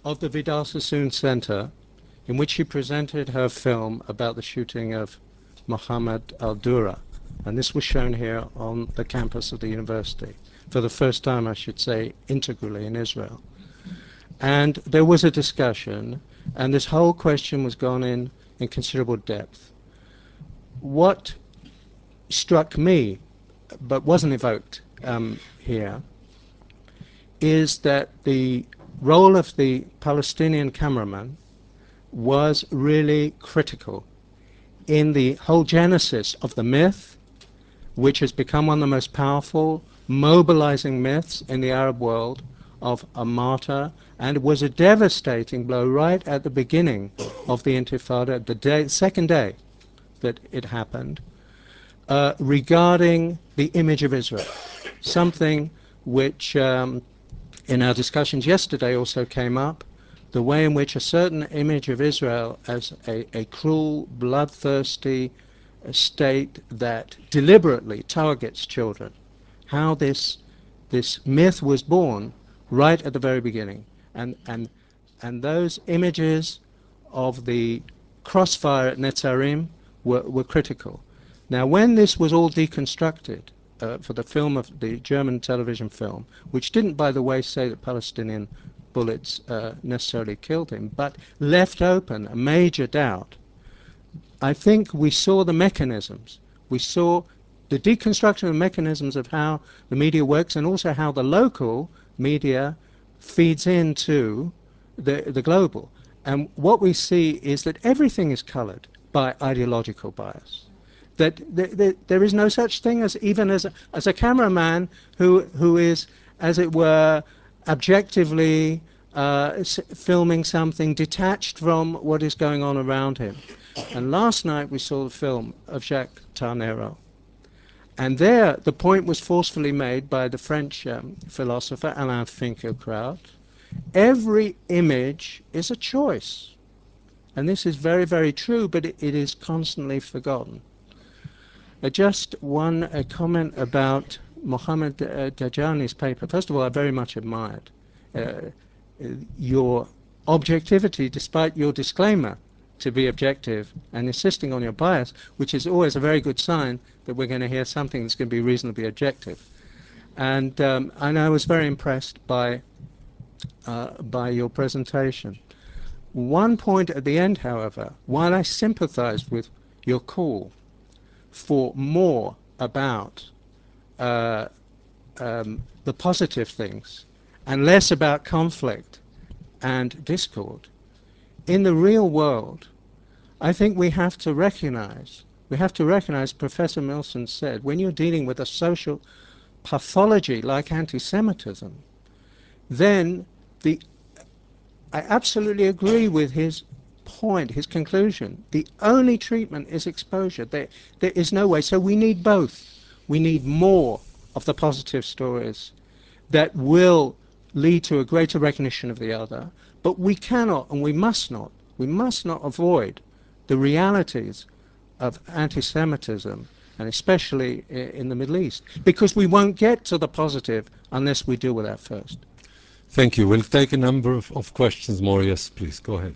of the Vidal Sassoon Center, in which she presented her film about the shooting of Mohammad al-Dura. And this was shown here on the campus of the university, for the first time, I should say, integrally in Israel. And there was a discussion, and this whole question was gone in considerable depth. What struck me, but wasn't evoked here, is that the role of the Palestinian cameraman was really critical in the whole genesis of the myth, which has become one of the most powerful, mobilizing myths in the Arab world, of a martyr, and it was a devastating blow right at the beginning of the Intifada, the second day that it happened, regarding the image of Israel, something which in our discussions yesterday also came up, the way in which a certain image of Israel as a cruel, bloodthirsty state that deliberately targets children, how this myth was born right at the very beginning. And those images of the crossfire at Netzarim were critical. Now, when this was all deconstructed for the film of the German television film, which didn't, by the way, say that Palestinian bullets necessarily killed him, but left open a major doubt, I think we saw the mechanisms. We saw the deconstruction of mechanisms of how the media works, and also how the local media feeds into the global. And what we see is that everything is colored by ideological bias. That there is no such thing as even as a cameraman who is, as it were, objectively filming something detached from what is going on around him. And last night we saw the film of Jacques Tarnero. And there the point was forcefully made by the French philosopher Alain Finkielkraut. Every image is a choice. And this is very, very true, but it is constantly forgotten. Just one comment about Mohammad Dajani's paper. First of all, I very much admired your objectivity, despite your disclaimer to be objective and insisting on your bias, which is always a very good sign that we're going to hear something that's going to be reasonably objective. And I was very impressed by your presentation. One point at the end, however, while I sympathized with your call for more about the positive things and less about conflict and discord, in the real world, I think we have to recognize, Professor Milson said, when you're dealing with a social pathology like anti-Semitism, then I absolutely agree with his point, his conclusion. The only treatment is exposure. There is no way. So we need both. We need more of the positive stories that will lead to a greater recognition of the other, but we cannot and we must not avoid the realities of anti-Semitism and especially in the Middle East, because we won't get to the positive unless we deal with that first. Thank you. We'll take a number of questions more. Yes, please, go ahead.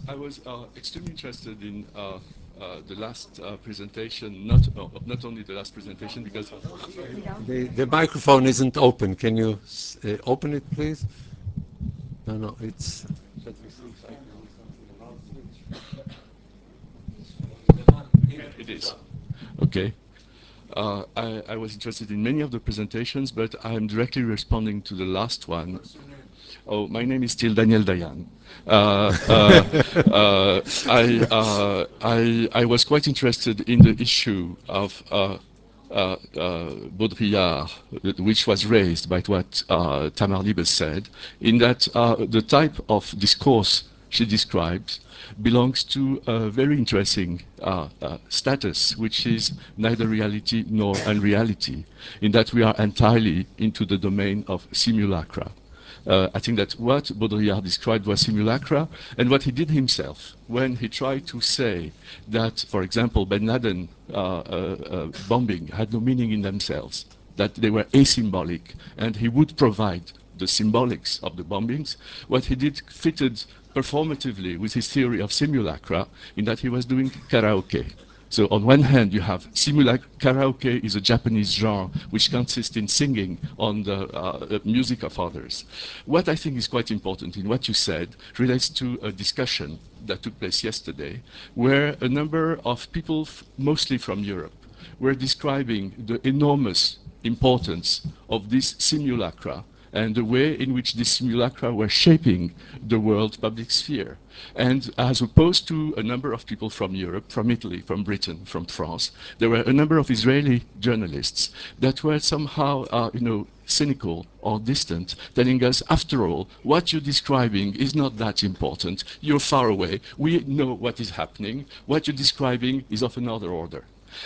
I was extremely interested in the last presentation, not only the last presentation, because The microphone isn't open. Can you open it, please? No, it's... it is. Okay. I was interested in many of the presentations, but I'm directly responding to the last one. Oh, my name is still Daniel Dayan. I was quite interested in the issue of Baudrillard, which was raised by what Tamar Liebes said, in that the type of discourse she describes belongs to a very interesting status, which is neither reality nor unreality, in that we are entirely into the domain of simulacra. I think that what Baudrillard described was simulacra, and what he did himself when he tried to say that, for example, Ben Laden bombing had no meaning in themselves, that they were asymbolic, and he would provide the symbolics of the bombings. What he did fitted performatively with his theory of simulacra, in that he was doing karaoke. So on one hand, you have karaoke is a Japanese genre which consists in singing on the music of others. What I think is quite important in what you said relates to a discussion that took place yesterday, where a number of people, mostly from Europe, were describing the enormous importance of this simulacra and the way in which these simulacra were shaping the world public sphere. And as opposed to a number of people from Europe, from Italy, from Britain, from France, there were a number of Israeli journalists that were somehow, cynical or distant, telling us, after all, what you're describing is not that important. You're far away. We know what is happening. What you're describing is of another order.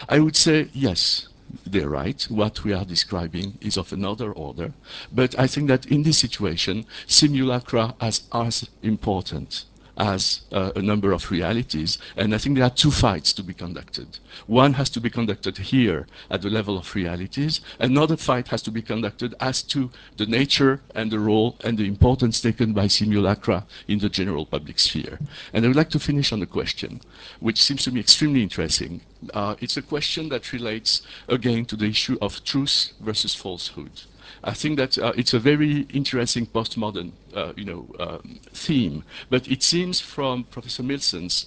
I would say, yes, they're right. What we are describing is of another order. But I think that in this situation, simulacra is as important as a number of realities. And I think there are two fights to be conducted. One has to be conducted here at the level of realities. Another fight has to be conducted as to the nature and the role and the importance taken by simulacra in the general public sphere. And I would like to finish on a question, which seems to me extremely interesting. It's a question that relates, again, to the issue of truth versus falsehood. I think that it's a very interesting postmodern, theme. But it seems from Professor Milson's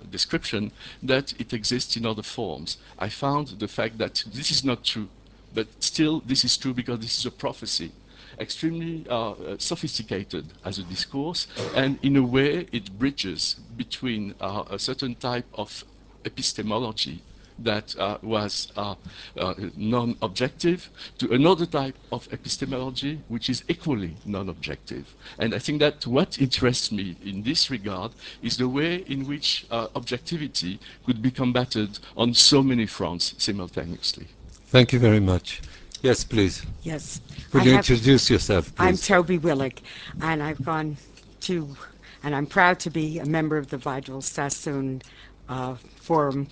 description that it exists in other forms. I found the fact that this is not true, but still this is true because this is a prophecy, extremely sophisticated as a discourse, and in a way it bridges between a certain type of epistemology that was non-objective to another type of epistemology which is equally non-objective. And I think that what interests me in this regard is the way in which objectivity could be combated on so many fronts simultaneously. Thank you very much. Yes, please. Yes. Would you introduce yourself, please? I'm Toby Willick, and I've gone to, and I'm proud to be a member of the Vidal Sassoon Forum.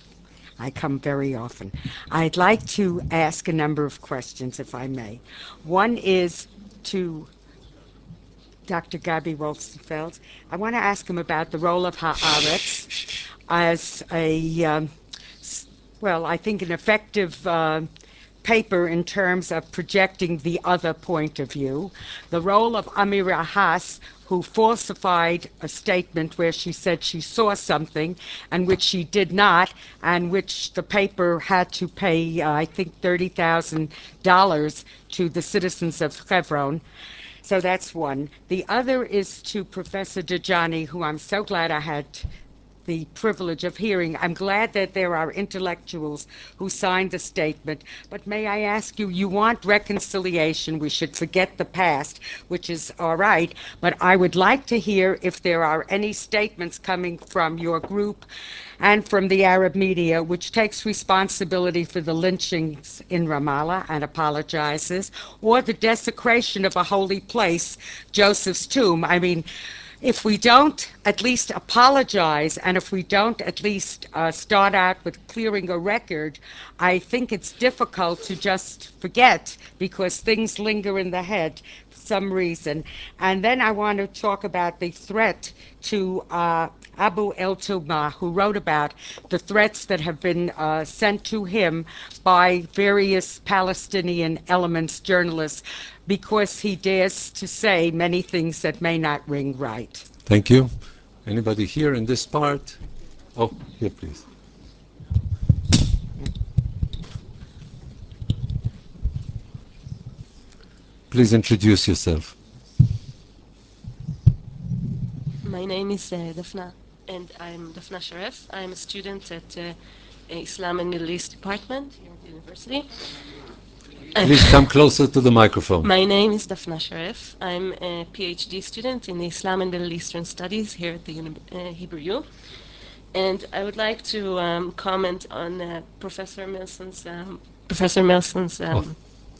I come very often. I'd like to ask a number of questions, if I may. One is to Dr. Gadi Wolfsfeld. I want to ask him about the role of Haaretz as a, well, I think an effective paper in terms of projecting the other point of view. The role of Amira Haas, who falsified a statement where she said she saw something and which she did not, and which the paper had to pay, I think, $30,000 to the citizens of Hebron. So that's one. The other is to Professor Dajani, who I'm so glad I had the privilege of hearing. I'm glad that there are intellectuals who signed the statement, but may I ask you, you want reconciliation, we should forget the past, which is all right, but I would like to hear if there are any statements coming from your group and from the Arab media which takes responsibility for the lynchings in Ramallah and apologizes, or the desecration of a holy place, Joseph's tomb. I mean, if we don't at least apologize, and if we don't at least start out with clearing a record, I think it's difficult to just forget because things linger in the head for some reason. And then I want to talk about the threat to Abu el-Tuma, who wrote about the threats that have been sent to him by various Palestinian elements, journalists, because he dares to say many things that may not ring right. Thank you. Anybody here in this part? Oh, here, please. Please introduce yourself. My name is Dafna, and I'm Dafna Sharef. I'm a student at Islam and Middle East Department here at the university. Please come closer to the microphone. My name is Dafna Sharef. I'm a PhD student in Islam and Middle Eastern Studies here at the Hebrew U. And I would like to comment on Professor Milson's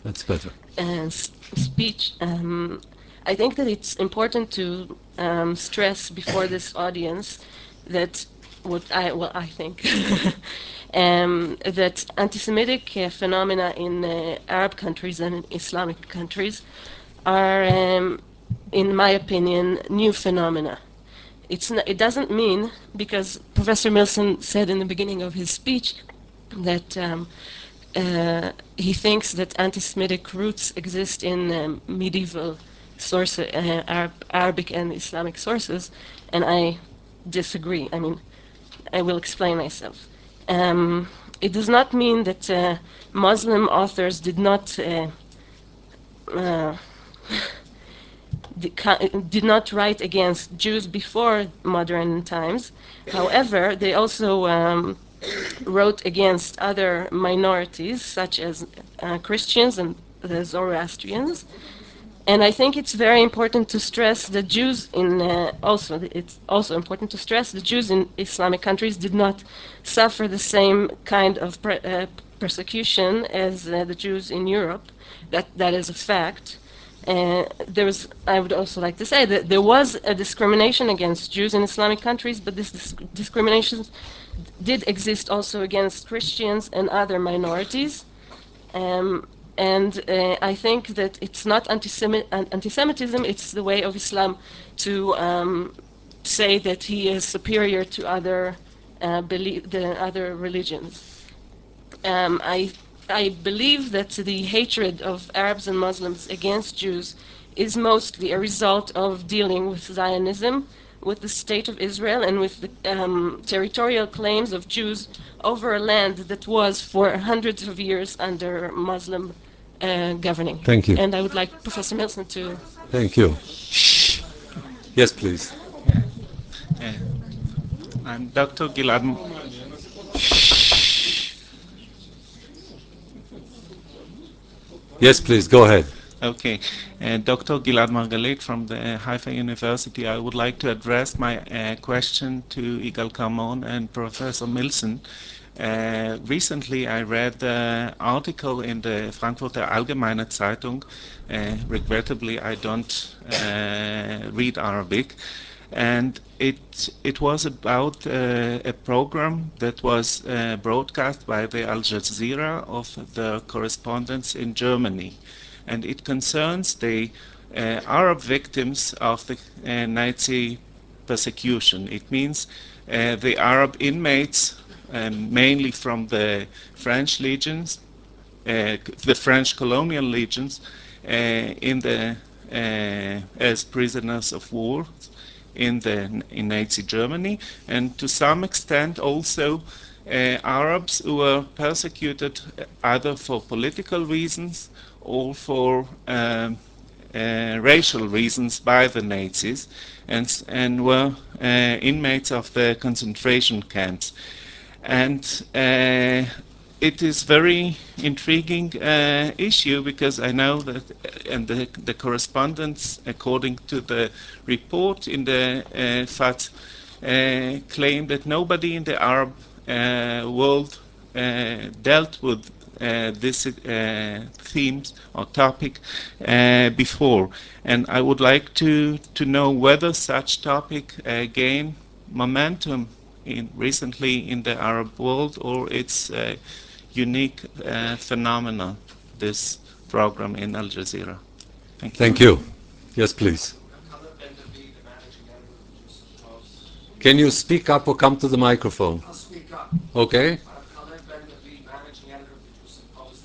That's better. Speech. I think that it's important to stress before this audience that I think that anti-Semitic phenomena in Arab countries and in Islamic countries are, in my opinion, new phenomena. It doesn't mean, because Professor Milson said in the beginning of his speech that he thinks that anti-Semitic roots exist in medieval sources, Arabic and Islamic sources, and I disagree. I mean, I will explain myself. It does not mean that Muslim authors did not write against Jews before modern times. However, they also wrote against other minorities, such as Christians and the Zoroastrians. And I think it's very important to stress that Jews it's also important to stress that Jews in Islamic countries did not suffer the same kind of persecution as the Jews in Europe. That is a fact. I would also like to say that there was a discrimination against Jews in Islamic countries, but this discrimination did exist also against Christians and other minorities. And I think that it's not anti-Semitism, it's the way of Islam to say that he is superior to other religions. I believe that the hatred of Arabs and Muslims against Jews is mostly a result of dealing with Zionism, with the state of Israel, and with the territorial claims of Jews over a land that was for hundreds of years under Muslim governing. Thank you. And I would like Professor Milson to... Thank you. Shh. Yes, please. I'm Dr. Gilad. Yes, please, go ahead. Okay. Dr. Gilad Margalit from the Haifa University. I would like to address my question to Yigal Carmon and Professor Milson. Recently, I read an article in the Frankfurter Allgemeine Zeitung. Regrettably, I don't read Arabic. And it was about a program that was broadcast by the Al Jazeera of the correspondents in Germany. And it concerns the Arab victims of the Nazi persecution. It means the Arab inmates, mainly from the French legions, the French colonial legions, as prisoners of war in Nazi Germany, and to some extent also Arabs who were persecuted either for political reasons or for racial reasons by the Nazis, and were inmates of the concentration camps. And it is very intriguing issue, because I know that, and the correspondents, according to the report in the FAT, claim that nobody in the Arab world dealt with this themes or topic before, and I would like to know whether such topic gained momentum recently in the Arab world, or it's a unique phenomenon, this program in Al Jazeera. Thank you. Thank you. Yes, please. Can you speak up or come to the microphone? I'll speak up. Okay. Managing editor of the Jerusalem Post.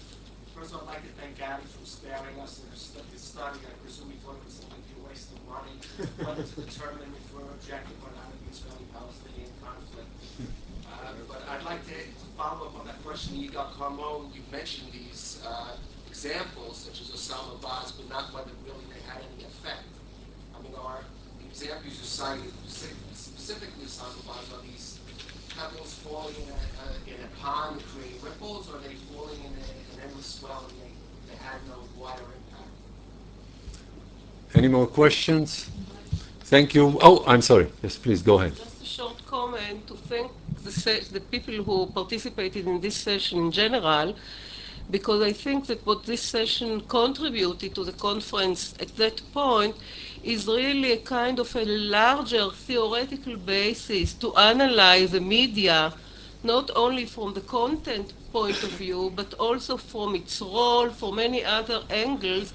First of all, I'd like to thank Gadi for sparing us in this study. I presume he thought it was going to be a waste of money, whether to determine if we're objective or not in the Israeli-Palestinian conflict. But I'd like to follow up on that question, Yigal Carmon. You mentioned these examples, such as Osama Baz, but not whether really they had any effect. I mean, the examples you cited, specifically Osama Baz, are these pebbles falling in a pond and creating ripples, or are they falling in an endless well and they had no wider impact? Any more questions? Thank you. Oh, I'm sorry. Yes, please go ahead. Just a short comment to thank the people who participated in this session in general, because I think that what this session contributed to the conference at that point is really a kind of a larger theoretical basis to analyze the media, not only from the content point of view, but also from its role, from many other angles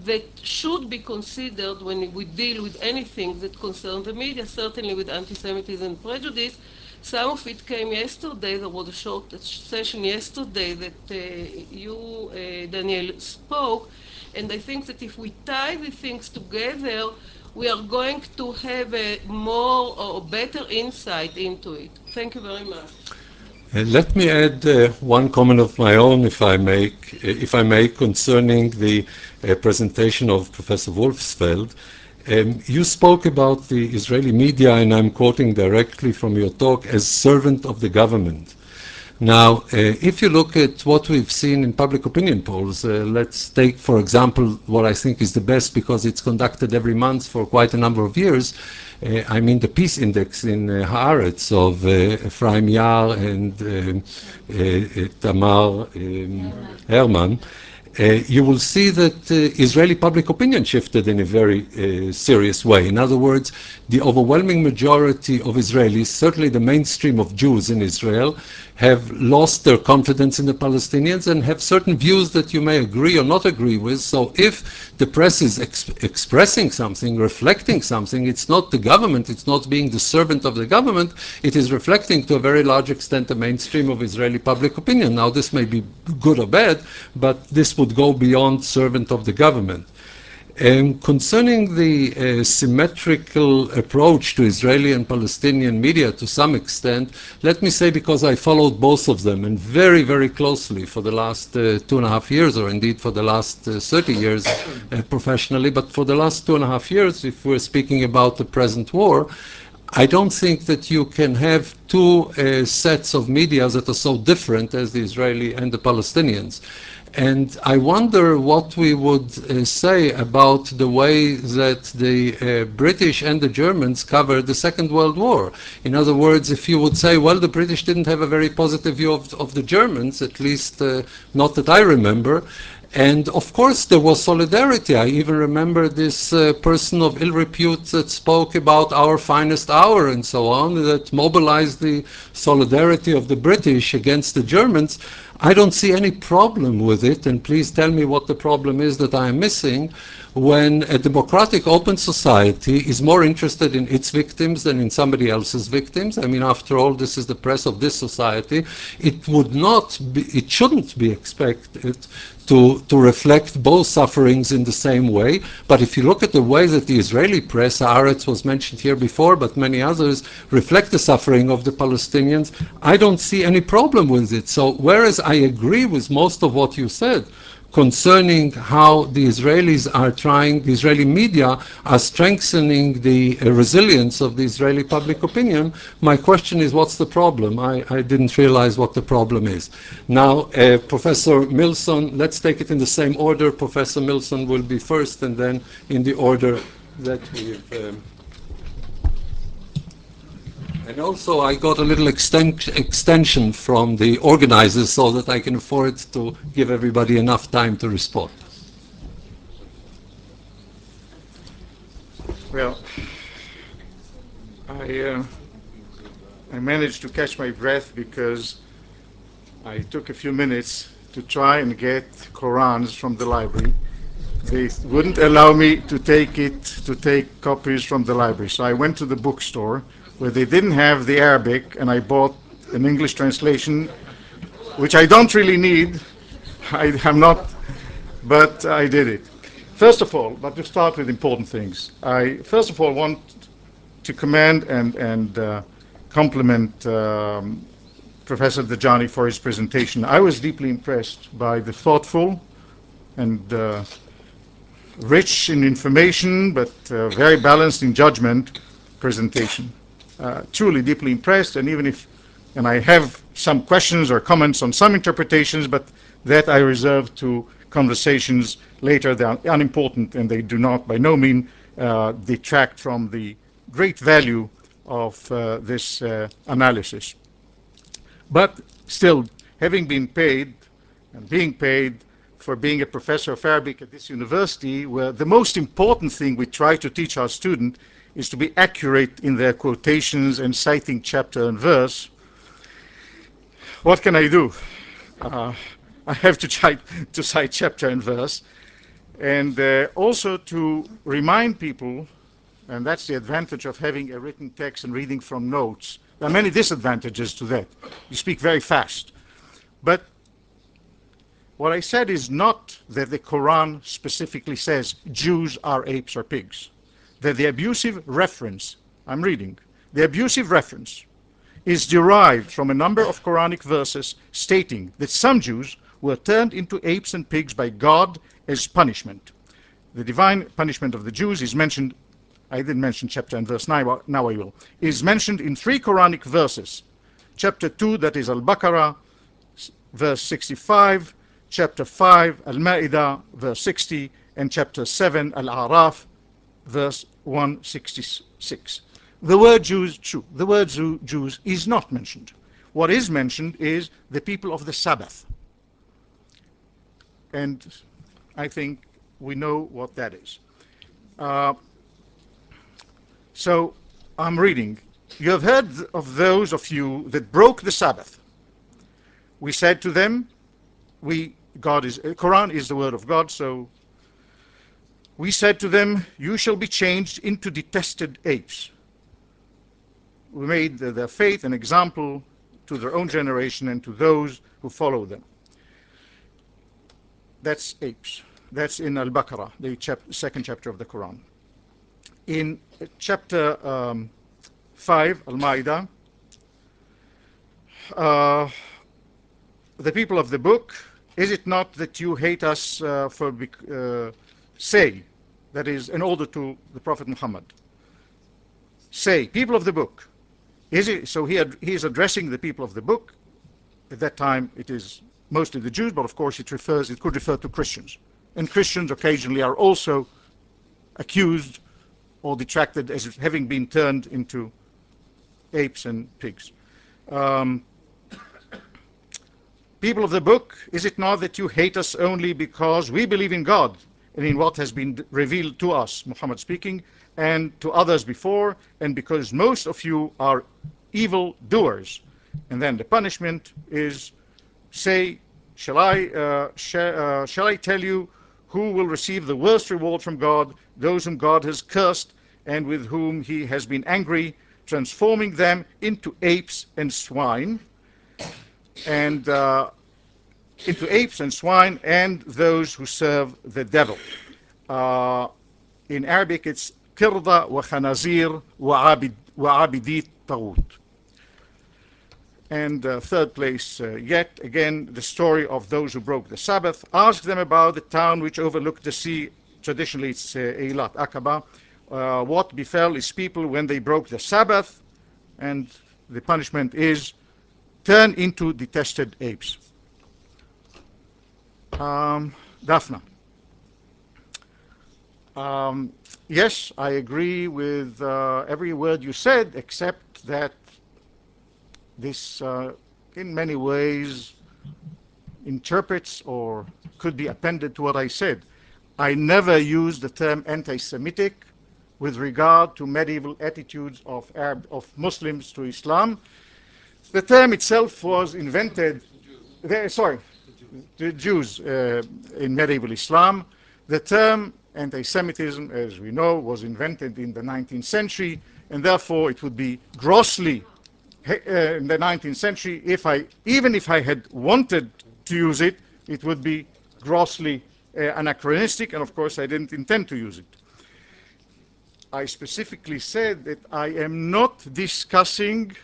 that should be considered when we deal with anything that concerns the media, certainly with anti-Semitism and prejudice. Some of it came yesterday. There was a short session yesterday that you, Daniel, spoke. And I think that if we tie the things together, we are going to have a more or better insight into it. Thank you very much. Let me add one comment of my own, if I may, concerning the presentation of Professor Wolfsfeld. You spoke about the Israeli media, and I'm quoting directly from your talk, as servant of the government. Now, if you look at what we've seen in public opinion polls, let's take, for example, what I think is the best because it's conducted every month for quite a number of years. I mean the peace index in Haaretz of Ephraim Yar and Tamar Herman. You will see that Israeli public opinion shifted in a very serious way. In other words, the overwhelming majority of Israelis, certainly the mainstream of Jews in Israel, have lost their confidence in the Palestinians and have certain views that you may agree or not agree with. So if the press is expressing something, reflecting something, it's not the government, it's not being the servant of the government, it is reflecting to a very large extent the mainstream of Israeli public opinion. Now this may be good or bad, but this would go beyond servant of the government. Concerning the symmetrical approach to Israeli and Palestinian media to some extent, let me say, because I followed both of them and very, very closely for the last 2.5 years, or indeed for the last 30 years professionally, but for the last 2.5 years, if we're speaking about the present war, I don't think that you can have two sets of media that are so different as the Israeli and the Palestinians. And I wonder what we would say about the way that the British and the Germans covered the Second World War. In other words, if you would say, well, the British didn't have a very positive view of the Germans, at least not that I remember. And of course there was solidarity. I even remember this person of ill repute that spoke about our finest hour and so on, that mobilized the solidarity of the British against the Germans. I don't see any problem with it, and please tell me what the problem is that I am missing, when a democratic open society is more interested in its victims than in somebody else's victims. I mean, after all, this is the press of this society. It shouldn't be expected to reflect both sufferings in the same way. But if you look at the way that the Israeli press, Haaretz was mentioned here before, but many others, reflect the suffering of the Palestinians, I don't see any problem with it. So whereas I agree with most of what you said concerning how the Israelis are trying, the Israeli media are strengthening the resilience of the Israeli public opinion, my question is, what's the problem? I didn't realize what the problem is. Now, Professor Milson, let's take it in the same order. Professor Milson will be first, and then in the order that we've... And also I got a little extension from the organizers so that I can afford to give everybody enough time to respond. Well, I managed to catch my breath because I took a few minutes to try and get Qurans from the library. They wouldn't allow me to take copies from the library. So I went to the bookstore where they didn't have the Arabic, and I bought an English translation, which I don't really need. I'm not, but I did it. First of all, but to start with important things, I first of all want to commend and compliment Professor Dajani for his presentation. I was deeply impressed by the thoughtful and rich in information, but very balanced in judgment presentation. Truly deeply impressed, and I have some questions or comments on some interpretations, but that I reserve to conversations later. They are unimportant, and they do not by no means detract from the great value of this analysis. But still, having been paid and being paid for being a professor of Arabic at this university, where the most important thing we try to teach our students is to be accurate in their quotations and citing chapter and verse, what can I do? I have to try to cite chapter and verse, and also to remind people, and that's the advantage of having a written text and reading from notes. There are many disadvantages to that. You speak very fast. But what I said is not that the Quran specifically says Jews are apes or pigs. That the abusive reference, I'm reading, the abusive reference is derived from a number of Quranic verses stating that some Jews were turned into apes and pigs by God as punishment. The divine punishment of the Jews is mentioned, I didn't mention chapter and verse, now I will, is mentioned in 3 Quranic verses. Chapter 2, that is Al-Baqarah, verse 65, chapter 5, Al-Ma'idah, verse 60, and chapter 7, Al-A'raf, verse 166. The word Jews is not mentioned. What is mentioned is the people of the Sabbath. And I think we know what that is. So I'm reading. You have heard of those of you that broke the Sabbath. We said to them, Quran is the word of God, so we said to them, you shall be changed into detested apes. We made their faith an example to their own generation and to those who follow them. That's apes. That's in Al-Baqarah, the second chapter of the Quran. In chapter 5, Al-Ma'idah, the people of the book, is it not that you hate us say, that is an order to the Prophet Muhammad. Say, people of the book, is it, so he is addressing the people of the book. At that time it is mostly the Jews, but of course it could refer to Christians. And Christians occasionally are also accused or detracted as having been turned into apes and pigs. People of the book, is it not that you hate us only because we believe in God and in what has been revealed to us, Muhammad speaking, and to others before, and because most of you are evil doers? And then the punishment is, say, shall I tell you who will receive the worst reward from God? Those whom God has cursed and with whom he has been angry, transforming them into apes and swine, and those who serve the devil. In Arabic it's kirda wa khanazir wa abidit taghut. And third place, yet again, the story of those who broke the Sabbath. Ask them about the town which overlooked the sea. Traditionally it's Eilat Aqaba. What befell its people when they broke the Sabbath? And the punishment is turn into detested apes. Daphna. Yes, I agree with every word you said, except that this, in many ways, interprets or could be appended to what I said. I never used the term anti-Semitic with regard to medieval attitudes of Muslims to Islam. The term itself was invented, the Jews in medieval Islam. The term anti-Semitism, as we know, was invented in the 19th century, and therefore it would be grossly in the 19th century, even if I had wanted to use it, it would be grossly anachronistic, and of course I didn't intend to use it. I specifically said that I am not discussing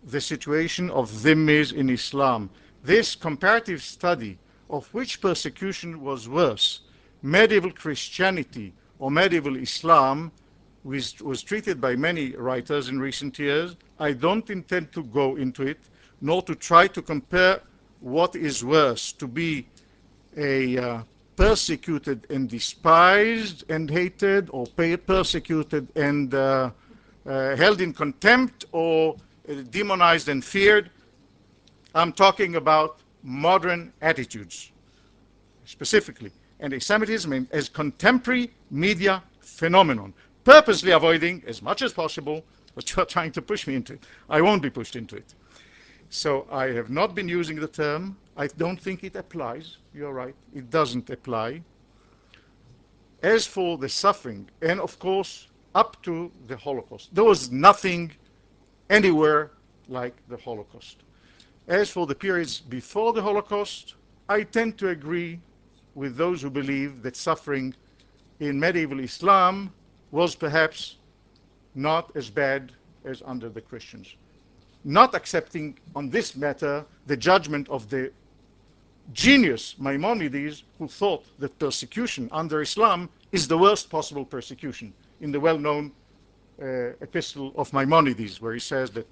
the situation of dhimmis in Islam. This comparative study of which persecution was worse, medieval Christianity or medieval Islam, was treated by many writers in recent years. I don't intend to go into it, nor to try to compare what is worse, to be a persecuted and despised and hated, or persecuted and held in contempt, or demonized and feared. I'm talking about modern attitudes, specifically anti-Semitism as contemporary media phenomenon, purposely avoiding as much as possible what you're trying to push me into. I won't be pushed into it. So I have not been using the term. I don't think it applies. You're right. It doesn't apply. As for the suffering, and of course, up to the Holocaust, there was nothing anywhere like the Holocaust. As for the periods before the Holocaust, I tend to agree with those who believe that suffering in medieval Islam was perhaps not as bad as under the Christians. Not accepting on this matter the judgment of the genius Maimonides, who thought that persecution under Islam is the worst possible persecution, in the well-known epistle of Maimonides, where he says that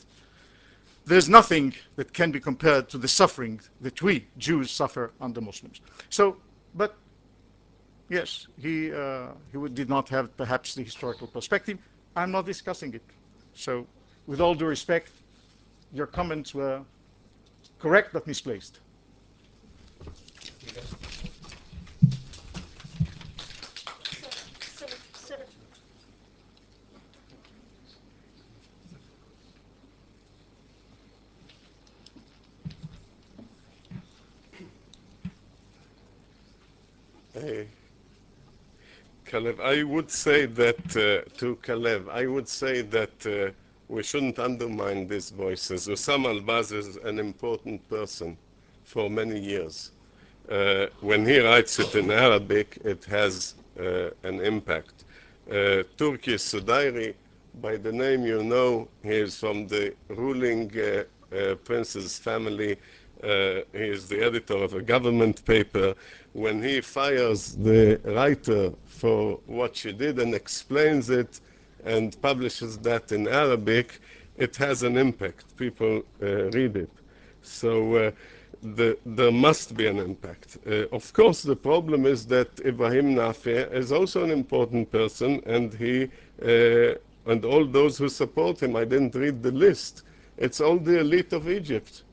there's nothing that can be compared to the suffering that we Jews suffer under Muslims. So, but yes, he did not have perhaps the historical perspective. I'm not discussing it. So, with all due respect, your comments were correct but misplaced. Kalev, I would say that to Kalev, I would say that we shouldn't undermine these voices. Osama al-Baz is an important person for many years. When he writes it in Arabic, it has an impact. Turki Sudairi, by the name you know, he is from the ruling prince's family. He is the editor of a government paper. When he fires the writer for what she did and explains it and publishes that in Arabic, it has an impact. People read it. So there must be an impact. Of course, the problem is that Ibrahim Nafeh is also an important person, and he and all those who support him, I didn't read the list. It's all the elite of Egypt.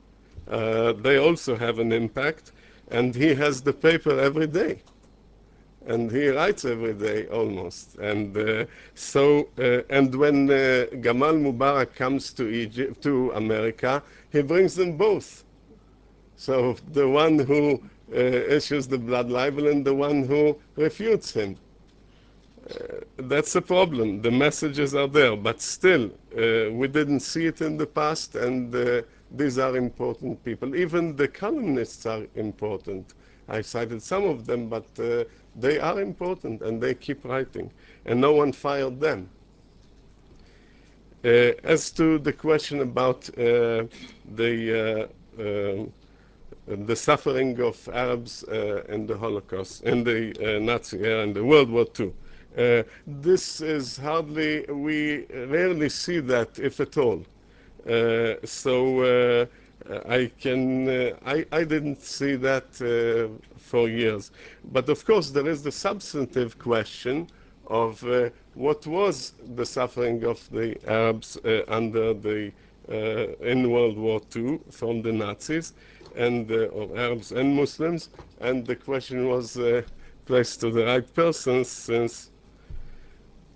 They also have an impact, and he has the paper every day. And he writes every day almost. And and when Gamal Mubarak comes to Egypt, to America, he brings them both. So the one who issues the blood libel and the one who refutes him. That's a problem. The messages are there, but still, we didn't see it in the past, and these are important people. Even the columnists are important. I cited some of them, but they are important, and they keep writing, and no one fired them. As to the question about the suffering of Arabs in the Holocaust, in the Nazi era, in the World War II. This is hardly, we rarely see that, if at all. I didn't see that for years. But of course, there is the substantive question, of what was the suffering of the Arabs under the in World War II from the Nazis, and or Arabs and Muslims. And the question was placed to the right person, since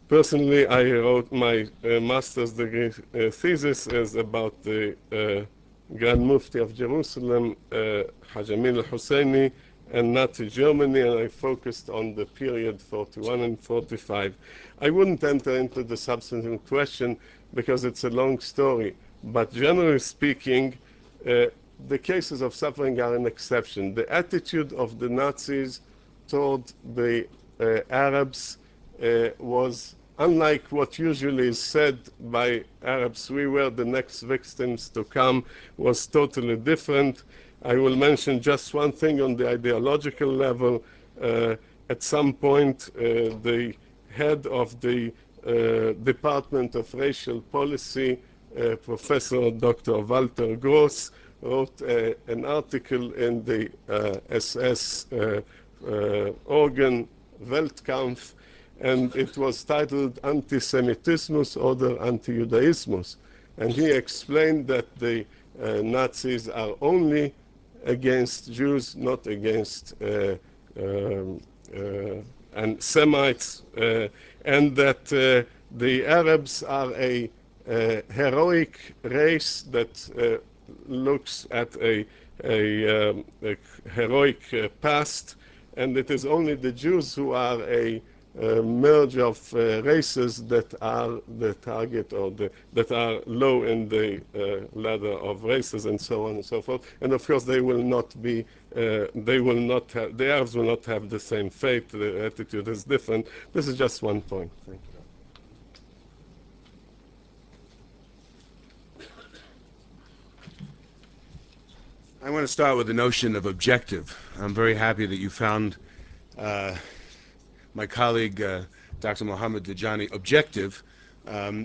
personally I wrote my master's degree thesis is about the Grand Mufti of Jerusalem, Haj Amin al-Husseini, and Nazi Germany, and I focused on the period 41 and 45. I wouldn't enter into the substantive question because it's a long story, but generally speaking, the cases of suffering are an exception. The attitude of the Nazis toward the Arabs was unlike what usually is said by Arabs. We were the next victims to come, was totally different. I will mention just one thing on the ideological level. At some point, the head of the Department of Racial Policy, Professor Dr. Walter Gross, wrote an article in the SS organ Weltkampf, and it was titled Antisemitismus oder Anti-Judaismus. And he explained that the Nazis are only against Jews, not against and Semites, and that the Arabs are a heroic race that looks at a heroic past, and it is only the Jews who are a merge of races that are the target, or that are low in the ladder of races, and so on and so forth. And of course, they will not be, they will not have, the Arabs will not have the same fate. The attitude is different. This is just one point. Thank you. I want to start with the notion of objective. I'm very happy that you found my colleague, Dr. Mohammad Dajani, objective.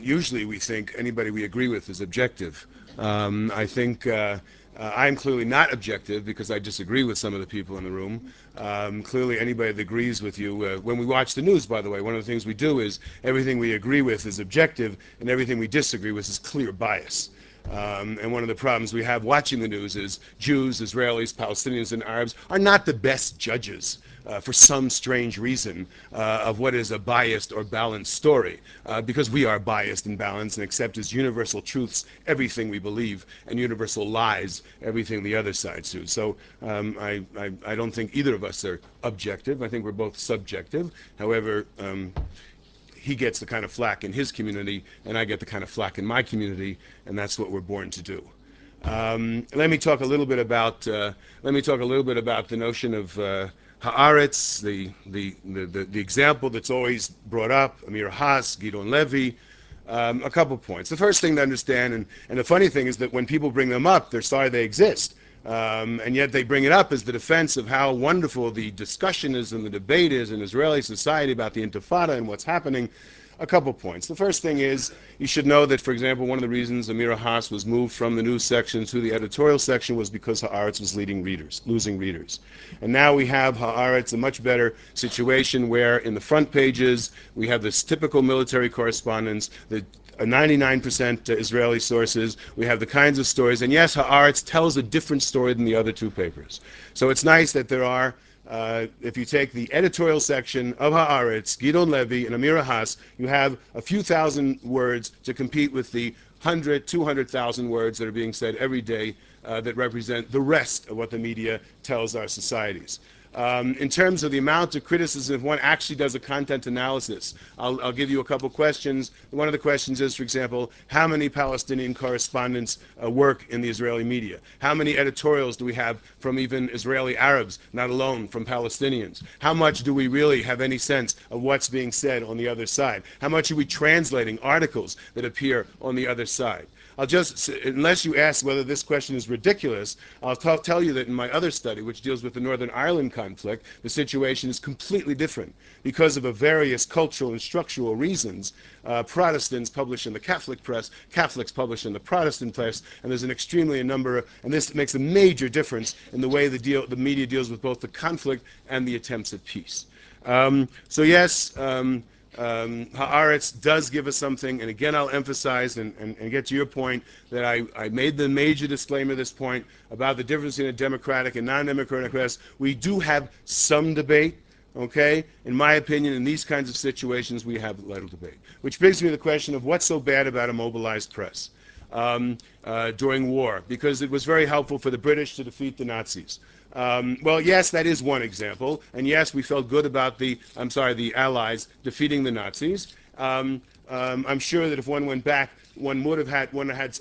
Usually we think anybody we agree with is objective. I think I'm clearly not objective because I disagree with some of the people in the room. Clearly anybody that agrees with you, when we watch the news, by the way, one of the things we do is everything we agree with is objective and everything we disagree with is clear bias. And one of the problems we have watching the news is Jews, Israelis, Palestinians, and Arabs are not the best judges for some strange reason of what is a biased or balanced story, because we are biased and balanced and accept as universal truths everything we believe, and universal lies everything the other side do. So I don't think either of us are objective. I think we're both subjective. However, he gets the kind of flack in his community, and I get the kind of flack in my community, and that's what we're born to do. Let me talk a little bit about the notion of Haaretz, the example that's always brought up, Amir Haas, Gideon Levy. A couple points. The first thing to understand, and the funny thing is that when people bring them up, they're sorry they exist. And yet they bring it up as the defense of how wonderful the discussion is and the debate is in Israeli society about the Intifada and what's happening. A couple points. The first thing is, you should know that, for example, one of the reasons Amira Haas was moved from the news section to the editorial section was because Haaretz was losing readers. And now we have Haaretz, a much better situation where in the front pages we have this typical military correspondence, the 99% Israeli sources, we have the kinds of stories, and yes, Haaretz tells a different story than the other two papers. So it's nice that there are, if you take the editorial section of Haaretz, Gideon Levy and Amira Haas, you have a few thousand words to compete with the 100, 200,000 words that are being said every day that represent the rest of what the media tells our societies. In terms of the amount of criticism, if one actually does a content analysis, I'll give you a couple questions. One of the questions is, for example, how many Palestinian correspondents work in the Israeli media? How many editorials do we have from even Israeli Arabs, not alone from Palestinians? How much do we really have any sense of what's being said on the other side? How much are we translating articles that appear on the other side? I'll just, unless you ask whether this question is ridiculous, I'll tell you that in my other study, which deals with the Northern Ireland conflict, the situation is completely different. Because of various cultural and structural reasons, Protestants publish in the Catholic press, Catholics publish in the Protestant press, and there's an extremely number, and this makes a major difference in the way the media deals with both the conflict and the attempts at peace. So yes, Haaretz does give us something, and again I'll emphasize and get to your point that I made the major disclaimer at this point about the difference in a democratic and non-democratic press. We do have some debate, okay? In my opinion, in these kinds of situations, we have little debate. Which brings me to the question of what's so bad about a mobilized press during war, because it was very helpful for the British to defeat the Nazis. Well, yes, that is one example, and yes, we felt good about the Allies defeating the Nazis. I'm sure that if one went back, one would have had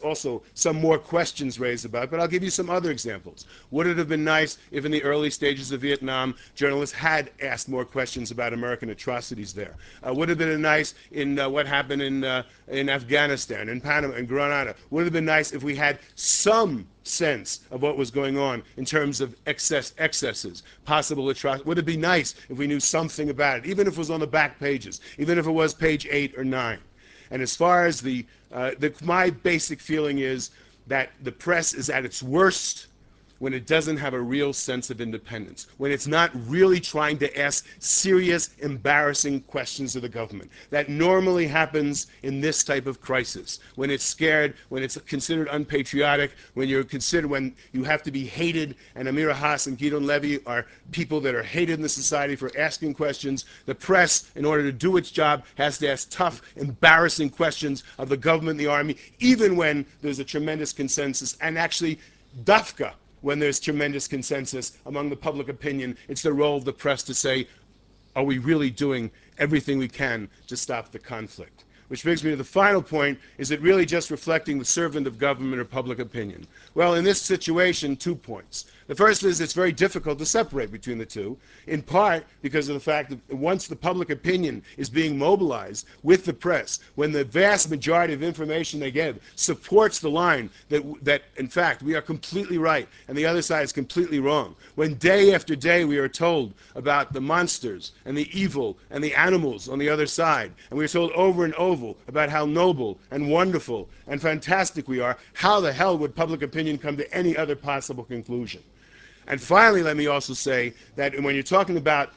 also some more questions raised about it, but I'll give you some other examples. Would it have been nice if in the early stages of Vietnam, journalists had asked more questions about American atrocities there? Would it have been nice in what happened in Afghanistan, in Panama, in Grenada? Would it have been nice if we had some sense of what was going on in terms of excesses, possible atrocities? Would it be nice if we knew something about it, even if it was on the back pages, even if it was page 8 or 9? And as far as my basic feeling is that the press is at its worst when it doesn't have a real sense of independence, when it's not really trying to ask serious, embarrassing questions of the government. That normally happens in this type of crisis, when it's scared, when it's considered unpatriotic, when you have to be hated, and Amira Haas and Gideon Levy are people that are hated in the society for asking questions. The press, in order to do its job, has to ask tough, embarrassing questions of the government and the army, even when there's a tremendous consensus, and actually, dafka, when there's tremendous consensus among the public opinion, it's the role of the press to say, are we really doing everything we can to stop the conflict? Which brings me to the final point, is it really just reflecting the servant of government or public opinion? Well, in this situation, 2 points. The first is it's very difficult to separate between the two, in part because of the fact that once the public opinion is being mobilized with the press, when the vast majority of information they give supports the line that in fact we are completely right and the other side is completely wrong, when day after day we are told about the monsters and the evil and the animals on the other side, and we are told over and over about how noble and wonderful and fantastic we are, how the hell would public opinion come to any other possible conclusion? And finally, let me also say that when you're talking about,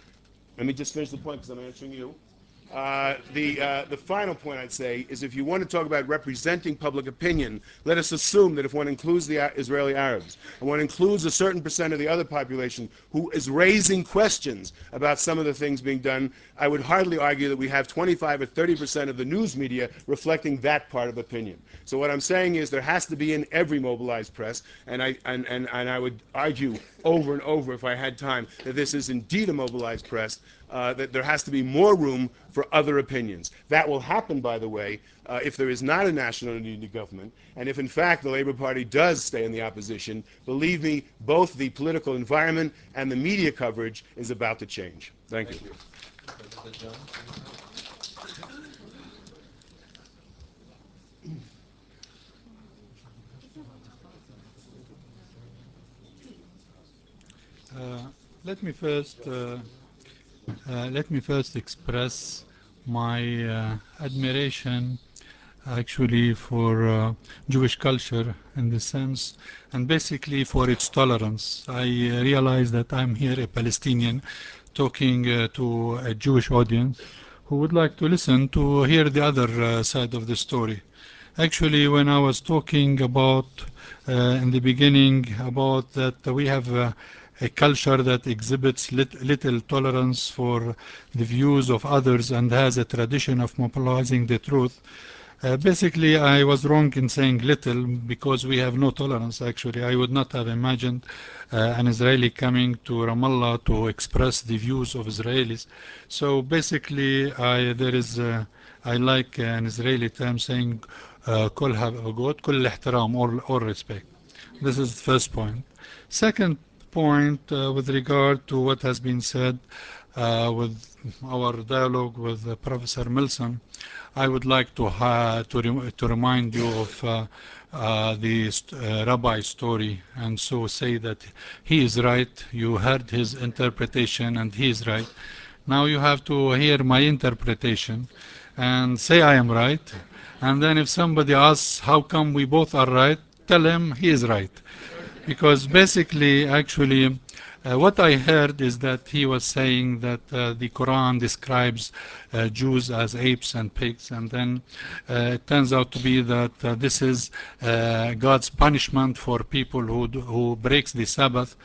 let me just finish the point because I'm answering you. The final point I'd say is if you want to talk about representing public opinion, let us assume that if one includes the Israeli Arabs, and one includes a certain percent of the other population who is raising questions about some of the things being done, I would hardly argue that we have 25 or 30% of the news media reflecting that part of opinion. So what I'm saying is there has to be in every mobilized press, and I would argue over and over if I had time that this is indeed a mobilized press, that there has to be more room for other opinions. That will happen, by the way, if there is not a national unity government, and if in fact the Labour Party does stay in the opposition. Believe me, both the political environment and the media coverage is about to change. Thank you. Let me first express my admiration actually for Jewish culture in the sense, and basically for its tolerance. I realize that I'm here a Palestinian talking to a Jewish audience who would like to listen to hear the other side of the story. Actually, when I was talking about in the beginning about that we have a culture that exhibits little tolerance for the views of others and has a tradition of mobilizing the truth. Basically, I was wrong in saying little because we have no tolerance, actually. I would not have imagined an Israeli coming to Ramallah to express the views of Israelis. So basically, I like an Israeli term saying, كل هبقود كل احترام, all respect. This is the first point. Second point, with regard to what has been said with our dialogue with Professor Milson, I would like to remind you of the rabbi story, and so say that he is right. You heard his interpretation, and he is right. Now you have to hear my interpretation and say I am right. And then if somebody asks how come we both are right, tell him he is right. Because basically, actually, What I heard is that he was saying that the Quran describes Jews as apes and pigs, and then it turns out to be that this is God's punishment for people who breaks the Sabbath.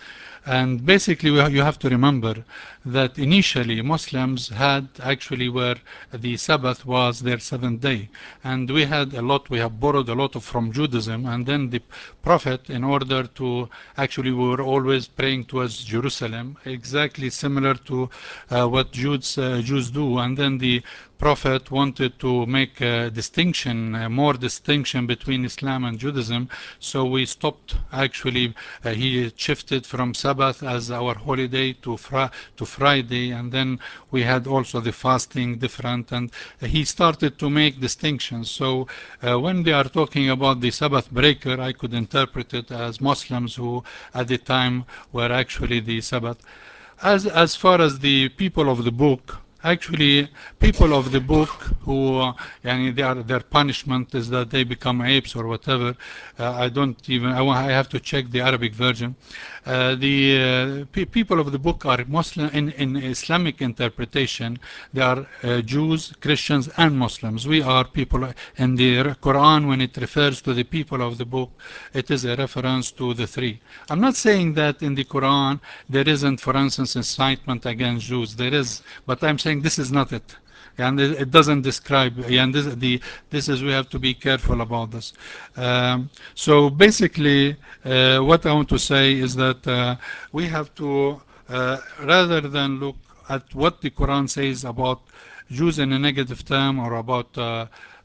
And basically you have to remember that initially Muslims had actually where the Sabbath was their seventh day, and we have borrowed a lot from Judaism, and then the Prophet, in order to actually, we were always praying towards Jerusalem, exactly similar to what Jews do, and then the Prophet wanted to make a distinction, more distinction between Islam and Judaism, so we stopped actually, he shifted from Sabbath as our holiday to Friday, and then we had also the fasting different, and he started to make distinctions. So when they are talking about the Sabbath breaker, I could interpret it as Muslims who at the time were actually the Sabbath. As far as the people of the book, actually, people of the book who, their punishment is that they become apes or whatever. I have to check the Arabic version. The people of the book are Muslim in Islamic interpretation. They are Jews, Christians, and Muslims. We are people in the Quran. When it refers to the people of the book, it is a reference to the three. I'm not saying that in the Quran there isn't, for instance, incitement against Jews. There is, but I'm saying this is not it. And it doesn't describe, and this is, we have to be careful about this. So basically, what I want to say is that we have to, rather than look at what the Quran says about Jews in a negative term, or about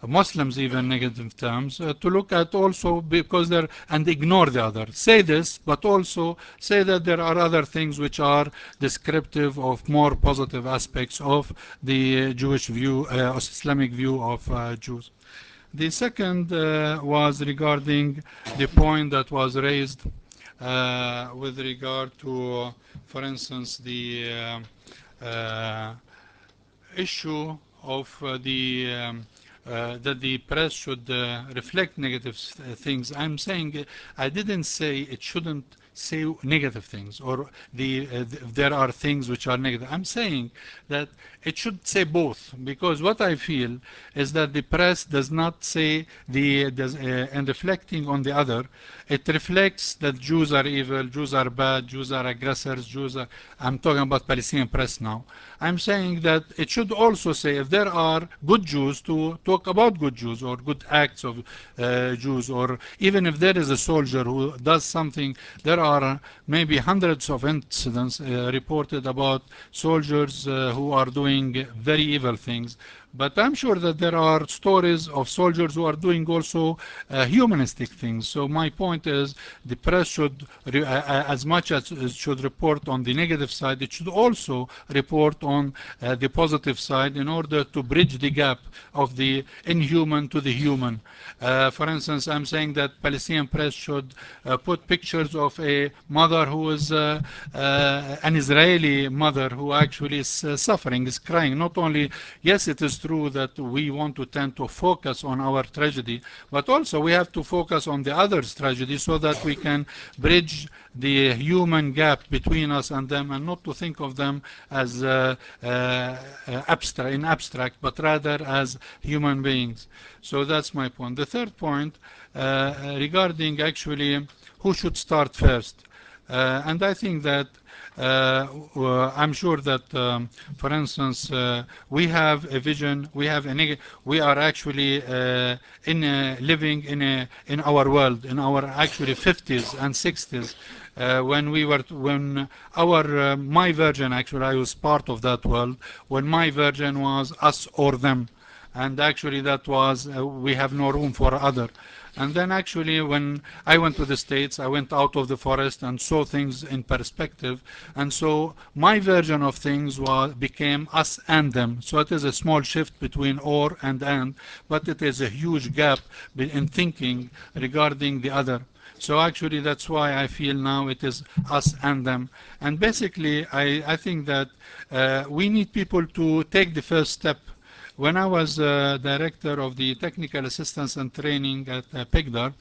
Muslims even negative terms, to look at also, because they're, and ignore the other. Say this, but also say that there are other things which are descriptive of more positive aspects of the Jewish view, Islamic view of Jews. The second was regarding the point that was raised with regard to, for instance, the issue of that the press should reflect negative things. I'm saying, I didn't say it shouldn't say negative things, or there are things which are negative. I'm saying that it should say both, because what I feel is that the press does not say and reflecting on the other, it reflects that Jews are evil, Jews are bad, Jews are aggressors, Jews are, I'm talking about Palestinian press now. I'm saying that it should also say, if there are good Jews, to talk about good Jews or good acts of Jews, or even if there is a soldier who does something. There are maybe hundreds of incidents reported about soldiers who are doing very evil things. But I'm sure that there are stories of soldiers who are doing also humanistic things. So my point is, the press should, as much as it should report on the negative side, it should also report on the positive side, in order to bridge the gap of the inhuman to the human. For instance, I'm saying that Palestinian press should put pictures of a mother who is an Israeli mother who actually is suffering, is crying. Not only, yes, it is true that we want to tend to focus on our tragedy, but also we have to focus on the other's tragedy, so that we can bridge the human gap between us and them, and not to think of them as abstract, but rather as human beings. So that's my point. The third point regarding actually who should start first. And I think that I'm sure that, for instance, we have a vision. We are actually living in our world, in our actually 50s and 60s. When my version, actually, I was part of that world. When my version was us or them, and actually that was we have no room for other. And then actually when I went to the States, I went out of the forest and saw things in perspective. And so my version of things became us and them. So it is a small shift between or and, but it is a huge gap in thinking regarding the other. So actually that's why I feel now it is us and them. And basically I think that we need people to take the first step. When I was director of the technical assistance and training at PIGDAR,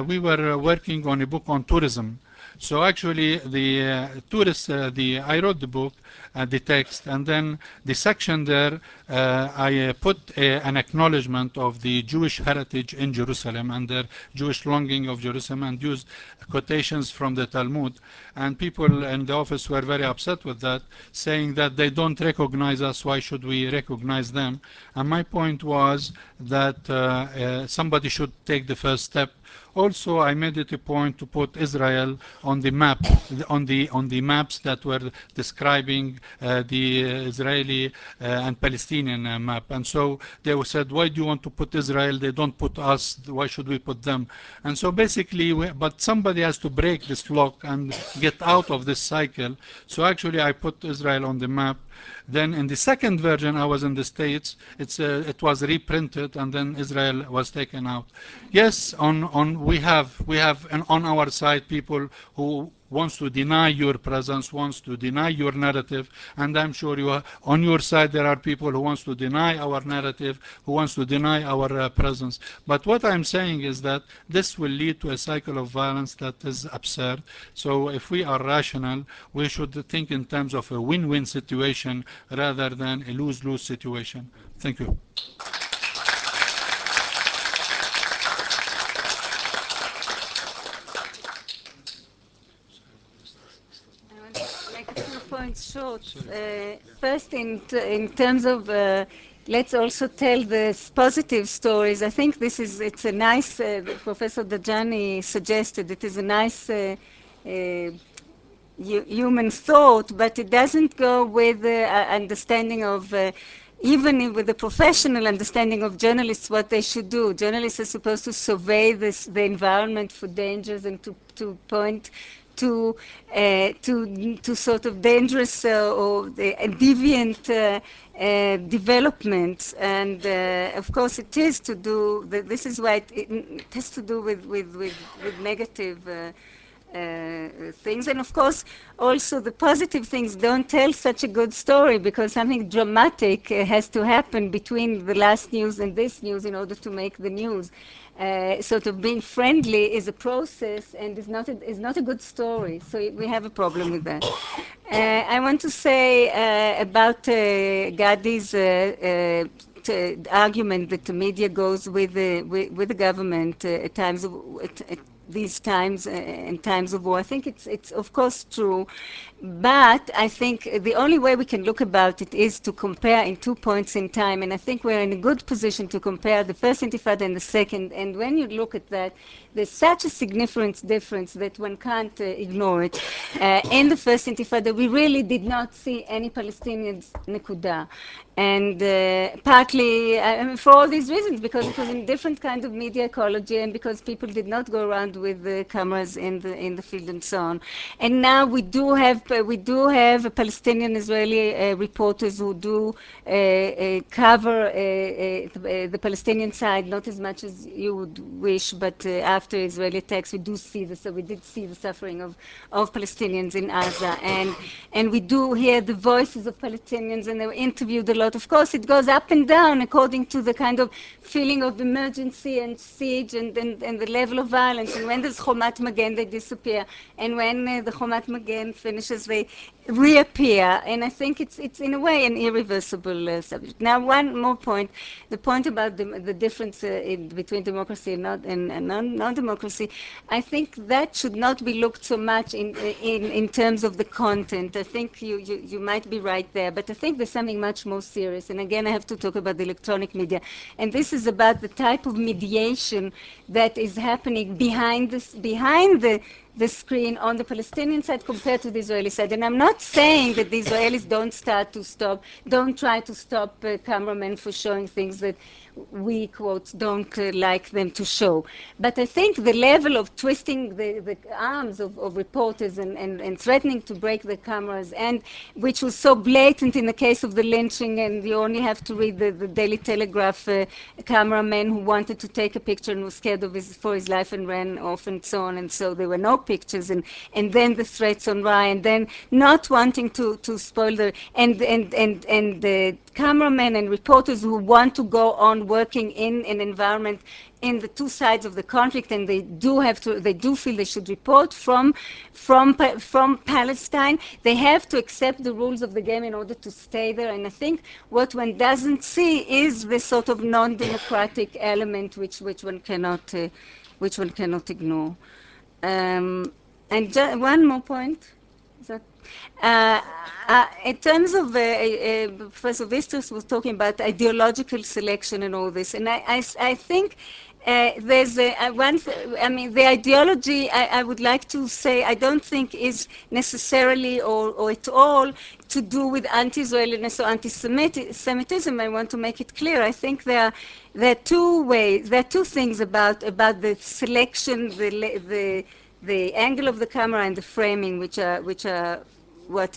we were working on a book on tourism. So actually, the tourists, I wrote the book, the text, and then the section there, I put an acknowledgement of the Jewish heritage in Jerusalem and their Jewish longing of Jerusalem, and used quotations from the Talmud. And people in the office were very upset with that, saying that they don't recognize us, why should we recognize them? And my point was that somebody should take the first step. Also, I made it a point to put Israel on the map, on the maps that were describing the Israeli and Palestinian map. And so they said, why do you want to put Israel? They don't put us. Why should we put them? And so basically, but somebody has to break this lock and get out of this cycle. So actually, I put Israel on the map. Then in the second version, I was in the States. It was reprinted, and then Israel was taken out. Yes, we have on our side people who wants to deny your presence, wants to deny your narrative, and I'm sure on your side there are people who wants to deny our narrative, who wants to deny our presence. But what I'm saying is that this will lead to a cycle of violence that is absurd. So if we are rational, we should think in terms of a win-win situation rather than a lose-lose situation. Thank you. Points short. First, in terms of, let's also tell the positive stories. I think it's a nice, Professor Dajani suggested, it is a nice human thought, but it doesn't go with the understanding of, even with the professional understanding of journalists, what they should do. Journalists are supposed to survey the environment for dangers and to point to sort of dangerous or deviant developments, and of course it is to do. This is why it has to do with negative things, and of course also the positive things don't tell such a good story, because something dramatic has to happen between the last news and this news in order to make the news. Sort of being friendly is a process and is not a good story. So we have a problem with that. I want to say about Gadi's argument that the media goes with the government at times of these times and times of war. I think it's of course true, but I think the only way we can look about it is to compare in 2 points in time, and I think we're in a good position to compare the first Intifada and the second. And when you look at that, there's such a significant difference that one can't ignore it. In the first Intifada, we really did not see any Palestinians, nekuda. And partly for all these reasons, because it was in different kind of media ecology, and because people did not go around with the cameras in the field and so on. And now we do have Palestinian Israeli reporters who do cover the Palestinian side, not as much as you would wish, but after Israeli attacks, we did see the suffering of Palestinians in Gaza, and we do hear the voices of Palestinians, and they were interviewed a lot. Of course, it goes up and down according to the kind of feeling of emergency and siege and the level of violence. And when there's Chomat Magen, they disappear, and when the Chomat Magen finishes, they reappear. And I think it's in a way an irreversible subject. Now, one more point: the point about the difference between democracy and non-democracy. I think that should not be looked so much in terms of the content. I think you might be right there, but I think there's something much more serious. And again, I have to talk about the electronic media, and this is about the type of mediation that is happening behind the screen on the Palestinian side compared to the Israeli side. And I'm not saying that the Israelis don't try to stop cameramen for showing things that we, quotes, don't like them to show. But I think the level of twisting the arms of reporters and threatening to break the cameras, and which was so blatant in the case of the lynching, and you only have to read the Daily Telegraph cameraman who wanted to take a picture and was scared for his life and ran off and so on, and so there were no pictures, and then the threats on Rye, and then not wanting to spoil and the cameramen and reporters who want to go on working in an environment in the two sides of the conflict, and they do feel they should report from Palestine. They have to accept the rules of the game in order to stay there. And I think what one doesn't see is this sort of non-democratic element which one cannot ignore. And one more point. Is that? In terms of Professor Vistus was talking about ideological selection and all this, and I think there's the ideology I would like to say I don't think is necessarily or at all to do with anti-Israeliness or anti-Semitism. I want to make it clear. I think there are two ways, there are two things about the selection, the angle of the camera and the framing, which are what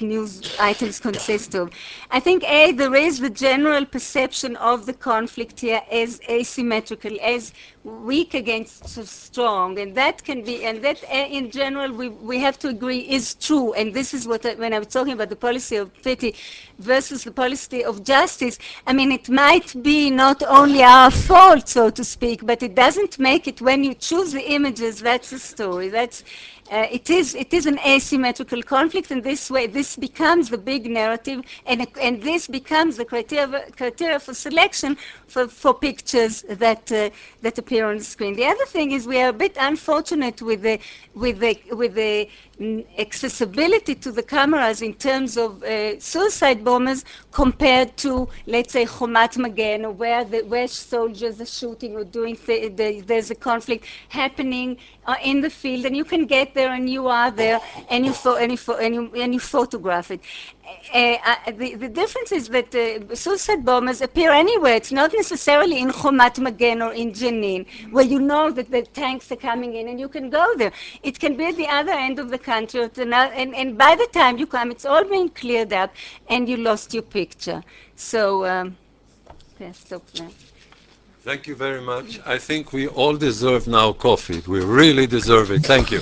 news items consist of. I think there is the general perception of the conflict here as asymmetrical, as weak against strong, and that can be, and that in general we have to agree is true. And this is what when I was talking about the policy of pity versus the policy of justice, I mean, it might be not only our fault, so to speak, but it doesn't make it when you choose the images. That's the story. That's it is an asymmetrical conflict, and this way this becomes the big narrative, and this becomes the criteria for selection for pictures that appear on the screen. The other thing is we are a bit unfortunate with the accessibility to the cameras in terms of suicide bombers compared to, let's say, Chomat Magen, or where soldiers are shooting or doing there's a conflict happening in the field, and you can get there, and you are there, and you photograph it. The difference is that suicide bombers appear anywhere. It's not necessarily in Chomat Magen or in Jenin, where you know that the tanks are coming in and you can go there. It can be at the other end of the country, and by the time you come, it's all been cleared up, and you lost your picture. So, stop there. Thank you very much. I think we all deserve now coffee. We really deserve it. Thank you.